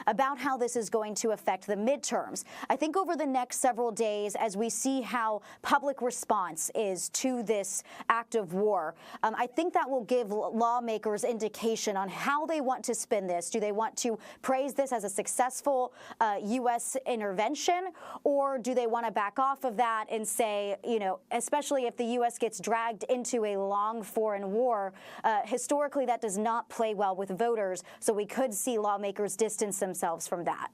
about how this is going to affect the midterms. I think over the next several days, as we see how public response is to this act of war, I think that will give lawmakers indication on how they want to spin this. Do they want to praise this as a successful U.S. intervention, or do they want to back off of that and say, you know, especially if the U.S. gets dragged into a long foreign war, historically that does not play well with voters, so we could see lawmakers distance themselves from that.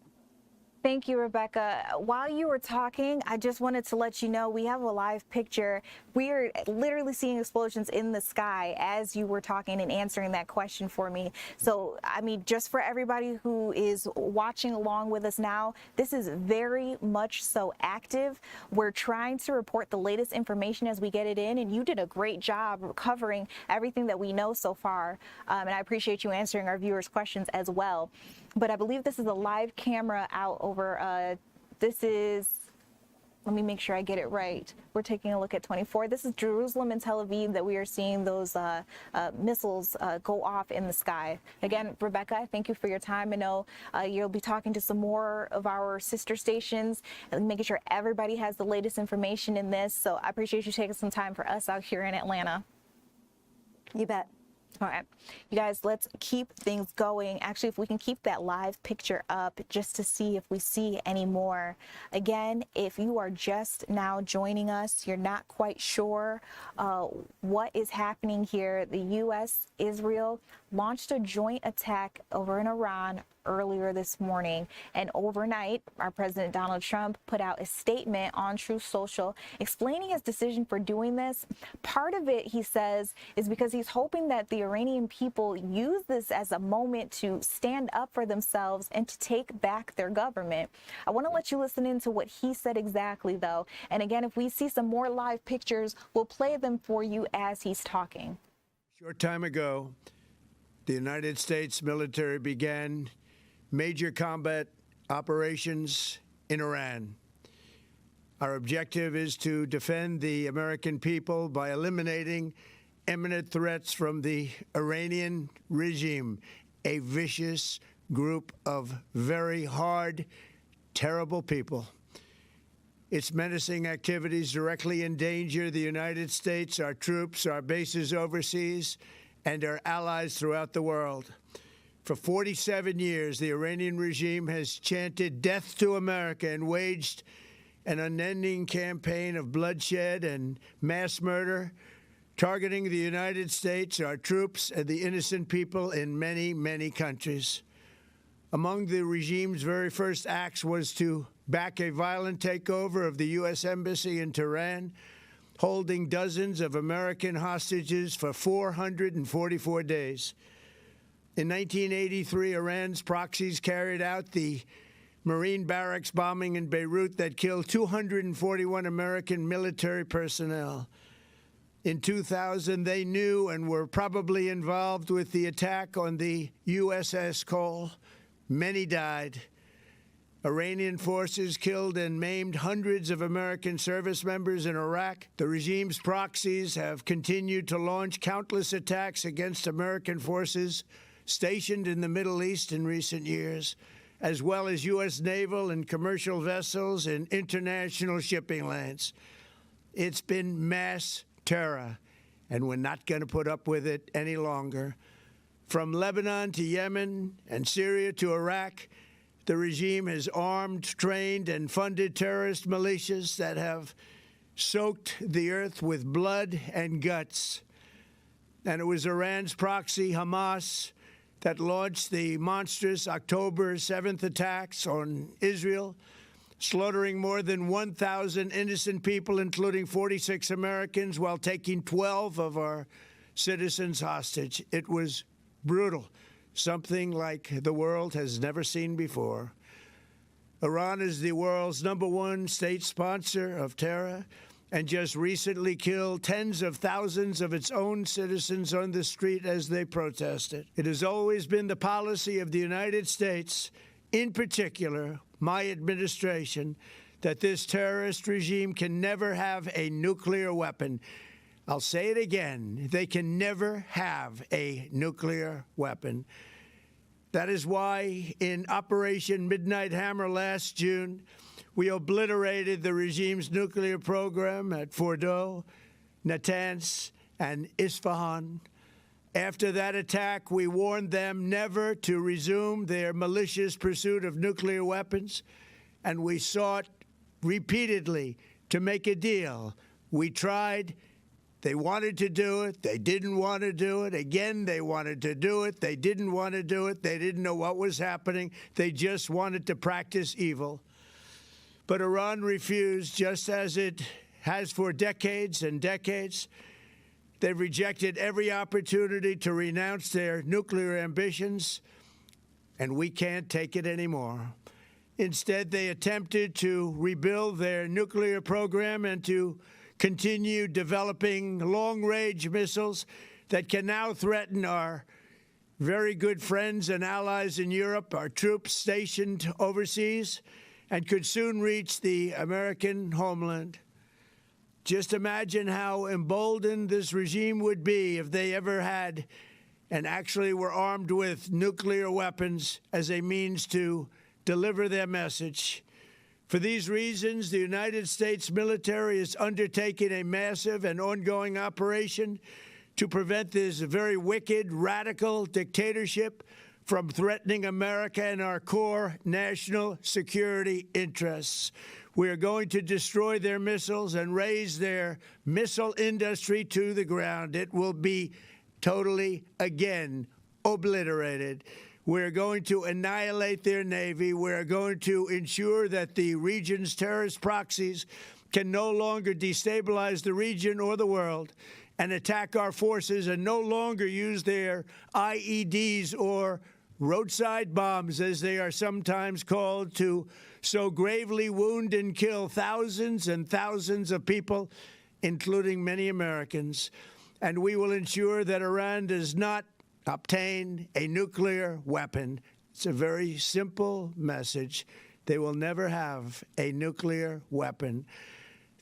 Thank you, Rebecca. While you were talking, I just wanted to let you know we have a live picture. We are literally seeing explosions in the sky as you were talking and answering that question for me. So, I mean, just for everybody who is watching along with us now, this is very much so active. We're trying to report the latest information as we get it in, and you did a great job covering everything that we know so far. And I appreciate you answering our viewers' questions as well. But I believe this is a live camera out over, this is, let me make sure I get it right. We're taking a look at 24. This is Jerusalem and Tel Aviv that we are seeing those missiles go off in the sky. Again, Rebecca, thank you for your time. I know you'll be talking to some more of our sister stations and making sure everybody has the latest information in this. So I appreciate you taking some time for us out here in Atlanta. You bet. All right, you guys, let's keep things going. Actually, if we can keep that live picture up just to see if we see any more. Again, if you are just now joining us, you're not quite sure what is happening here. The U.S. Israel launched a joint attack over in Iran earlier this morning, and overnight our President Donald Trump put out a statement on Truth Social explaining his decision for doing this. Part of it, he says, is because he's hoping that the Iranian people use this as a moment to stand up for themselves and to take back their government. I want to let you listen into what he said exactly, though, and again, if we see some more live pictures, we'll play them for you as he's talking. A short time ago, the United States military began major combat operations in Iran. Our objective is to defend the American people by eliminating imminent threats from the Iranian regime, a vicious group of very hard, terrible people. Its menacing activities directly endanger the United States, our troops, our bases overseas, and our allies throughout the world. For 47 years, the Iranian regime has chanted death to America and waged an unending campaign of bloodshed and mass murder, targeting the United States, our troops, and the innocent people in many, many countries. Among the regime's very first acts was to back a violent takeover of the U.S. Embassy in Tehran, holding dozens of American hostages for 444 days. In 1983, Iran's proxies carried out the Marine barracks bombing in Beirut that killed 241 American military personnel. In 2000, they knew and were probably involved with the attack on the USS Cole. Many died. Iranian forces killed and maimed hundreds of American service members in Iraq. The regime's proxies have continued to launch countless attacks against American forces stationed in the Middle East in recent years, as well as U.S. naval and commercial vessels and international shipping lanes. It's been mass terror, and we're not going to put up with it any longer. From Lebanon to Yemen and Syria to Iraq, the regime has armed, trained, and funded terrorist militias that have soaked the earth with blood and guts. And it was Iran's proxy, Hamas, that launched the monstrous October 7th attacks on Israel, slaughtering more than 1,000 innocent people, including 46 Americans, while taking 12 of our citizens hostage. It was brutal, something like the world has never seen before. Iran is the world's #1 state sponsor of terror and just recently killed tens of thousands of its own citizens on the street as they protested. It has always been the policy of the United States, in particular, my administration, that this terrorist regime can never have a nuclear weapon. I'll say it again, they can never have a nuclear weapon. That is why in Operation Midnight Hammer last June, we obliterated the regime's nuclear program at Fordow, Natanz, and Isfahan. After that attack, we warned them never to resume their malicious pursuit of nuclear weapons, and we sought repeatedly to make a deal. We tried. They wanted to do it. They didn't want to do it. Again, they wanted to do it. They didn't want to do it. They didn't know what was happening. They just wanted to practice evil. But Iran refused, just as it has for decades and decades. They've rejected every opportunity to renounce their nuclear ambitions, and we can't take it anymore. Instead, they attempted to rebuild their nuclear program and to continue developing long-range missiles that can now threaten our very good friends and allies in Europe, our troops stationed overseas, and could soon reach the American homeland. Just imagine how emboldened this regime would be if they ever had and actually were armed with nuclear weapons as a means to deliver their message. For these reasons, the United States military is undertaking a massive and ongoing operation to prevent this very wicked, radical dictatorship from threatening America and our core national security interests. We are going to destroy their missiles and raise their missile industry to the ground. It will be totally, again, obliterated. We're going to annihilate their Navy. We're going to ensure that the region's terrorist proxies can no longer destabilize the region or the world and attack our forces and no longer use their IEDs or roadside bombs, as they are sometimes called, to so gravely wound and kill thousands and thousands of people, including many Americans. And we will ensure that Iran does not obtain a nuclear weapon. It's a very simple message. They will never have a nuclear weapon.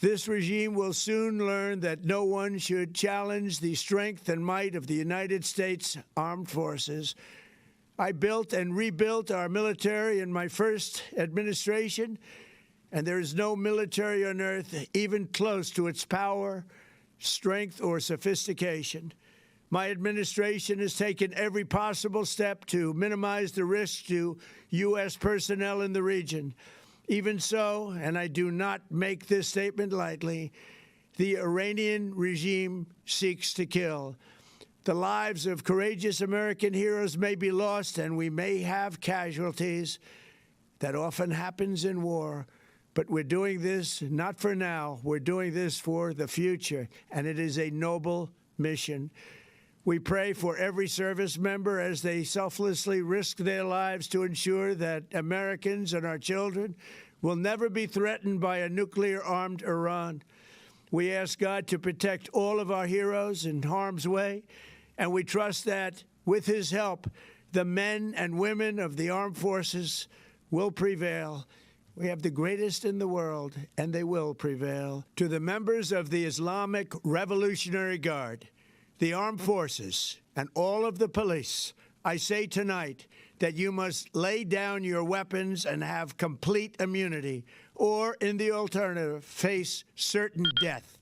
This regime will soon learn that no one should challenge the strength and might of the United States Armed Forces. I built and rebuilt our military in my first administration, and there is no military on earth even close to its power, strength, or sophistication. My administration has taken every possible step to minimize the risk to U.S. personnel in the region. Even so, and I do not make this statement lightly, the Iranian regime seeks to kill. The lives of courageous American heroes may be lost, and we may have casualties. That often happens in war. But we're doing this not for now. We're doing this for the future, and it is a noble mission. We pray for every service member as they selflessly risk their lives to ensure that Americans and our children will never be threatened by a nuclear-armed Iran. We ask God to protect all of our heroes in harm's way, and we trust that, with his help, the men and women of the armed forces will prevail. We have the greatest in the world, and they will prevail. To the members of the Islamic Revolutionary Guard, the armed forces, and all of the police I say tonight that you must lay down your weapons and have complete immunity, or, in the alternative, face certain death.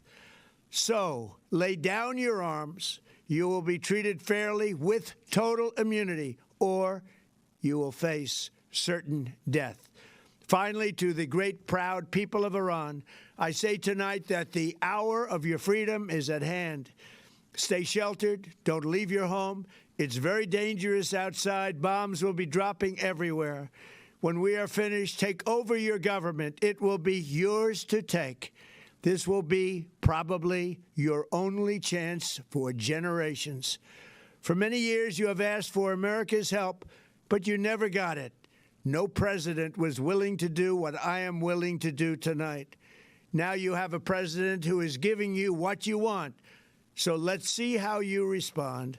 So, lay down your arms. You will be treated fairly with total immunity, or you will face certain death. Finally, to the great, proud people of Iran, I say tonight that the hour of your freedom is at hand. Stay sheltered. Don't leave your home. It's very dangerous outside. Bombs will be dropping everywhere. When we are finished, take over your government. It will be yours to take. This will be probably your only chance for generations. For many years, you have asked for America's help, but you never got it. No president was willing to do what I am willing to do tonight. Now you have a president who is giving you what you want. So let's see how you respond.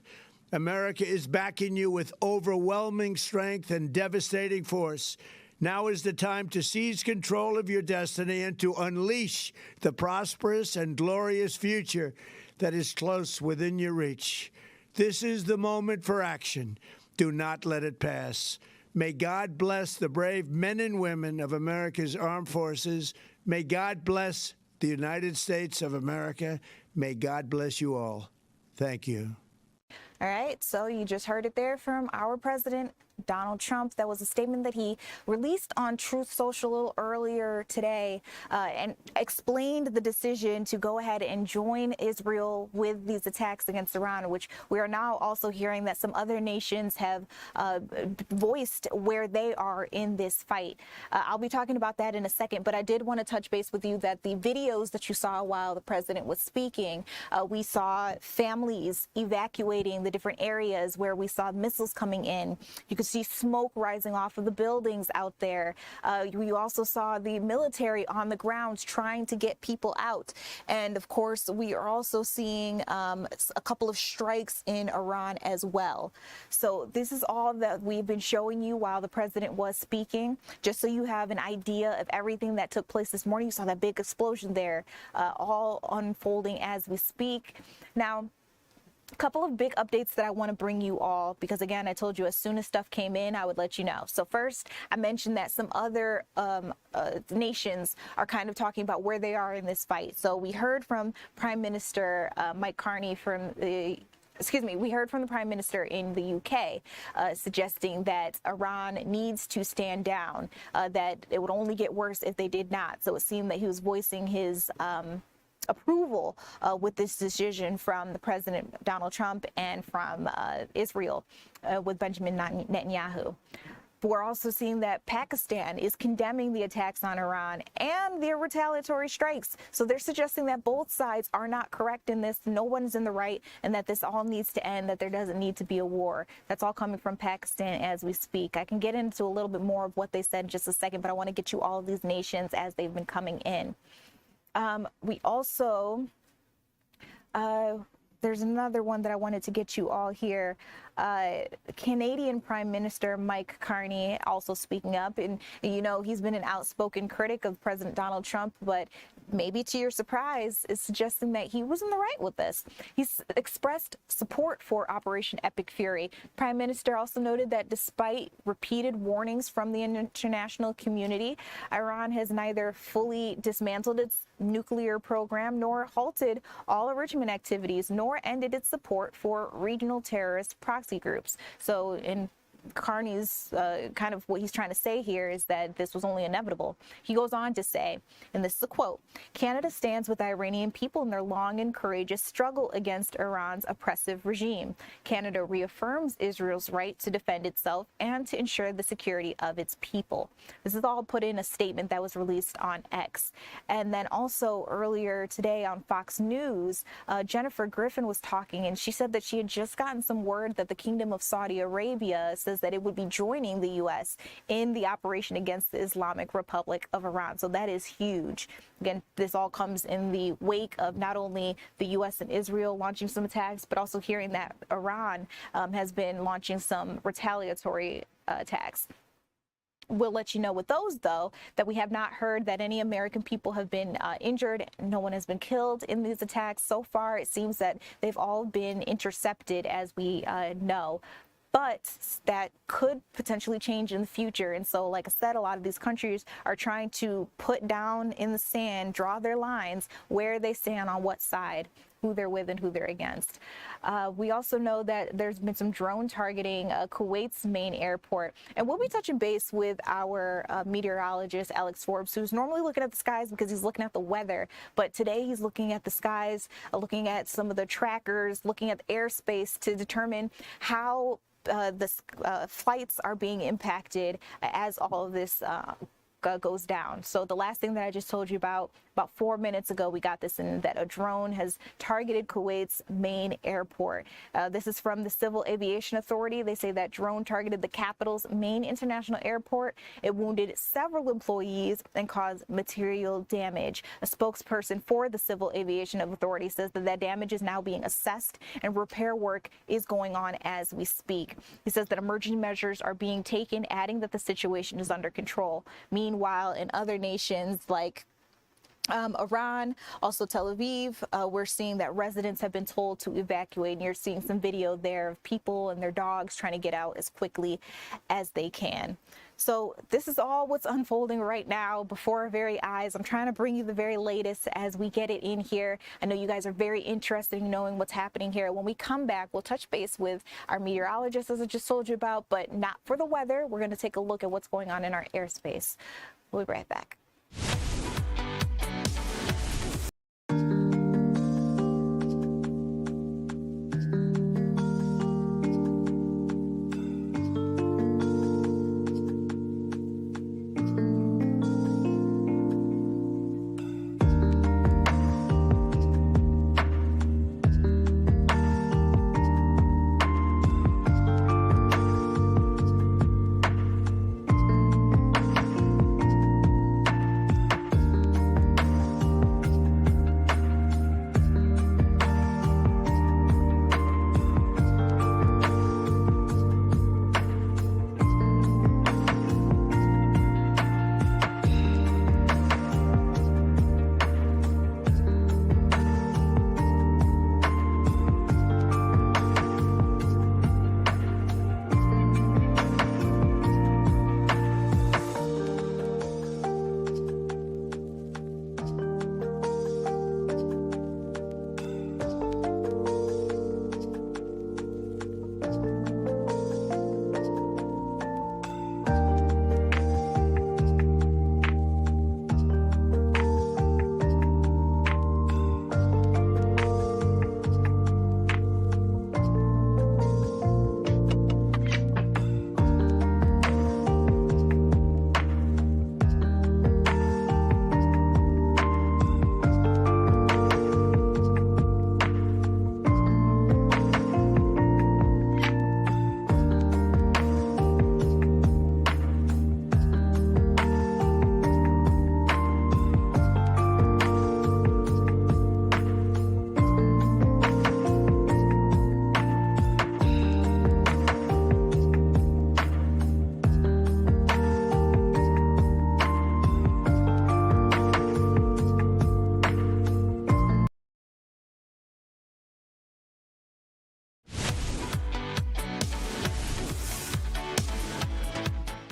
America is backing you with overwhelming strength and devastating force. Now is the time to seize control of your destiny and to unleash the prosperous and glorious future that is close within your reach. This is the moment for action. Do not let it pass. May God bless the brave men and women of America's armed forces. May God bless the United States of America. May God bless you all. Thank you. All right, so you just heard it there from our president, Donald Trump. That was a statement that he released on Truth Social a little earlier today and explained the decision to go ahead and join Israel with these attacks against Iran, which we are now also hearing that some other nations have voiced where they are in this fight. I'll be talking about that in a second, but I did want to touch base with you that the videos that you saw while the president was speaking, we saw families evacuating the different areas where we saw missiles coming in. You could see smoke rising off of the buildings out there. You also saw the military on the grounds trying to get people out. And of course, we are also seeing a couple of strikes in Iran as well. So this is all that we've been showing you while the president was speaking, just so you have an idea of everything that took place this morning. You saw that big explosion there, all unfolding as we speak. Now, a couple of big updates that I want to bring you all, because again, I told you as soon as stuff came in, I would let you know. So first, I mentioned that some other nations are kind of talking about where they are in this fight. So we heard from Prime Minister Mike Carney we heard from the Prime Minister in the UK suggesting that Iran needs to stand down, that it would only get worse if they did not. So it seemed that he was voicing his approval with this decision from the President Donald Trump and from Israel with Benjamin Netanyahu. We're also seeing that Pakistan is condemning the attacks on Iran and their retaliatory strikes. So they're suggesting that both sides are not correct in this, no one's in the right, and that this all needs to end, that there doesn't need to be a war. That's all coming from Pakistan as we speak. I can get into a little bit more of what they said in just a second, but I want to get you all of these nations as they've been coming in. We also, there's another one that I wanted to get you all here. Canadian Prime Minister Mike Carney also speaking up, and you know, he's been an outspoken critic of President Donald Trump, but maybe to your surprise is suggesting that he was in the right with this. He's expressed support for Operation Epic Fury. Prime Minister also noted that despite repeated warnings from the international community, Iran has neither fully dismantled its nuclear program nor halted all enrichment activities, nor ended its support for regional terrorist proxy groups. So in Carney's kind of what he's trying to say here is that this was only inevitable. He goes on to say, and this is a quote, "Canada stands with the Iranian people in their long and courageous struggle against Iran's oppressive regime. Canada reaffirms Israel's right to defend itself and to ensure the security of its people." This is all put in a statement that was released on X. And then also earlier today on Fox News, Jennifer Griffin was talking, and she said that she had just gotten some word that the Kingdom of Saudi Arabia says that it would be joining the U.S. in the operation against the Islamic Republic of Iran. So that is huge. Again, this all comes in the wake of not only the U.S. and Israel launching some attacks, but also hearing that Iran has been launching some retaliatory attacks. We'll let you know with those, though, that we have not heard that any American people have been injured. No one has been killed in these attacks. So far, it seems that they've all been intercepted, as we know. but that could potentially change in the future. And so, like I said, a lot of these countries are trying to put down in the sand, draw their lines where they stand on what side, who they're with and who they're against. We also know that there's been some drone targeting Kuwait's main airport. And we'll be touching base with our meteorologist, Alex Forbes, who's normally looking at the skies because he's looking at the weather. But today he's looking at the skies, looking at some of the trackers, looking at the airspace to determine how the flights are being impacted as all of this goes down. So the last thing that I just told you about 4 minutes ago, we got this in that a drone has targeted Kuwait's main airport. This is from the Civil Aviation Authority. They say that drone targeted the capital's main international airport. It wounded several employees and caused material damage. A spokesperson for the Civil Aviation Authority says that that damage is now being assessed and repair work is going on as we speak. He says that emergency measures are being taken, adding that the situation is under control. Meanwhile, in other nations like Iran, also Tel Aviv, we're seeing that residents have been told to evacuate. And you're seeing some video there of people and their dogs trying to get out as quickly as they can. So this is all what's unfolding right now before our very eyes. I'm trying to bring you the very latest as we get it in here. I know you guys are very interested in knowing what's happening here. When we come back, we'll touch base with our meteorologist, as I just told you about, but not for the weather. We're going to take a look at what's going on in our airspace. We'll be right back.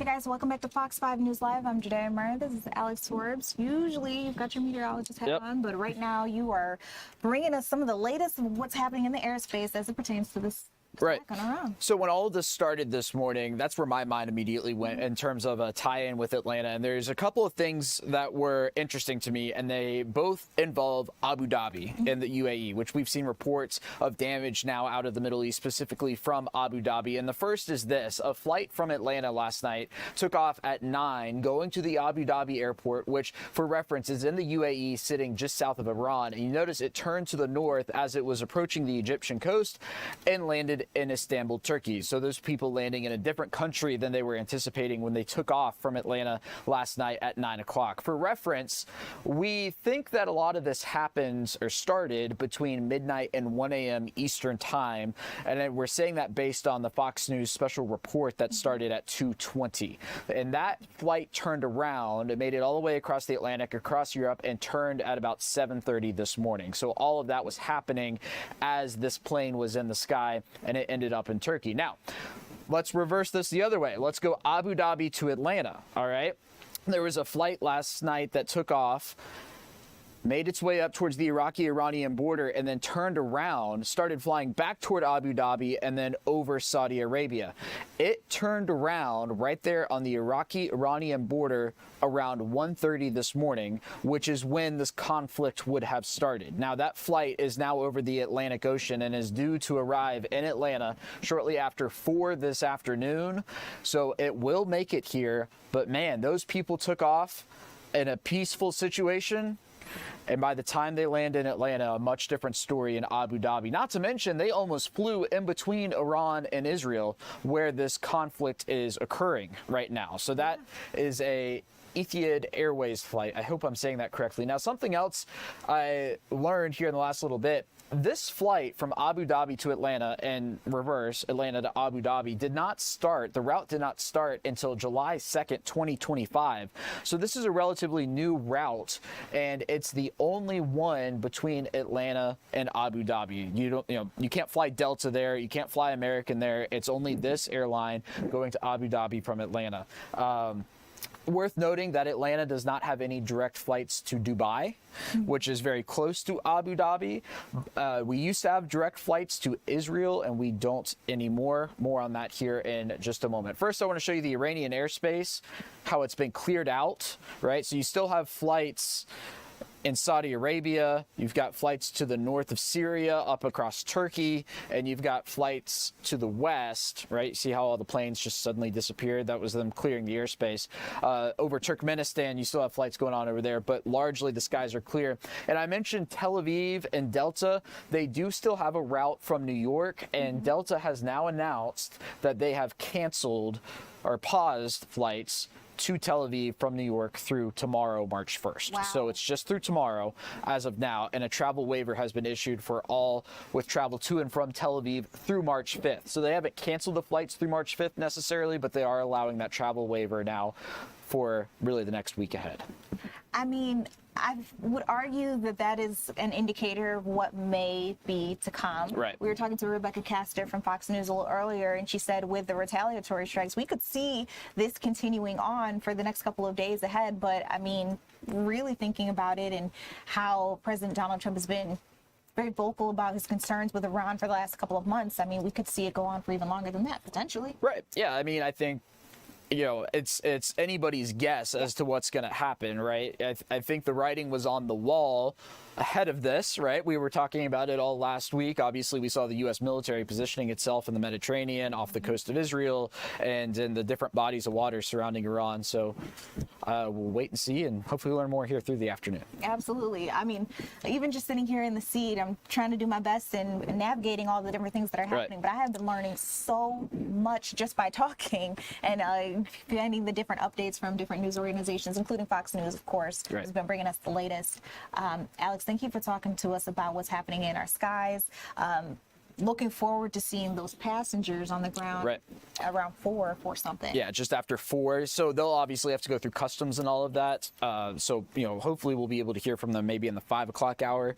Guys, welcome back to Fox 5 News Live. I'm Judea Murray. This is Alex Forbes. Usually you've got your meteorologist hat on, but right now you are bringing us some of the latest of what's happening in the airspace as it pertains to this. Right. So when all of this started this morning, that's where my mind immediately went in terms of a tie-in with Atlanta. And there's a couple of things that were interesting to me, and they both involve Abu Dhabi and the UAE, which we've seen reports of damage now out of the Middle East, specifically from Abu Dhabi. And the first is this. A flight from Atlanta last night took off at 9, going to the Abu Dhabi airport, which, for reference, is in the UAE, sitting just south of Iran. And you notice it turned to the north as it was approaching the Egyptian coast and landed in Istanbul, Turkey. So those people landing in a different country than they were anticipating when they took off from Atlanta last night at 9 o'clock. For reference, we think that a lot of this happens or started between midnight and 1 a.m. Eastern time. And then we're saying that based on the Fox News special report that started at 2:20. And that flight turned around. It made it all the way across the Atlantic, across Europe, and turned at about 7:30 this morning. So all of that was happening as this plane was in the sky, and it ended up in Turkey. Now, let's reverse this the other way. Let's go Abu Dhabi to Atlanta, all right? There was a flight last night that took off, made its way up towards the Iraqi-Iranian border, and then turned around, started flying back toward Abu Dhabi and then over Saudi Arabia. It turned around right there on the Iraqi-Iranian border around 1:30 this morning, which is when this conflict would have started. Now, that flight is now over the Atlantic Ocean and is due to arrive in Atlanta shortly after 4 this afternoon. So it will make it here. But man, those people took off in a peaceful situation. And by the time they land in Atlanta, a much different story in Abu Dhabi. Not to mention, they almost flew in between Iran and Israel, where this conflict is occurring right now. So that is a Etihad Airways flight. I hope I'm saying that correctly. Now, something else I learned here in the last little bit. This flight from Abu Dhabi to Atlanta and reverse, Atlanta to Abu Dhabi, did not start, the route did not start until July 2nd, 2025. So this is a relatively new route, and it's the only one between Atlanta and Abu Dhabi. You can't fly Delta there, you can't fly American there. It's only this airline going to Abu Dhabi from Atlanta. Worth noting that Atlanta does not have any direct flights to Dubai, which is very close to Abu Dhabi. We used to have direct flights to Israel, and we don't anymore. More on that here in just a moment. First, I want to show you the Iranian airspace, how it's been cleared out, right? So you still have flights in Saudi Arabia, you've got flights to the north of Syria, up across Turkey, and you've got flights to the west, right? See how all the planes just suddenly disappeared? That was them clearing the airspace. Over Turkmenistan, you still have flights going on over there, but largely the skies are clear. And I mentioned Tel Aviv and Delta. They do still have a route from New York, and Delta has now announced that they have canceled or paused flights to Tel Aviv from New York through tomorrow, March 1st. Wow. So it's just through tomorrow as of now, and a travel waiver has been issued for all with travel to and from Tel Aviv through March 5th. So they haven't canceled the flights through March 5th necessarily, but they are allowing that travel waiver now for really the next week ahead. I mean, I would argue that that is an indicator of what may be to come. Right. We were talking to Rebecca Castor from Fox News a little earlier, and she said with the retaliatory strikes, we could see this continuing on for the next couple of days ahead. But I mean, really thinking about it and how President Donald Trump has been very vocal about his concerns with Iran for the last couple of months, I mean, we could see it go on for even longer than that, potentially. Right. Yeah, I mean, I think it's anybody's guess as to what's going to happen, right? I think the writing was on the wall ahead of this, right? We were talking about it all last week. Obviously, we saw the U.S. military positioning itself in the Mediterranean, off the coast of Israel, and in the different bodies of water surrounding Iran. So we'll wait and see, and hopefully learn more here through the afternoon. Absolutely. I mean, even just sitting here in the seat, I'm trying to do my best in navigating all the different things that are happening. Right. But I have been learning so much just by talking and finding the different updates from different news organizations, including Fox News, of course, right, has been bringing us the latest. Alex, thank you for talking to us about what's happening in our skies. Looking forward to seeing those passengers on the ground around 4 something. Yeah, just after 4. So they'll obviously have to go through customs and all of that. So, hopefully we'll be able to hear from them maybe in the 5 o'clock hour,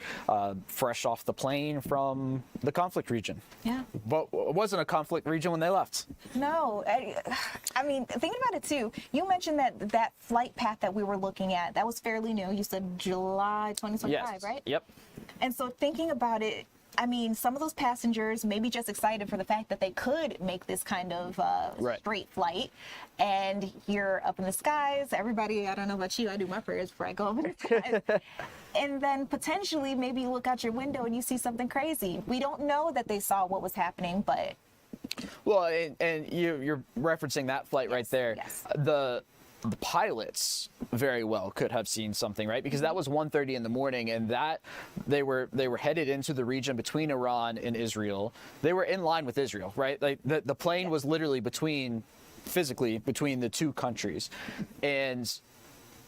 fresh off the plane from the conflict region. Yeah. But it wasn't a conflict region when they left. No. I mean, thinking about it too, you mentioned that flight path that we were looking at, that was fairly new. You said July 2025, yes, right? Yep. And so thinking about it, I mean, some of those passengers may be just excited for the fact that they could make this kind of straight flight. And you're up in the skies. Everybody, I don't know about you, I do my prayers before I go up in the skies. And then potentially maybe you look out your window and you see something crazy. We don't know that they saw what was happening, but... Well, and you're referencing that flight right there. Yes. The pilots very well could have seen something, right? Because that was 1:30 in the morning, and that they were headed into the region between Iran and Israel. They were in line with Israel, right? Like the plane was literally physically between the two countries, and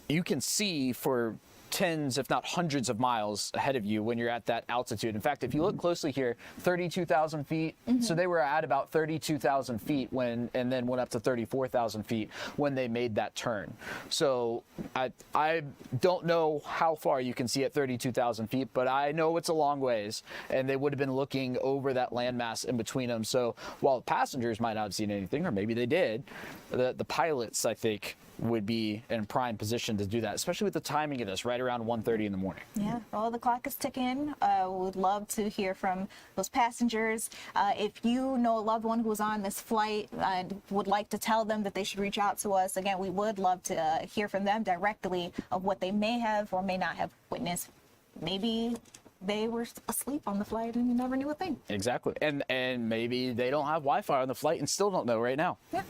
you can see for tens, if not hundreds of miles ahead of you when you're at that altitude. In fact, if you look closely here, 32,000 feet. So they were at about 32,000 feet and then went up to 34,000 feet when they made that turn. So I don't know how far you can see at 32,000 feet, but I know it's a long ways, and they would have been looking over that landmass in between them. So while the passengers might not have seen anything, or maybe they did, the pilots, I think, would be in prime position to do that, especially with the timing of this, right around 1:30 in the morning. Yeah, well, the clock is ticking. Would love to hear from those passengers. If you know a loved one who was on this flight and would like to tell them that they should reach out to us, again, we would love to hear from them directly of what they may have or may not have witnessed. Maybe they were asleep on the flight and you never knew a thing. Exactly. And maybe they don't have Wi-Fi on the flight and still don't know right now. Yeah.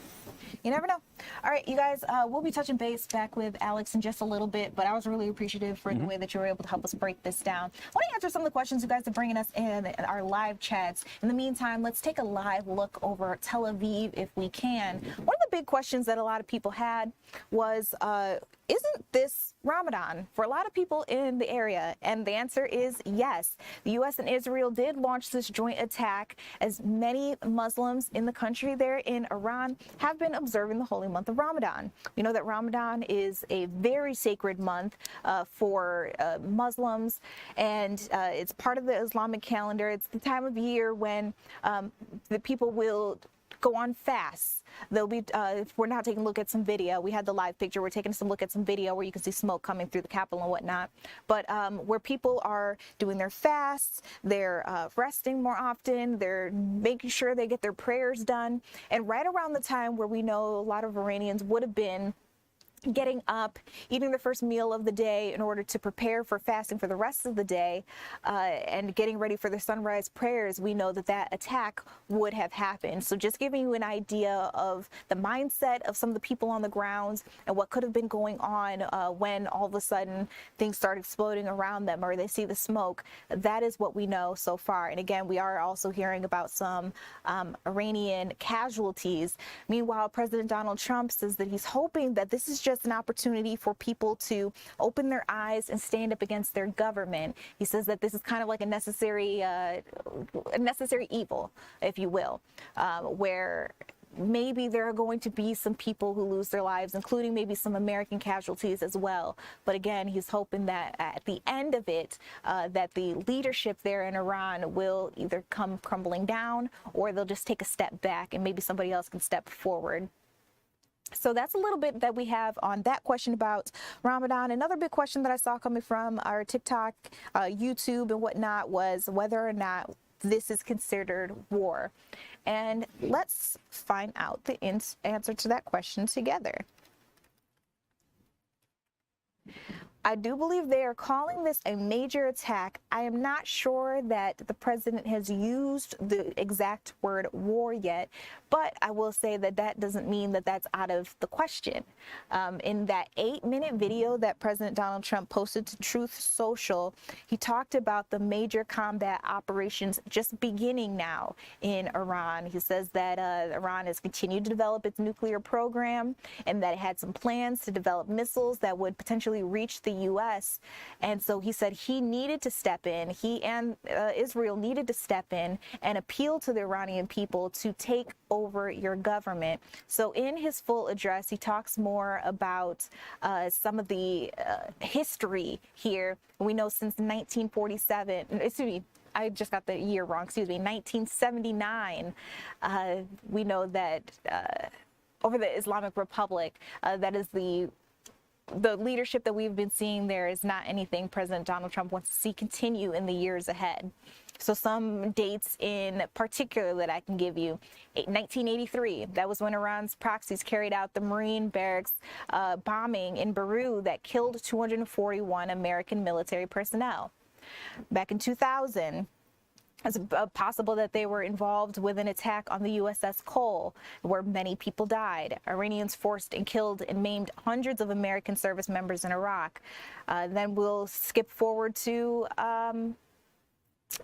You never know. All right, you guys, we'll be touching base back with Alex in just a little bit, but I was really appreciative for the way that you were able to help us break this down. I want to answer some of the questions you guys are bringing us in our live chats. In the meantime, let's take a live look over Tel Aviv if we can. One of the big questions that a lot of people had was, isn't this Ramadan for a lot of people in the area? And the answer is yes. The U.S. and Israel did launch this joint attack, as many Muslims in the country there in Iran have been observing the holy month of Ramadan. We know that Ramadan is a very sacred month for Muslims, and it's part of the Islamic calendar. It's the time of year when the people will go on fasts. They'll be, we're now taking a look at some video. We had the live picture. We're taking some look at some video where you can see smoke coming through the Capitol and whatnot. But where people are doing their fasts, they're resting more often, they're making sure they get their prayers done. And right around the time where we know a lot of Iranians would have been getting up, eating their first meal of the day in order to prepare for fasting for the rest of the day, and getting ready for the sunrise prayers, we know that that attack would have happened. So just giving you an idea of the mindset of some of the people on the grounds and what could have been going on when all of a sudden things start exploding around them or they see the smoke. That is what we know so far. And again, we are also hearing about some Iranian casualties. Meanwhile, President Donald Trump says that he's hoping that this is just an opportunity for people to open their eyes and stand up against their government. He says that this is kind of like a necessary evil, if you will, where maybe there are going to be some people who lose their lives, including maybe some American casualties as well. But again, he's hoping that at the end of it, that the leadership there in Iran will either come crumbling down or they'll just take a step back and maybe somebody else can step forward. So that's a little bit that we have on that question about Ramadan. Another big question that I saw coming from our TikTok, YouTube and whatnot was whether or not this is considered war. And let's find out the answer to that question together. I do believe they are calling this a major attack. I am not sure that the president has used the exact word war yet, but I will say that that doesn't mean that that's out of the question. In that 8-minute video that President Donald Trump posted to Truth Social, he talked about the major combat operations just beginning now in Iran. He says that Iran has continued to develop its nuclear program and that it had some plans to develop missiles that would potentially reach the U.S. And so he said he needed to step in. He and Israel needed to step in and appeal to the Iranian people to take over your government. So in his full address, he talks more about some of the history here. We know since 1947, excuse me, I just got the year wrong, excuse me, 1979, we know that over the Islamic Republic, that is the leadership that we've been seeing there is not anything President Donald Trump wants to see continue in the years ahead. So some dates in particular that I can give you. 1983, that was when Iran's proxies carried out the Marine barracks bombing in Beirut that killed 241 American military personnel. Back in 2000, it's possible that they were involved with an attack on the USS Cole, where many people died. Iranians forced and killed and maimed hundreds of American service members in Iraq. Then we'll skip forward to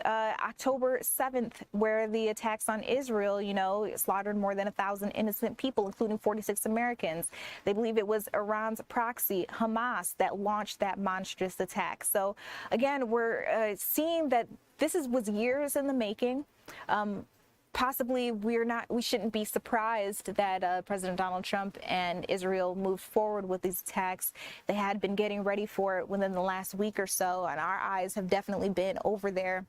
October 7th, where the attacks on Israel, slaughtered more than 1,000 innocent people, including 46 Americans. They believe it was Iran's proxy, Hamas, that launched that monstrous attack. So again, we're seeing that this was years in the making. Possibly we shouldn't be surprised that President Donald Trump and Israel moved forward with these attacks. They had been getting ready for it within the last week or so, and our eyes have definitely been over there.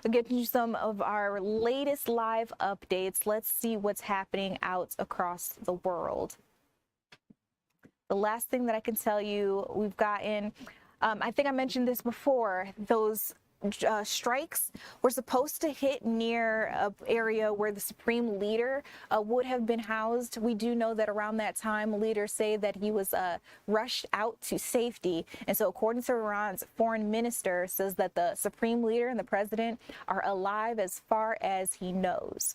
I'll get you some of our latest live updates. Let's see what's happening out across the world. The last thing that I can tell you, we've gotten, I think I mentioned this before, those strikes were supposed to hit near an area where the supreme leader would have been housed. We do know that around that time, leaders say that he was rushed out to safety. And so according to Iran's foreign minister, says that the supreme leader and the president are alive as far as he knows.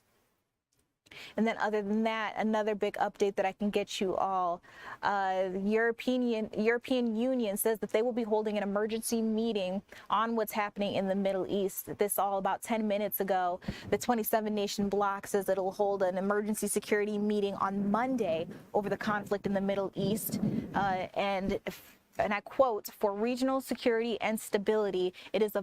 And then other than that, another big update that I can get you all, the European Union says that they will be holding an emergency meeting on what's happening in the Middle East. This all about 10 minutes ago. The 27-nation bloc says that it will hold an emergency security meeting on Monday over the conflict in the Middle East. And I quote, "For regional security and stability, it is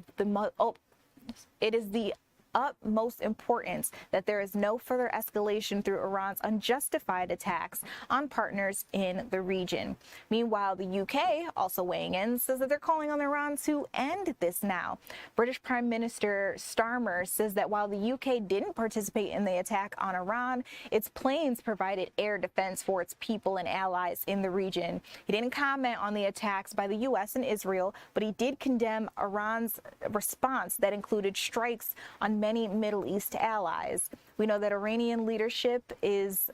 the utmost importance that there is no further escalation through Iran's unjustified attacks on partners in the region." Meanwhile, the UK, also weighing in, says that they're calling on Iran to end this now. British Prime Minister Starmer says that while the UK didn't participate in the attack on Iran, its planes provided air defense for its people and allies in the region. He didn't comment on the attacks by the U.S. and Israel, but he did condemn Iran's response that included strikes on many Middle East allies. We know that Iranian leadership is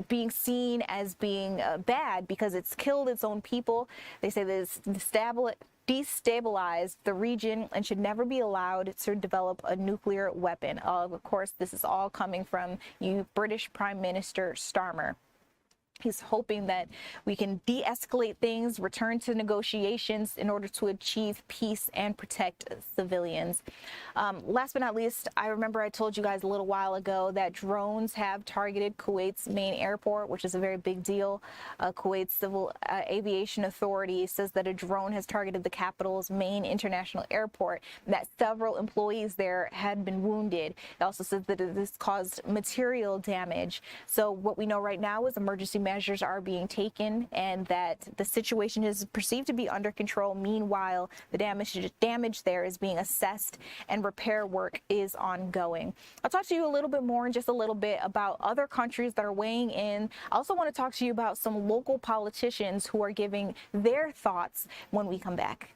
being seen as being bad because it's killed its own people. They say this destabilized the region and should never be allowed to develop a nuclear weapon. Of course, this is all coming from British Prime Minister Starmer. He's hoping that we can de-escalate things, return to negotiations in order to achieve peace and protect civilians. Last but not least, I remember I told you guys a little while ago that drones have targeted Kuwait's main airport, which is a very big deal. Kuwait's Civil Aviation Authority says that a drone has targeted the capital's main international airport, and that several employees there had been wounded. It also says that this caused material damage. So what we know right now is emergency measures are being taken and that the situation is perceived to be under control. Meanwhile, the damage there is being assessed and repair work is ongoing. I'll talk to you a little bit more in just a little bit about other countries that are weighing in. I also want to talk to you about some local politicians who are giving their thoughts when we come back.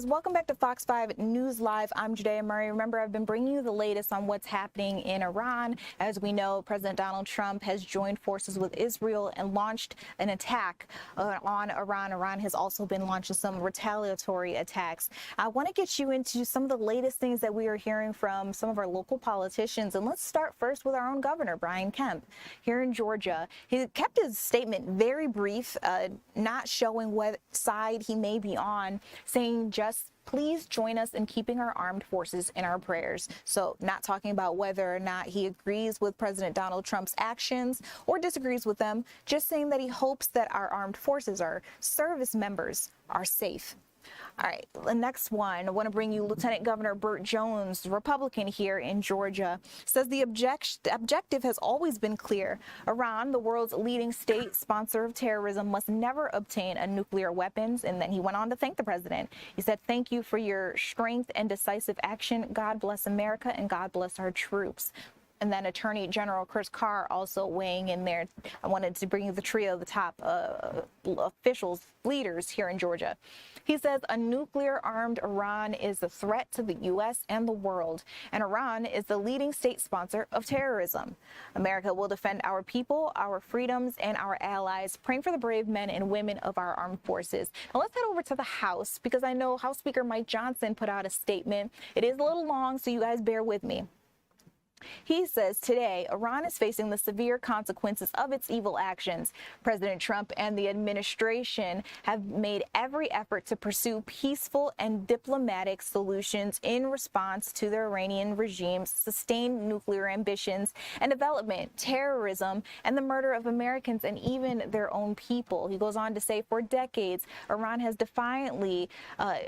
viewers, welcome back to Fox 5 News Live. I'm Judea Murray. Remember, I've been bringing you the latest on what's happening in Iran. As we know, President Donald Trump has joined forces with Israel and launched an attack on Iran. Iran has also been launching some retaliatory attacks. I want to get you into some of the latest things that we are hearing from some of our local politicians. And let's start first with our own governor, Brian Kemp, here in Georgia. He kept his statement very brief, not showing what side he may be on, saying just please join us in keeping our armed forces in our prayers. So not talking about whether or not he agrees with President Donald Trump's actions or disagrees with them, just saying that he hopes that our armed forces, our service members, are safe. All right, the next one, I want to bring you Lieutenant Governor Burt Jones, Republican here in Georgia, says the objective has always been clear. Iran, the world's leading state sponsor of terrorism, must never obtain a nuclear weapons. And then he went on to thank the president. He said, thank you for your strength and decisive action. God bless America and God bless our troops. And then Attorney General Chris Carr also weighing in there. I wanted to bring you the trio of the top officials, leaders here in Georgia. He says a nuclear-armed Iran is a threat to the U.S. and the world, and Iran is the leading state sponsor of terrorism. America will defend our people, our freedoms, and our allies, praying for the brave men and women of our armed forces. Now let's head over to the House, because I know House Speaker Mike Johnson put out a statement. It is a little long, so you guys bear with me. He says today, Iran is facing the severe consequences of its evil actions. President Trump and the administration have made every effort to pursue peaceful and diplomatic solutions in response to the Iranian regime's sustained nuclear ambitions and development, terrorism, and the murder of Americans and even their own people. He goes on to say, for decades, Iran has defiantly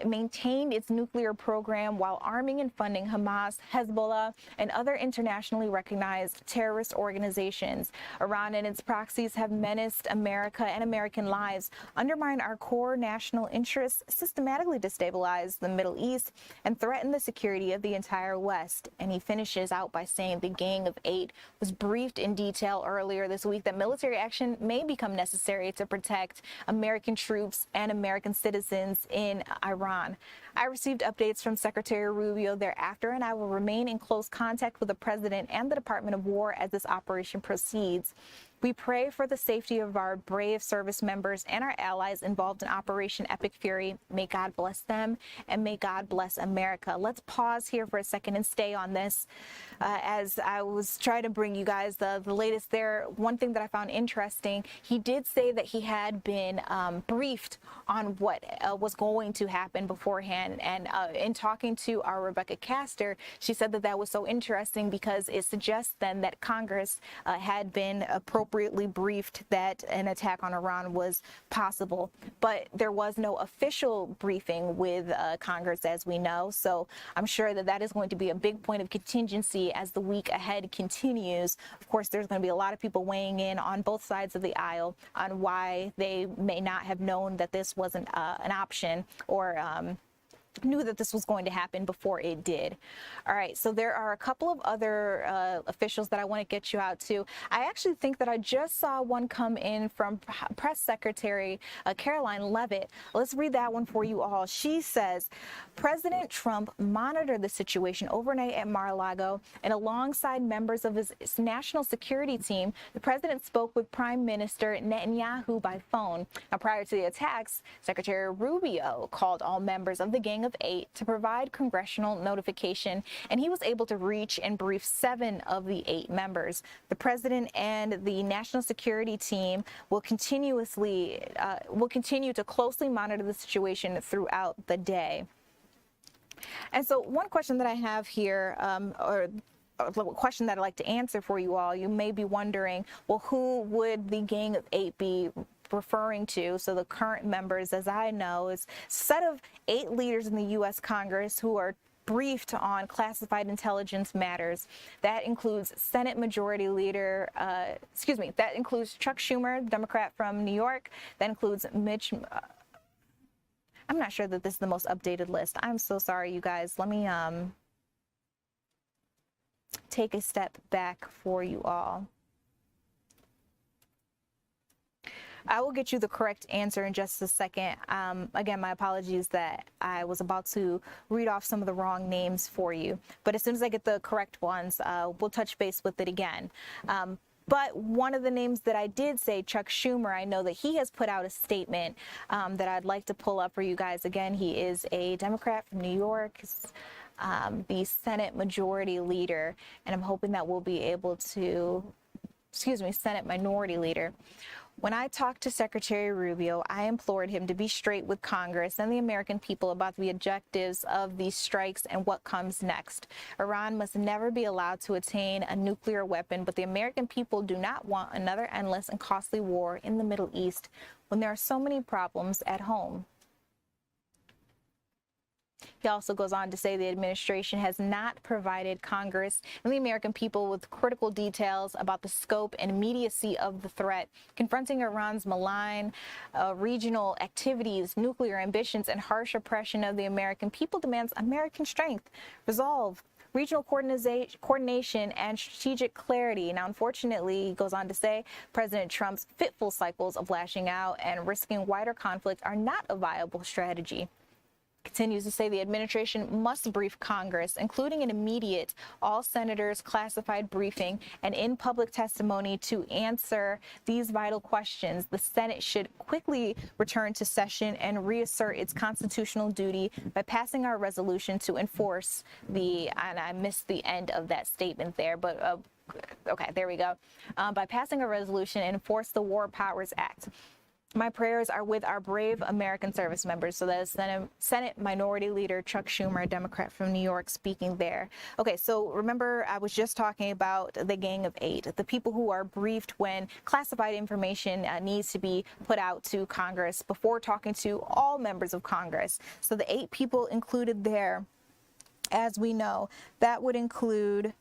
maintained its nuclear program while arming and funding Hamas, Hezbollah, and other internationally recognized terrorist organizations. Iran and its proxies have menaced America and American lives, undermined our core national interests, systematically destabilized the Middle East, and threatened the security of the entire West. And he finishes out by saying the Gang of Eight was briefed in detail earlier this week that military action may become necessary to protect American troops and American citizens in Iran. I received updates from Secretary Rubio thereafter, and I will remain in close contact with the President and the Department of War as this operation proceeds. We pray for the safety of our brave service members and our allies involved in Operation Epic Fury. May God bless them, and may God bless America. Let's pause here for a second and stay on this. As I was trying to bring you guys the latest there, one thing that I found interesting, he did say that he had been briefed on what was going to happen beforehand. And in talking to our Rebecca Castor, she said that that was so interesting because it suggests then that Congress had been appropriately briefed that an attack on Iran was possible. But there was no official briefing with Congress, as we know. So I'm sure that that is going to be a big point of contingency as the week ahead continues. Of course, there's going to be a lot of people weighing in on both sides of the aisle on why they may not have known that this wasn't an option or knew that this was going to happen before it did. All right, so there are a couple of other officials that I want to get you out to. I actually think that I just saw one come in from Press Secretary Caroline Leavitt. Let's read that one for you all. She says, President Trump monitored the situation overnight at Mar-a-Lago, and alongside members of his national security team, the president spoke with Prime Minister Netanyahu by phone. Now, prior to the attacks, Secretary Rubio called all members of the Gang of Eight to provide congressional notification, and he was able to reach and brief 7 of the 8 members. The president and the national security team will continue to closely monitor the situation throughout the day. And so one question that I have here, or a question that I'd like to answer for you all, you may be wondering, well, who would the Gang of Eight be referring to? So the current members, as I know, is a set of 8 leaders in the U.S. Congress who are briefed on classified intelligence matters. That includes Senate Majority Leader, that includes Chuck Schumer, Democrat from New York. That includes Mitch, I'm not sure that this is the most updated list. I'm so sorry, you guys. Let me take a step back for you all. I will get you the correct answer in just a second. Again, my apologies that I was about to read off some of the wrong names for you. But as soon as I get the correct ones, we'll touch base with it again. But one of the names that I did say, Chuck Schumer, I know that he has put out a statement that I'd like to pull up for you guys. Again, he is a Democrat from New York, the Senate Majority Leader, and I'm hoping that we'll be able to, Senate Minority Leader. When I talked to Secretary Rubio, I implored him to be straight with Congress and the American people about the objectives of these strikes and what comes next. Iran must never be allowed to attain a nuclear weapon, but the American people do not want another endless and costly war in the Middle East when there are so many problems at home. He also goes on to say the administration has not provided Congress and the American people with critical details about the scope and immediacy of the threat. Confronting Iran's malign regional activities, nuclear ambitions, and harsh oppression of the American people demands American strength, resolve, regional coordination, and strategic clarity. Now, unfortunately, he goes on to say, President Trump's fitful cycles of lashing out and risking wider conflict are not a viable strategy. Continues to say the administration must brief Congress, including an immediate all senators classified briefing and in public testimony to answer these vital questions. The Senate should quickly return to session and reassert its constitutional duty by passing our resolution to enforce the, and I missed the end of that statement there, but okay, there we go. By passing a resolution and enforce the War Powers Act. My prayers are with our brave American service members. So that is Senate Minority Leader Chuck Schumer, a Democrat from New York, speaking there. Okay, so remember I was just talking about the Gang of Eight, the people who are briefed when classified information needs to be put out to Congress before talking to all members of Congress. So the 8 people included there, as we know, that would include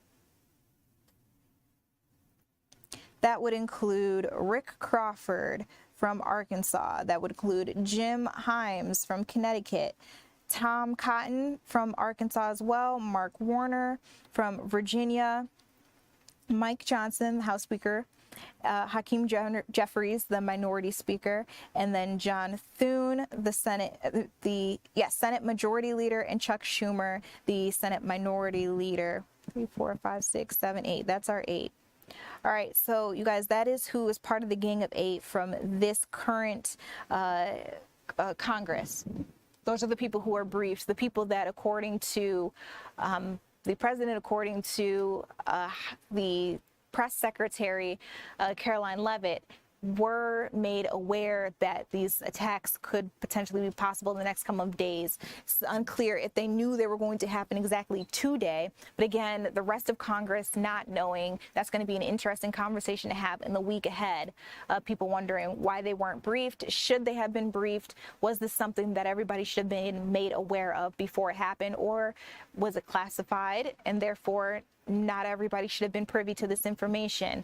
Rick Crawford from Arkansas. That would include Jim Himes from Connecticut, Tom Cotton from Arkansas as well, Mark Warner from Virginia, Mike Johnson, the House Speaker, Hakeem Jeffries, the Minority Speaker, and then John Thune, the Senate Majority Leader, and Chuck Schumer, the Senate Minority Leader. 3, 4, 5, 6, 7, 8. That's our 8. All right, so you guys, that is who is part of the Gang of Eight from this current Congress. Those are the people who are briefed, the people that, according to the president, according to the press secretary, Caroline Leavitt, were made aware that these attacks could potentially be possible in the next couple of days. It's unclear if they knew they were going to happen exactly today. But again, the rest of Congress not knowing, that's going to be an interesting conversation to have in the week ahead. People wondering why they weren't briefed. Should they have been briefed? Was this something that everybody should have been made aware of before it happened? Or was it classified and therefore not everybody should have been privy to this information?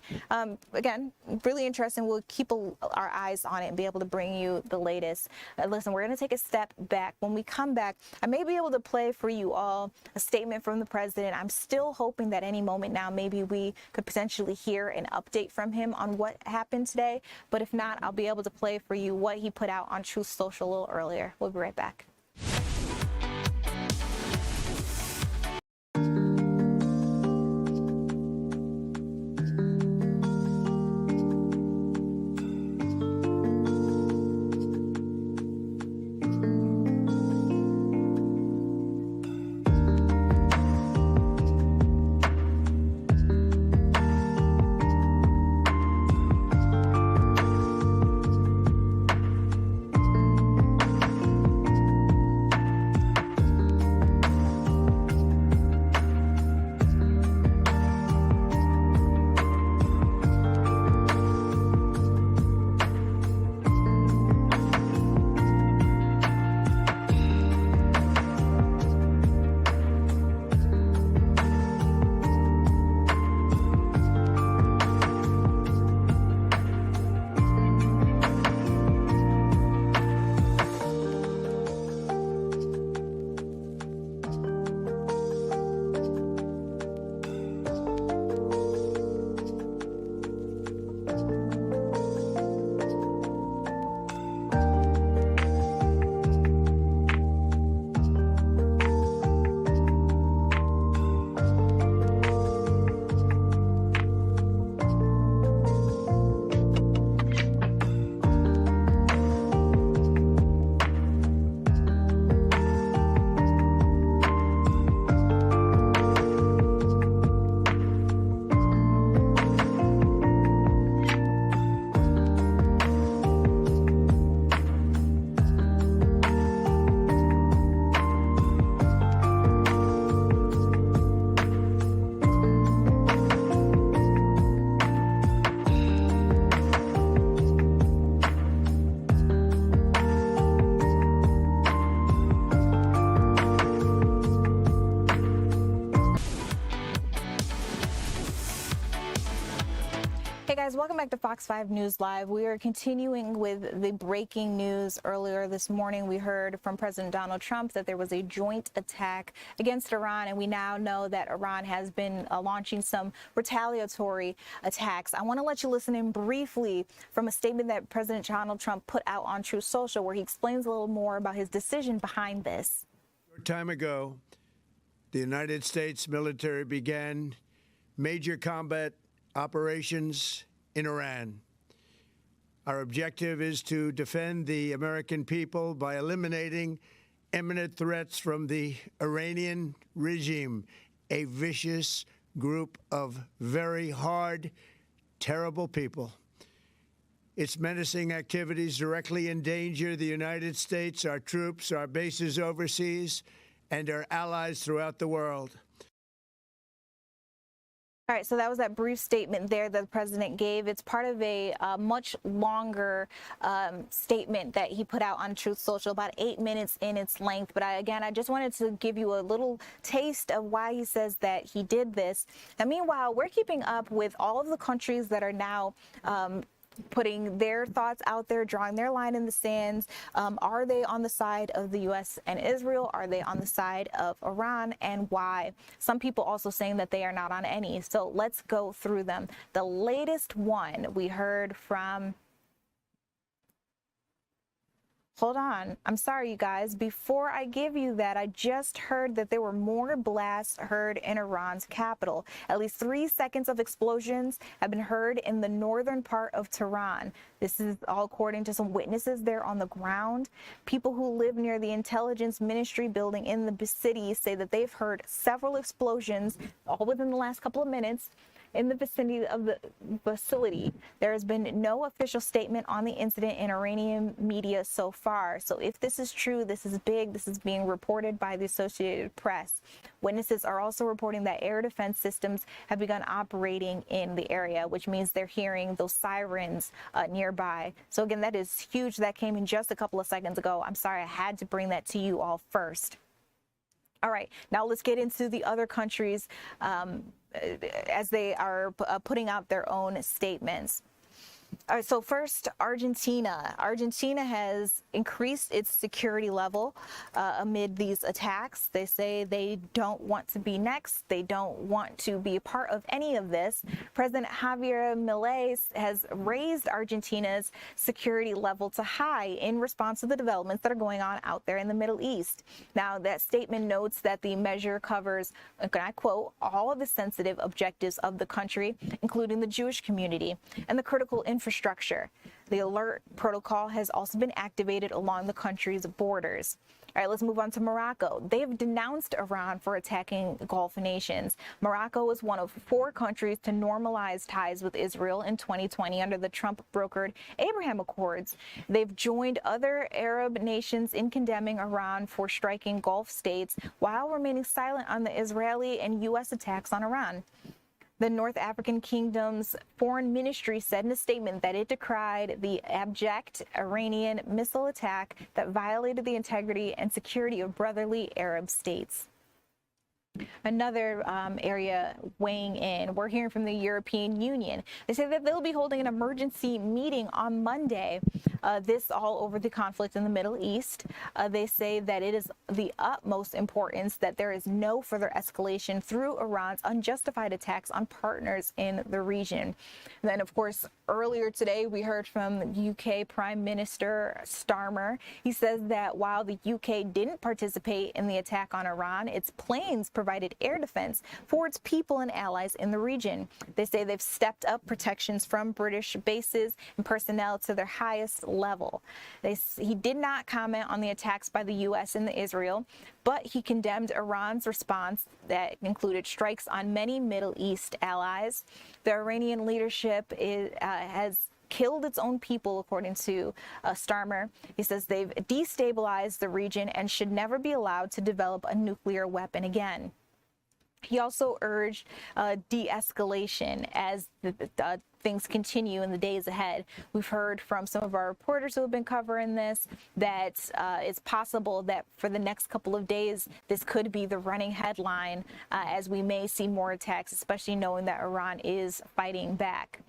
Again, really interesting. We'll keep our eyes on it and be able to bring you the latest. Listen, we're going to take a step back. When we come back, I may be able to play for you all a statement from the president. I'm still hoping that any moment now, maybe we could potentially hear an update from him on what happened today. But if not, I'll be able to play for you what he put out on Truth Social a little earlier. We'll be right back. Hey guys, welcome back to Fox 5 News Live. We are continuing with the breaking news. Earlier this morning, we heard from President Donald Trump that there was a joint attack against Iran, and we now know that Iran has been launching some retaliatory attacks. I want to let you listen in briefly from a statement that President Donald Trump put out on Truth Social, where he explains a little more about his decision behind this. A short time ago, the United States military began major combat operations in Iran. Our objective is to defend the American people by eliminating imminent threats from the Iranian regime, a vicious group of very hard, terrible people. Its menacing activities directly endanger the United States, our troops, our bases overseas, and our allies throughout the world. All right, so that was that brief statement there that the president gave. It's part of a much longer statement that he put out on Truth Social, about 8 minutes in its length. But I just wanted to give you a little taste of why he says that he did this. Now, meanwhile, we're keeping up with all of the countries that are now putting their thoughts out there, drawing their line in the sands. Are they on the side of the U.S. and Israel? Are they on the side of Iran, and why? Some people also saying that they are not on any. So let's go through them. The latest one we heard from... Hold on. I'm sorry, you guys. Before I give you that, I just heard that there were more blasts heard in Iran's capital. At least 3 seconds of explosions have been heard in the northern part of Tehran. This is all according to some witnesses there on the ground. People who live near the intelligence ministry building in the city say that they've heard several explosions all within the last couple of minutes in the vicinity of the facility. There has been no official statement on the incident in Iranian media so far. So if this is true, this is big. This is being reported by the Associated Press. Witnesses are also reporting that air defense systems have begun operating in the area, which means they're hearing those sirens nearby. So again, that is huge. That came in just a couple of seconds ago. I'm sorry, I had to bring that to you all first. All right, now let's get into the other countries as they are putting out their own statements. All right, so first, Argentina. Argentina has increased its security level amid these attacks. They say they don't want to be next. They don't want to be a part of any of this. President Javier Milei has raised Argentina's security level to high in response to the developments that are going on out there in the Middle East. Now, that statement notes that the measure covers, and I quote, all of the sensitive objectives of the country, including the Jewish community and the critical infrastructure. The alert protocol has also been activated along the country's borders. All right, let's move on to Morocco. They have denounced Iran for attacking Gulf nations. Morocco was one of 4 countries to normalize ties with Israel in 2020 under the Trump-brokered Abraham Accords. They've joined other Arab nations in condemning Iran for striking Gulf states while remaining silent on the Israeli and U.S. attacks on Iran. The North African Kingdom's foreign ministry said in a statement that it decried the abject Iranian missile attack that violated the integrity and security of brotherly Arab states. Another area weighing in, we're hearing from the European Union. They say that they'll be holding an emergency meeting on Monday, this all over the conflict in the Middle East. They say that it is the utmost importance that there is no further escalation through Iran's unjustified attacks on partners in the region. And then, of course, earlier today, we heard from UK Prime Minister Starmer. He says that while the UK didn't participate in the attack on Iran, its planes provided air defense for its people and allies in the region. They say they've stepped up protections from British bases and personnel to their highest level. He did not comment on the attacks by the U.S. and Israel, but he condemned Iran's response that included strikes on many Middle East allies. The Iranian leadership has killed its own people, according to Starmer. He says they've destabilized the region and should never be allowed to develop a nuclear weapon again. He also urged de-escalation as things continue in the days ahead. We've heard from some of our reporters who have been covering this that it's possible that for the next couple of days, this could be the running headline as we may see more attacks, especially knowing that Iran is fighting back.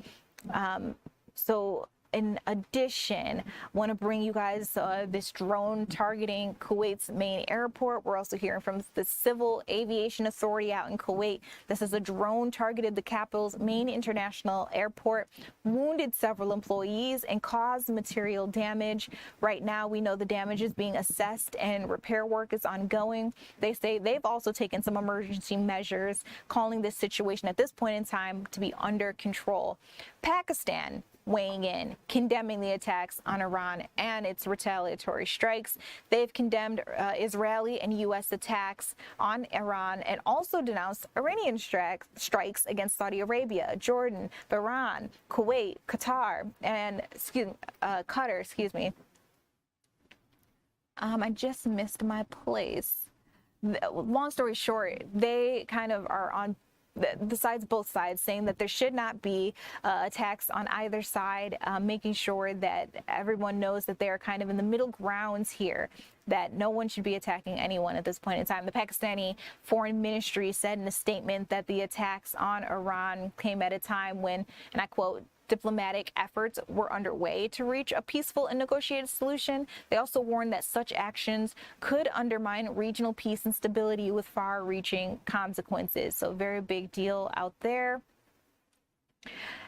So in addition, I want to bring you guys this drone targeting Kuwait's main airport. We're also hearing from the Civil Aviation Authority out in Kuwait. This is a drone targeted the capital's main international airport, wounded several employees, and caused material damage. Right now, we know the damage is being assessed and repair work is ongoing. They say they've also taken some emergency measures, calling this situation at this point in time to be under control. Pakistan weighing in, condemning the attacks on Iran and its retaliatory strikes. They've condemned Israeli and U.S. attacks on Iran and also denounced Iranian strikes against Saudi Arabia, Jordan, Bahrain, Kuwait, Qatar, and Qatar. I just missed my place. Long story short, they kind of are on both sides, saying that there should not be attacks on either side, making sure that everyone knows that they are kind of in the middle grounds here, that no one should be attacking anyone at this point in time. The Pakistani Foreign Ministry said in a statement that the attacks on Iran came at a time when, and I quote, diplomatic efforts were underway to reach a peaceful and negotiated solution. They also warned that such actions could undermine regional peace and stability with far-reaching consequences. So very big deal out there.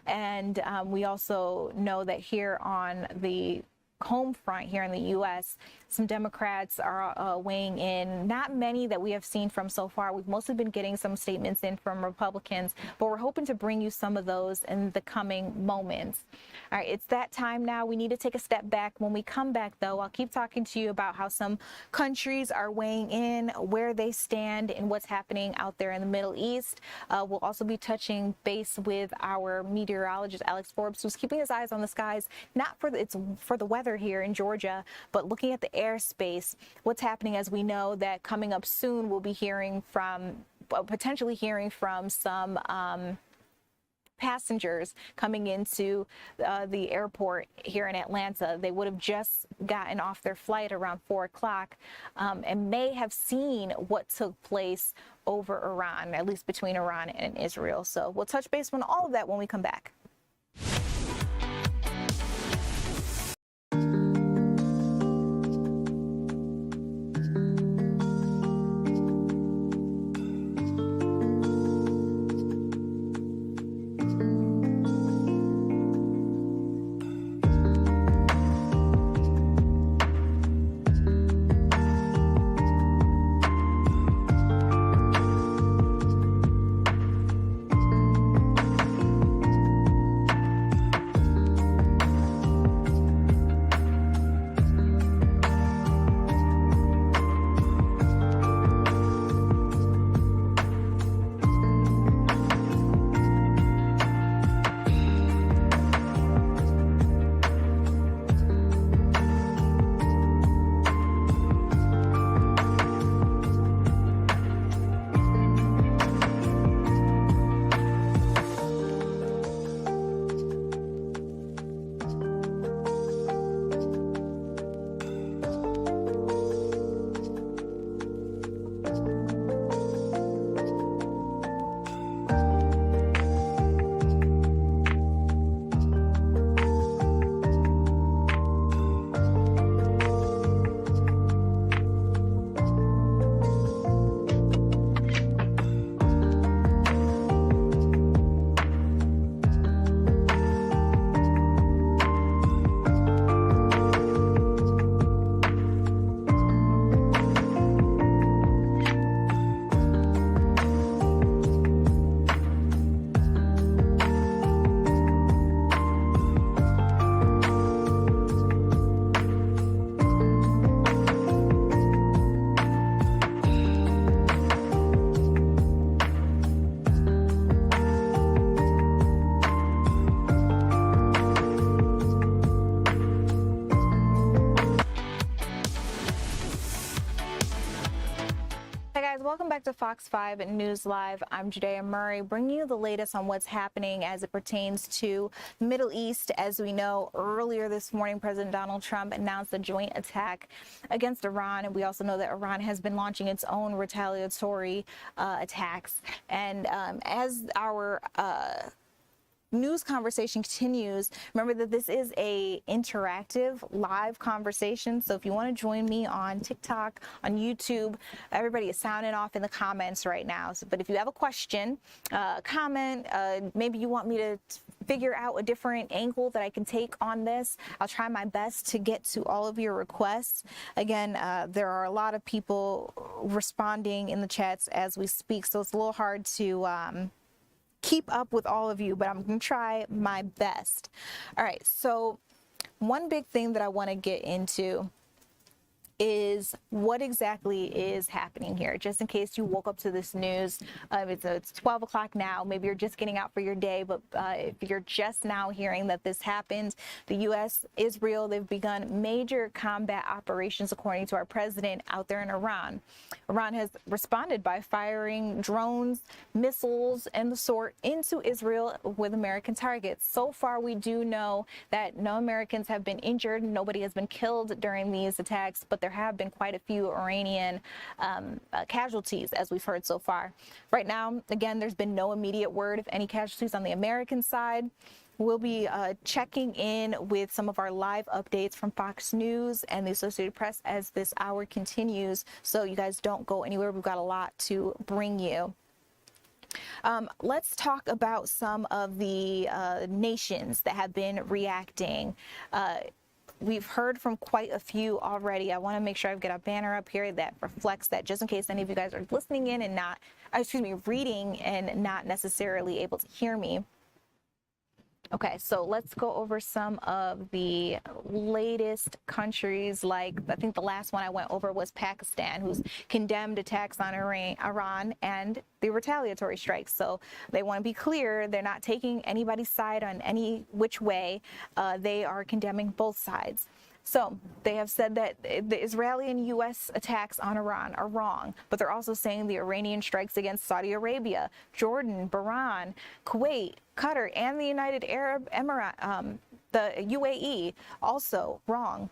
And we also know that here on the home front here in the U.S., some Democrats are weighing in. Not many that we have seen from so far. We've mostly been getting some statements in from Republicans, but we're hoping to bring you some of those in the coming moments. All right, it's that time now. We need to take a step back. When we come back, though, I'll keep talking to you about how some countries are weighing in, where they stand, and what's happening out there in the Middle East. We'll also be touching base with our meteorologist, Alex Forbes, who's keeping his eyes on the skies, not for the weather here in Georgia, but looking at the airspace, what's happening, as we know that coming up soon we'll be potentially hearing from some passengers coming into the airport here in Atlanta. They would have just gotten off their flight around 4 o'clock and may have seen what took place over Iran, at least between Iran and Israel. So we'll touch base on all of that when we come back. Welcome back to Fox 5 News Live. I'm Judea Murray, bringing you the latest on what's happening as it pertains to the Middle East. As we know, earlier this morning, President Donald Trump announced a joint attack against Iran, and we also know that Iran has been launching its own retaliatory attacks. And as our news conversation continues, remember that this is a interactive live conversation. So if you want to join me on TikTok, on YouTube, everybody is sounding off in the comments right now. So, but if you have a question, comment, maybe you want me to figure out a different angle that I can take on this, I'll try my best to get to all of your requests. Again, there are a lot of people responding in the chats as we speak, so it's a little hard to keep up with all of you, but I'm going to try my best. All right, so one big thing that I want to get into is what exactly is happening here. Just in case you woke up to this news, it's 12 o'clock now, maybe you're just getting out for your day, but if you're just now hearing that this happened, the U.S. Israel, they've begun major combat operations, according to our president, out there in Iran. Iran has responded by firing drones, missiles, and the sort into Israel with American targets. So far, we do know that no Americans have been injured, nobody has been killed during these attacks, but there have been quite a few Iranian casualties, as we've heard so far. Right now, again, there's been no immediate word of any casualties on the American side. We'll be checking in with some of our live updates from Fox News and the Associated Press as this hour continues, so you guys don't go anywhere. We've got a lot to bring you. Let's talk about some of the nations that have been reacting. We've heard from quite a few already. I want to make sure I've got a banner up here that reflects that, just in case any of you guys are listening in and not, reading and not necessarily able to hear me. Okay, so let's go over some of the latest countries. Like, I think the last one I went over was Pakistan, who's condemned attacks on Iran and the retaliatory strikes. So they want to be clear, they're not taking anybody's side on any which way. They are condemning both sides. So they have said that the Israeli and U.S. attacks on Iran are wrong, but they're also saying the Iranian strikes against Saudi Arabia, Jordan, Bahrain, Kuwait, Qatar, and the United Arab Emirates, the UAE, also wrong.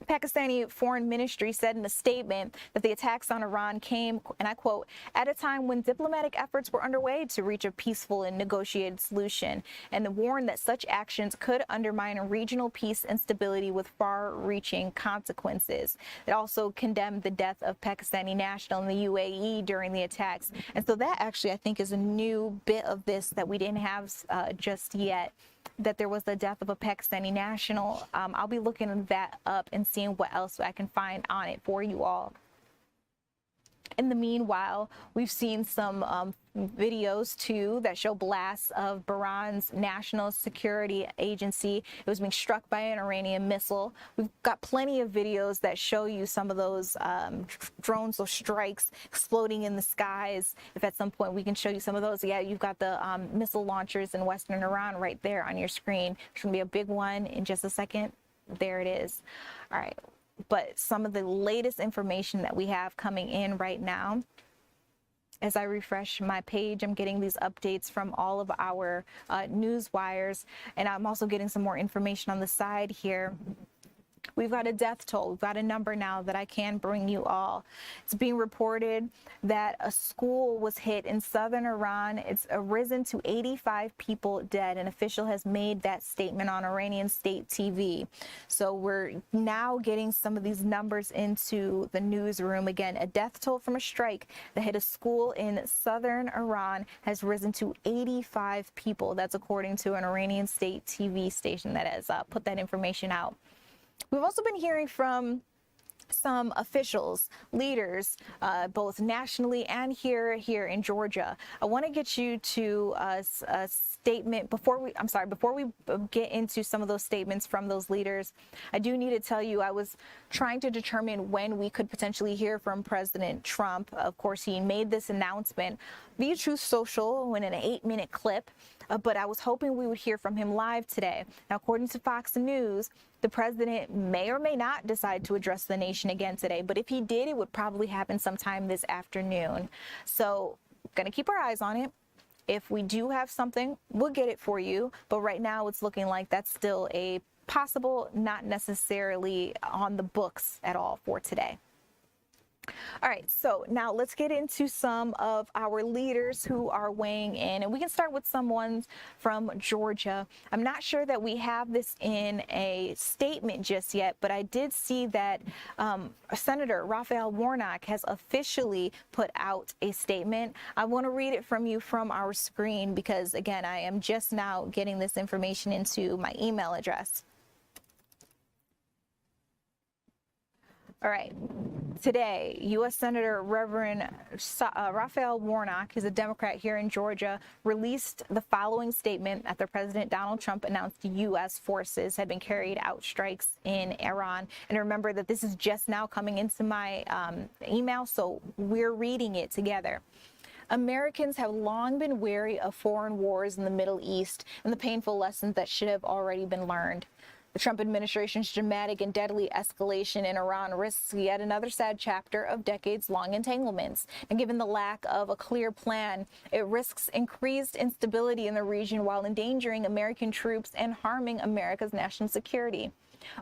Pakistani Foreign Ministry said in a statement that the attacks on Iran came, and I quote, at a time when diplomatic efforts were underway to reach a peaceful and negotiated solution, and warned that such actions could undermine regional peace and stability with far-reaching consequences. It also condemned the death of Pakistani national in the UAE during the attacks. And so that actually, I think, is a new bit of this that we didn't have just yet, that there was the death of a Pakistani national. I'll be looking that up and seeing what else I can find on it for you all. In the meanwhile, we've seen some videos too that show blasts of Bahrain's National Security Agency. It was being struck by an Iranian missile. We've got plenty of videos that show you some of those drones or strikes exploding in the skies. If at some point we can show you some of those. Yeah, you've got the missile launchers in Western Iran right there on your screen. There's going to be a big one in just a second. There it is. All right. But some of the latest information that we have coming in right now, as I refresh my page, I'm getting these updates from all of our news wires, and I'm also getting some more information on the side here. We've got a death toll. We've got a number now that I can bring you all. It's being reported that a school was hit in southern Iran. It's risen to 85 people dead. An official has made that statement on Iranian state TV. So we're now getting some of these numbers into the newsroom. Again, a death toll from a strike that hit a school in southern Iran has risen to 85 people. That's according to an Iranian state TV station that has put that information out. We've also been hearing from some officials, leaders, both nationally and here in Georgia. I want to get you to a statement before we get into some of those statements from those leaders. I do need to tell you, I was trying to determine when we could potentially hear from President Trump. Of course, he made this announcement via Truth Social in an 8-minute clip. But I was hoping we would hear from him live today. Now, according to Fox News, the president may or may not decide to address the nation again today. But if he did, it would probably happen sometime this afternoon. So, going to keep our eyes on it. If we do have something, we'll get it for you. But right now, it's looking like that's still a possible, not necessarily on the books at all for today. All right, so now let's get into some of our leaders who are weighing in, and we can start with someone from Georgia. I'm not sure that we have this in a statement just yet, but I did see that Senator Raphael Warnock has officially put out a statement. I want to read it from you from our screen because, again, I am just now getting this information into my email address. All right. Today, U.S. Senator Reverend Raphael Warnock, who's a Democrat here in Georgia, released the following statement after President Donald Trump announced U.S. forces had been carried out strikes in Iran. And remember that this is just now coming into my email, so we're reading it together. Americans have long been wary of foreign wars in the Middle East and the painful lessons that should have already been learned. The Trump administration's dramatic and deadly escalation in Iran risks yet another sad chapter of decades-long entanglements. And given the lack of a clear plan, it risks increased instability in the region while endangering American troops and harming America's national security.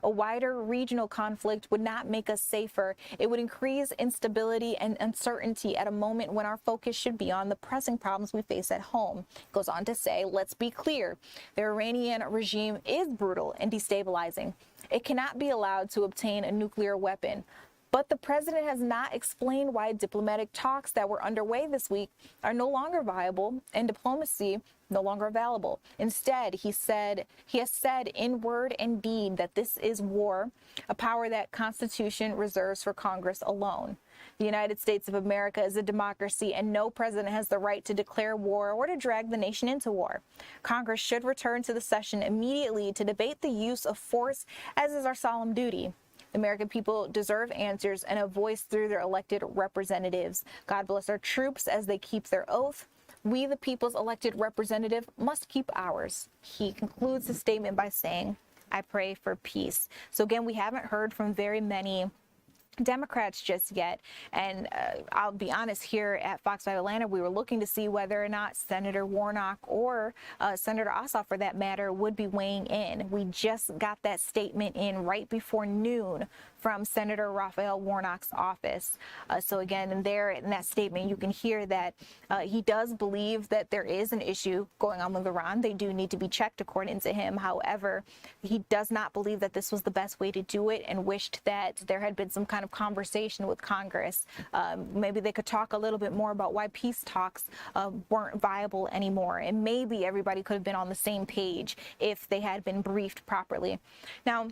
A wider regional conflict would not make us safer. It would increase instability and uncertainty at a moment when our focus should be on the pressing problems we face at home. It goes on to say, let's be clear, the Iranian regime is brutal and destabilizing. It cannot be allowed to obtain a nuclear weapon. But the president has not explained why diplomatic talks that were underway this week are no longer viable and diplomacy no longer available. Instead, he has said in word and deed that this is war, a power that Constitution reserves for Congress alone. The United States of America is a democracy, and no president has the right to declare war or to drag the nation into war. Congress should return to the session immediately to debate the use of force, as is our solemn duty. The American people deserve answers and a voice through their elected representatives. God bless our troops as they keep their oath. We, the people's elected representative, must keep ours. He concludes the statement by saying, I pray for peace. So again, we haven't heard from very many Democrats just yet. And I'll be honest, here at Fox 5 Atlanta, we were looking to see whether or not Senator Warnock or Senator Ossoff, for that matter, would be weighing in. We just got that statement in right before noon from Senator Raphael Warnock's office. So again, in that statement, you can hear that he does believe that there is an issue going on with Iran. They do need to be checked, according to him. However, he does not believe that this was the best way to do it and wished that there had been some kind of conversation with Congress. Maybe they could talk a little bit more about why peace talks weren't viable anymore. And maybe everybody could have been on the same page if they had been briefed properly. Now,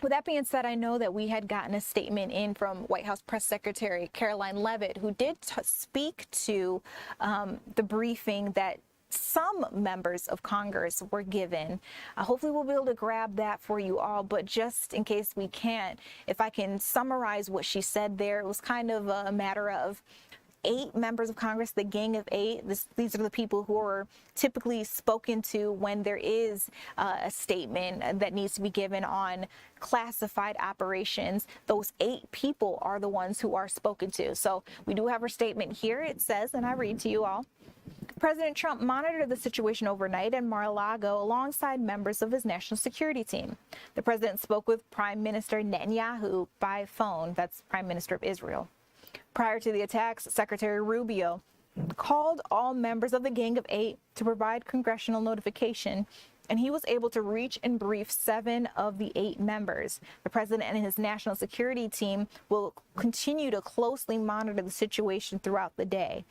with that being said, I know that we had gotten a statement in from White House Press Secretary Caroline Leavitt, who did speak to the briefing that some members of Congress were given. Hopefully we'll be able to grab that for you all, but just in case we can't, if I can summarize what she said there, it was kind of a matter of 8 members of Congress, the Gang of 8. These are the people who are typically spoken to when there is a statement that needs to be given on classified operations. Those 8 people are the ones who are spoken to. So we do have our statement here. It says, and I read to you all, President Trump monitored the situation overnight at Mar-a-Lago alongside members of his national security team. The president spoke with Prime Minister Netanyahu by phone. That's Prime Minister of Israel. Prior to the attacks, Secretary Rubio called all members of the Gang of 8 to provide congressional notification, and he was able to reach and brief 7 of the 8 members. The president and his national security team will continue to closely monitor the situation throughout the day.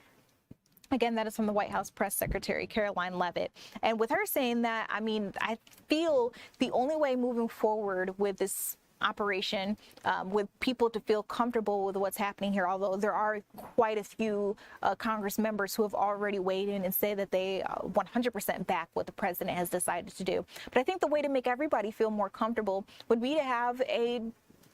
Again, that is from the White House Press Secretary Caroline Leavitt. And with her saying that, I mean, I feel the only way moving forward with this operation, with people to feel comfortable with what's happening here, although there are quite a few Congress members who have already weighed in and say that they 100% back what the president has decided to do. But I think the way to make everybody feel more comfortable would be to have a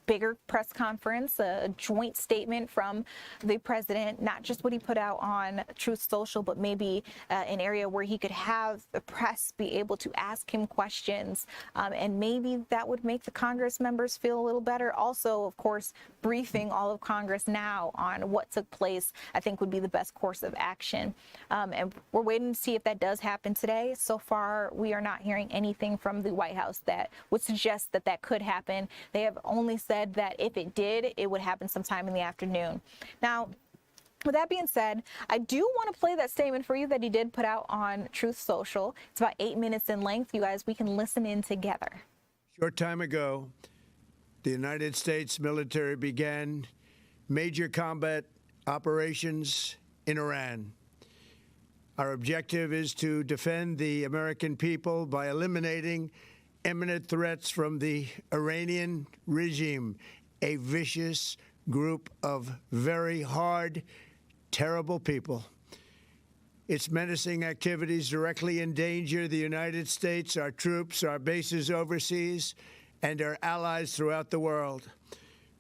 bigger press conference, a joint statement from the president, not just what he put out on Truth Social, but maybe an area where he could have the press be able to ask him questions. And maybe that would make the Congress members feel a little better. Also, of course, briefing all of Congress now on what took place, I think would be the best course of action. And we're waiting to see if that does happen today. So far, we are not hearing anything from the White House that would suggest that that could happen. They have only said said that if it did, it would happen sometime in the afternoon. Now, with that being said, I do want to play that statement for you that he did put out on Truth Social. It's about 8 minutes in length. You guys, we can listen in together. Short time ago, the United States military began major combat operations in Iran. Our objective is to defend the American people by eliminating imminent threats from the Iranian regime, a vicious group of very hard, terrible people. Its menacing activities directly endanger the United States, our troops, our bases overseas, and our allies throughout the world.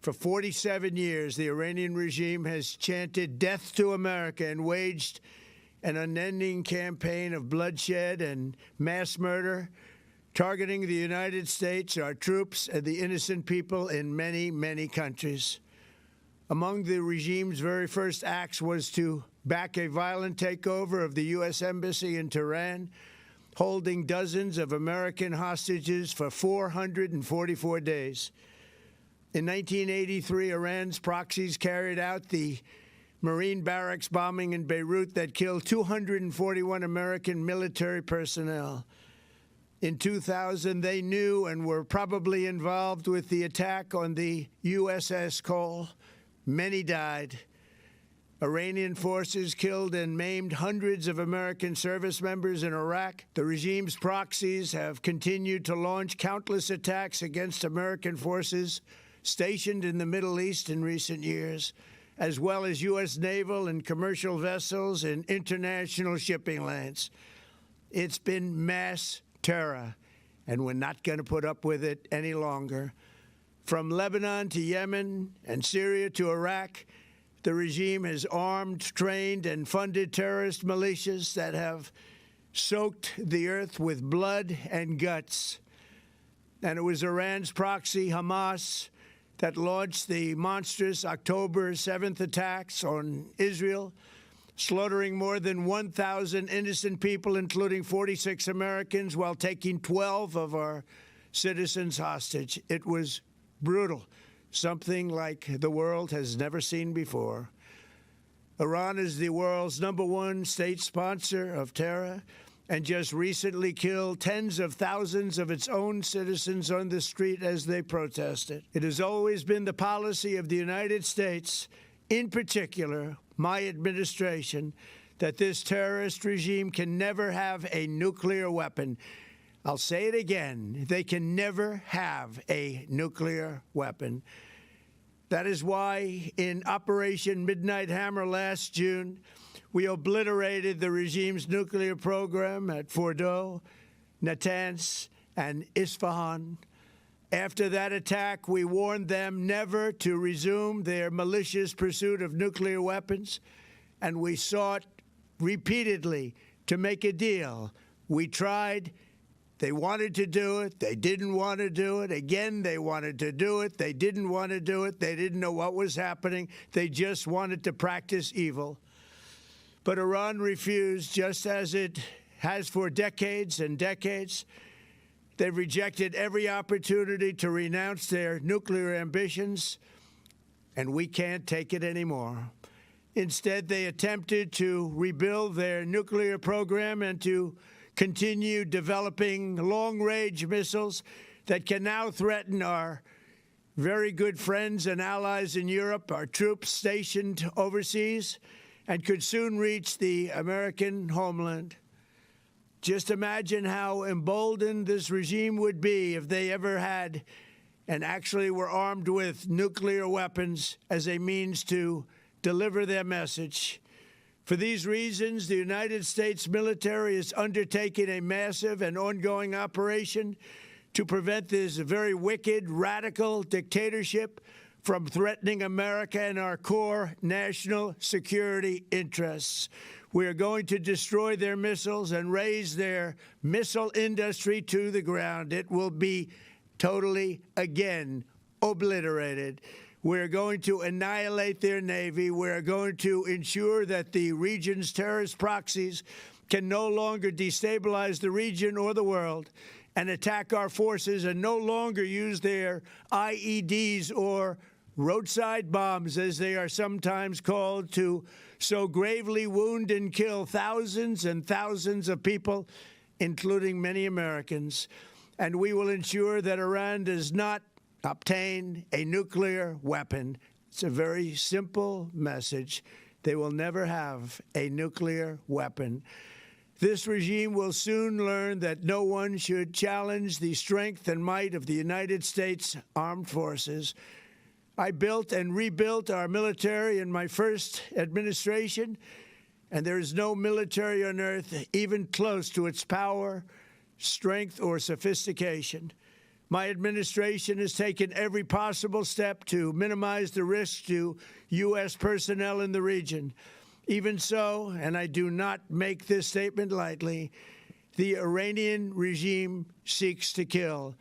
For 47 years, the Iranian regime has chanted death to America and waged an unending campaign of bloodshed and mass murder, targeting the United States, our troops, and the innocent people in many, many countries. Among the regime's very first acts was to back a violent takeover of the U.S. Embassy in Tehran, holding dozens of American hostages for 444 days. In 1983, Iran's proxies carried out the Marine barracks bombing in Beirut that killed 241 American military personnel. In 2000, they knew and were probably involved with the attack on the USS Cole. Many died. Iranian forces killed and maimed hundreds of American service members in Iraq. The regime's proxies have continued to launch countless attacks against American forces stationed in the Middle East in recent years, as well as U.S. naval and commercial vessels and international shipping lanes. It's been mass terror, and we're not going to put up with it any longer. From Lebanon to Yemen and Syria to Iraq, the regime has armed, trained, and funded terrorist militias that have soaked the earth with blood and guts. And it was Iran's proxy, Hamas, that launched the monstrous October 7th attacks on Israel, slaughtering more than 1,000 innocent people, including 46 Americans, while taking 12 of our citizens hostage. It was brutal, something like the world has never seen before. Iran is the world's #1 state sponsor of terror and just recently killed tens of thousands of its own citizens on the street as they protested. It has always been the policy of the United States, in particular, my administration, that this terrorist regime can never have a nuclear weapon. I'll say it again, they can never have a nuclear weapon. That is why in Operation Midnight Hammer last June, we obliterated the regime's nuclear program at Fordow, Natanz, and Isfahan. After that attack, we warned them never to resume their malicious pursuit of nuclear weapons, and we sought repeatedly to make a deal. We tried. They wanted to do it. They didn't want to do it. Again, they wanted to do it. They didn't want to do it. They didn't know what was happening. They just wanted to practice evil. But Iran refused, just as it has for decades and decades. They've rejected every opportunity to renounce their nuclear ambitions, and we can't take it anymore. Instead, they attempted to rebuild their nuclear program and to continue developing long-range missiles that can now threaten our very good friends and allies in Europe, our troops stationed overseas, and could soon reach the American homeland. Just imagine how emboldened this regime would be if they ever had and actually were armed with nuclear weapons as a means to deliver their message. For these reasons, the United States military is undertaking a massive and ongoing operation to prevent this very wicked, radical dictatorship from threatening America and our core national security interests. We are going to destroy their missiles and raise their missile industry to the ground. It will be totally, again, obliterated. We're going to annihilate their Navy. We're going to ensure that the region's terrorist proxies can no longer destabilize the region or the world. and attack our forces and no longer use their IEDs or roadside bombs, as they are sometimes called, to so gravely wound and kill thousands and thousands of people, including many Americans. And we will ensure that Iran does not obtain a nuclear weapon. It's a very simple message. They will never have a nuclear weapon. This regime will soon learn that no one should challenge the strength and might of the United States Armed Forces. I built and rebuilt our military in my first administration, and there is no military on earth even close to its power, strength, or sophistication. My administration has taken every possible step to minimize the risk to U.S. personnel in the region. Even so, and I do not make this statement lightly, the Iranian regime seeks to kill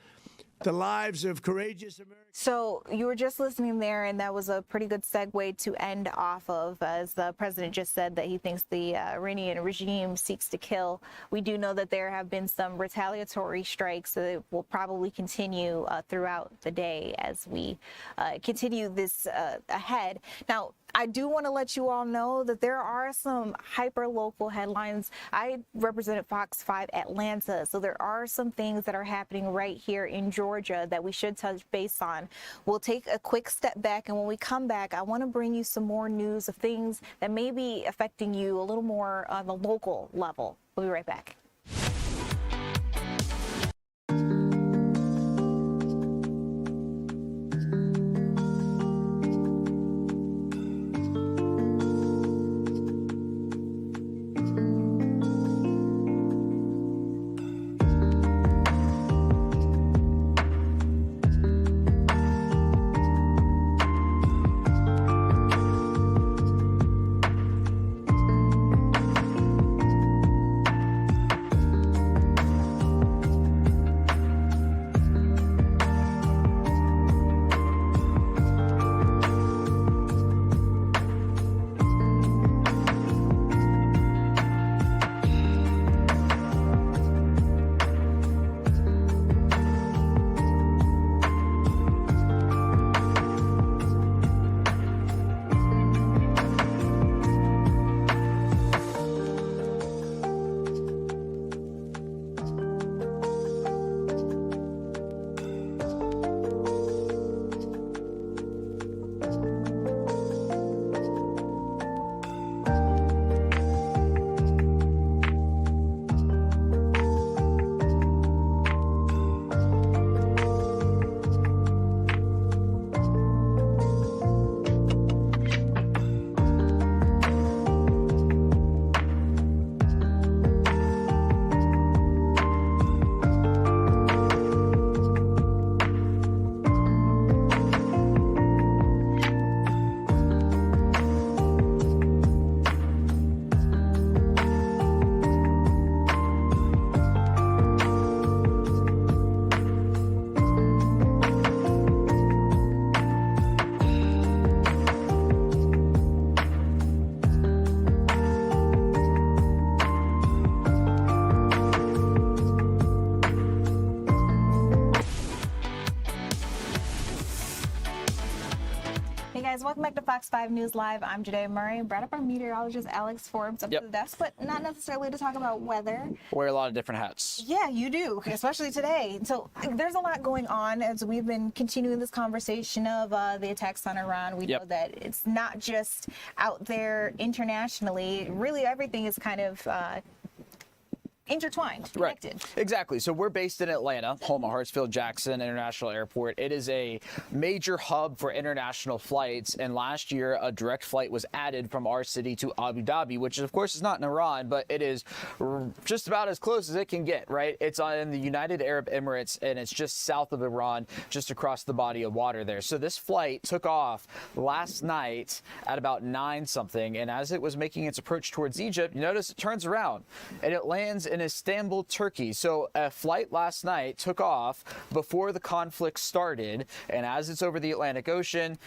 the lives of courageous Americans. So you were just listening there, and that was a pretty good segue to end off of, as the president just said that he thinks the Iranian regime seeks to kill. We do know that there have been some retaliatory strikes that will probably continue throughout the day as we continue this ahead. Now, I do want to let you all know that there are some hyper-local headlines. I represented Fox 5 Atlanta, so there are some things that are happening right here in Georgia that we should touch base on. We'll take a quick step back, and when we come back, I want to bring you some more news of things that may be affecting you a little more on the local level. We'll be right back. Welcome back to Fox 5 News Live. I'm Judea Murray. Brought up our meteorologist Alex Forbes up to the desk, but not necessarily to talk about weather. Wear a lot of different hats. Yeah, you do, especially today. So there's a lot going on as we've been continuing this conversation of the attacks on Iran. We know that it's not just out there internationally. Really, everything is kind of intertwined, connected. Right. Exactly. So we're based in Atlanta, home of Hartsfield-Jackson International Airport. It is a major hub for international flights, and last year a direct flight was added from our city to Abu Dhabi, which of course is not in Iran, but it is just about as close as it can get, right? It's in the United Arab Emirates, and it's just south of Iran, just across the body of water there. So this flight took off last night at about 9 something, and as it was making its approach towards Egypt, you notice it turns around and it lands in in Istanbul, Turkey. So a flight last night took off before the conflict started, and as it's over the Atlantic Ocean,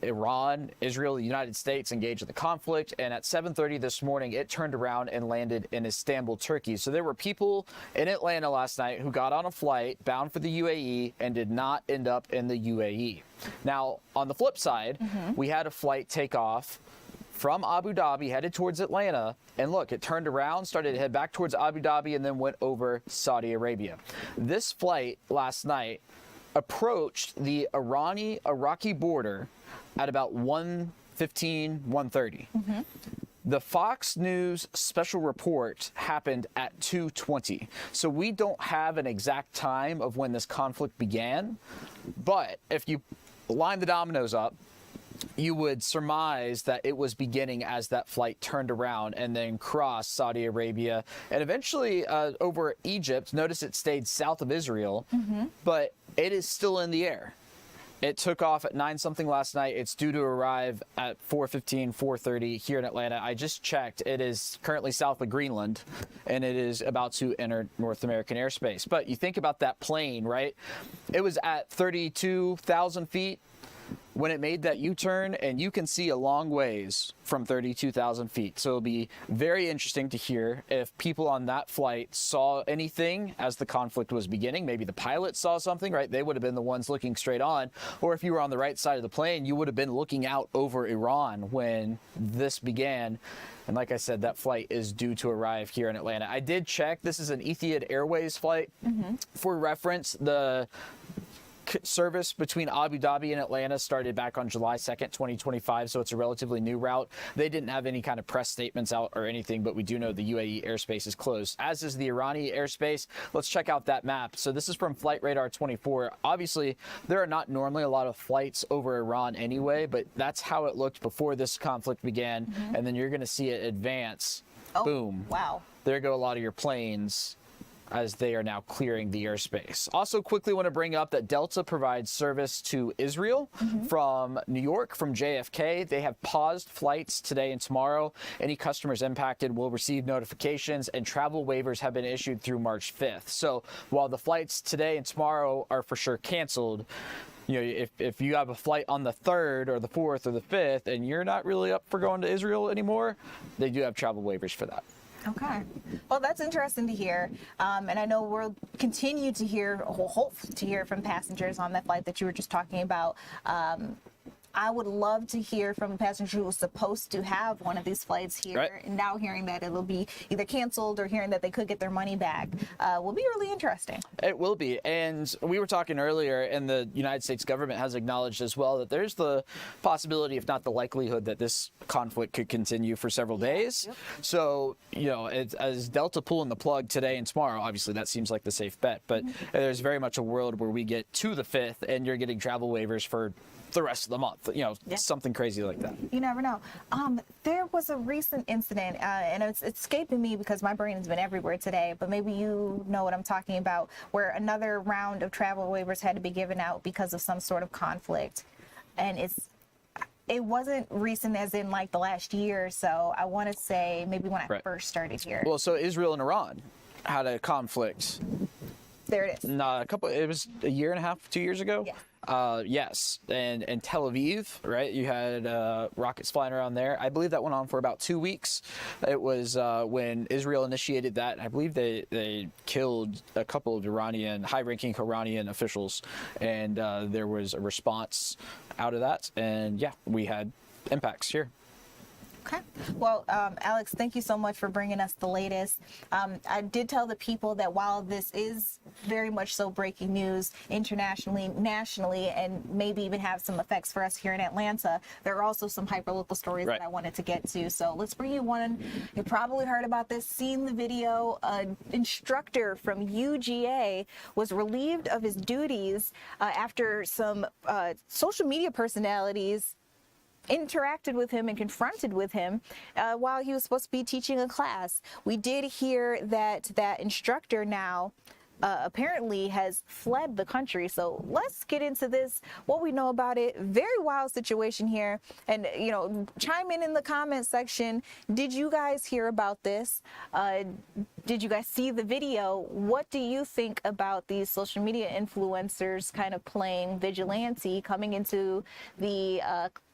Iran, Israel, the United States engaged in the conflict, and at 7:30 this morning, it turned around and landed in Istanbul, Turkey. So there were people in Atlanta last night who got on a flight bound for the UAE and did not end up in the UAE. Now, on the flip side, we had a flight take off from Abu Dhabi headed towards Atlanta, and look, it turned around, started to head back towards Abu Dhabi, and then went over Saudi Arabia. This flight last night approached the Iraqi border at about 1:15, 1:30. The Fox News special report happened at 2:20. So we don't have an exact time of when this conflict began, but if you line the dominoes up, you would surmise that it was beginning as that flight turned around and then crossed Saudi Arabia and eventually over Egypt. Notice it stayed south of Israel, but it is still in the air. It took off at 9-something last night. It's due to arrive at 4:15, 4:30 here in Atlanta. I just checked. It is currently south of Greenland, and it is about to enter North American airspace. But you think about that plane, right? It was at 32,000 feet when it made that U-turn, and you can see a long ways from 32,000 feet. So it'll be very interesting to hear if people on that flight saw anything as the conflict was beginning. Maybe the pilot saw something, right? They would have been the ones looking straight on. Or if you were on the right side of the plane, you would have been looking out over Iran when this began. And like I said, that flight is due to arrive here in Atlanta. I did check. This is an Etihad Airways flight. For reference, the service between Abu Dhabi and Atlanta started back on July 2nd, 2025, so it's a relatively new route. They didn't have any kind of press statements out or anything, but we do know the UAE airspace is closed, as is the Iranian airspace. Let's check out that map. So this is from Flight Radar 24. Obviously, there are not normally a lot of flights over Iran anyway, but that's how it looked before this conflict began, and then you're going to see it advance. Boom. Wow. There go a lot of your planes as they are now clearing the airspace. Also, quickly want to bring up that Delta provides service to Israel from New York, from JFK. They have paused flights today and tomorrow. Any customers impacted will receive notifications, and travel waivers have been issued through March 5th. So while the flights today and tomorrow are for sure canceled, you know, if you have a flight on the 3rd or the 4th or the 5th and you're not really up for going to Israel anymore, they do have travel waivers for that. Okay. Well, that's interesting to hear. And I know we'll continue to hear, hope to hear from passengers on that flight that you were just talking about. I would love to hear from a passenger who was supposed to have one of these flights here, and now hearing that it'll be either canceled or hearing that they could get their money back will be really interesting. It will be. And we were talking earlier, and the United States government has acknowledged as well that there's the possibility, if not the likelihood, that this conflict could continue for several days. So, you know, as Delta pulling the plug today and tomorrow, obviously that seems like the safe bet. But there's very much a world where we get to the 5th and you're getting travel waivers for the rest of the month, you know, something crazy like that. You never know. There was a recent incident, and it's escaping me because my brain has been everywhere today, but maybe you know what I'm talking about, where another round of travel waivers had to be given out because of some sort of conflict. And it wasn't recent as in like the last year or so. I want to say maybe when I first started here. Well, so Israel and Iran had a conflict. There it is. It was a year and a half, 2 years ago. Yeah. Yes, and Tel Aviv, right? You had rockets flying around there. I believe that went on for about 2 weeks. It was when Israel initiated that. I believe they killed a couple of high-ranking Iranian officials, and there was a response out of that. And yeah, we had impacts here. Okay. Well, Alex, thank you so much for bringing us the latest. I did tell the people that while this is very much so breaking news internationally, nationally, and maybe even have some effects for us here in Atlanta, there are also some hyperlocal stories that I wanted to get to. So let's bring you one. You probably heard about this, seen the video. An instructor from UGA was relieved of his duties after some social media personalities interacted with him and confronted with him while he was supposed to be teaching a class. We did hear that that instructor now apparently has fled the country. So let's get into this, what we know about it. Very wild situation here. And, you know, chime in the comment section. Did you guys hear about this? Did you guys see the video? What do you think about these social media influencers kind of playing vigilante, coming into the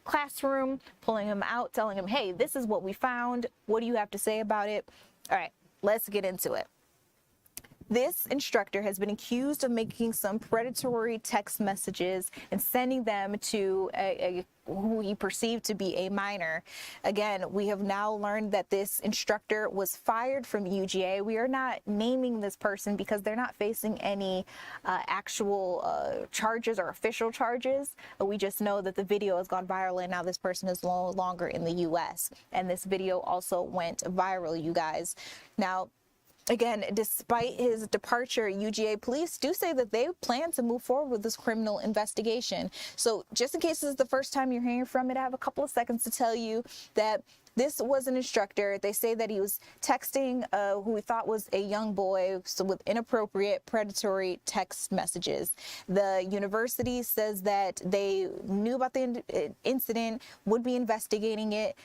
classroom, pulling them out, telling them, hey, this is what we found. What do you have to say about it? All right, let's get into it. This instructor has been accused of making some predatory text messages and sending them to who he perceived to be a minor. Again, we have now learned that this instructor was fired from UGA. We are not naming this person because they're not facing any actual charges or official charges. We just know that the video has gone viral and now this person is no longer in the U.S. And this video also went viral, you guys. Now, again, despite his departure, UGA police do say that they plan to move forward with this criminal investigation. So just in case this is the first time you're hearing from it, I have a couple of seconds to tell you that this was an instructor. They say that he was texting who we thought was a young boy, so with inappropriate predatory text messages. The university says that they knew about the incident, would be investigating it.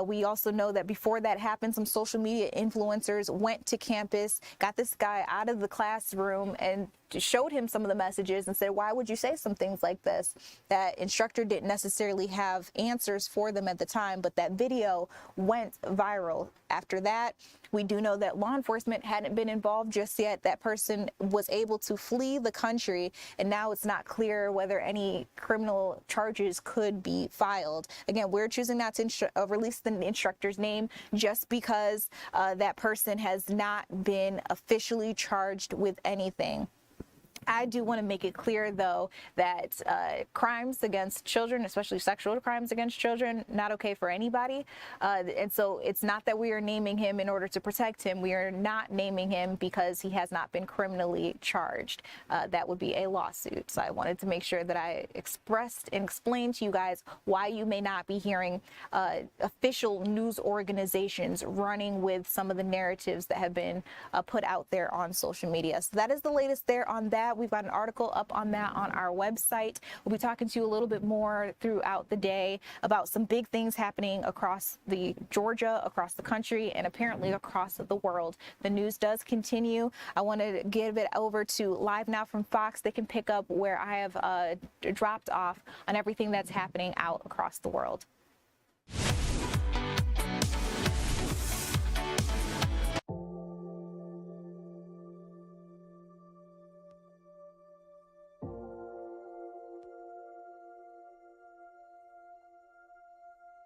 We also know that before that happened, some social media influencers went to campus, got this guy out of the classroom and showed him some of the messages and said, why would you say some things like this? That instructor didn't necessarily have answers for them at the time, but that video went viral. After that, we do know that law enforcement hadn't been involved just yet. That person was able to flee the country, and now it's not clear whether any criminal charges could be filed. Again, we're choosing not to release the instructor's name just because that person has not been officially charged with anything. I do want to make it clear, though, that crimes against children, especially sexual crimes against children, not okay for anybody. And so it's not that we are naming him in order to protect him. We are not naming him because he has not been criminally charged. That would be a lawsuit. So I wanted to make sure that I expressed and explained to you guys why you may not be hearing official news organizations running with some of the narratives that have been put out there on social media. So that is the latest there on that. We've got an article up on that on our website. We'll be talking to you a little bit more throughout the day about some big things happening across Georgia, across the country, and apparently across the world. The news does continue. I want to give it over to Live Now from Fox. They can pick up where I have dropped off on everything that's happening out across the world.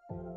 you.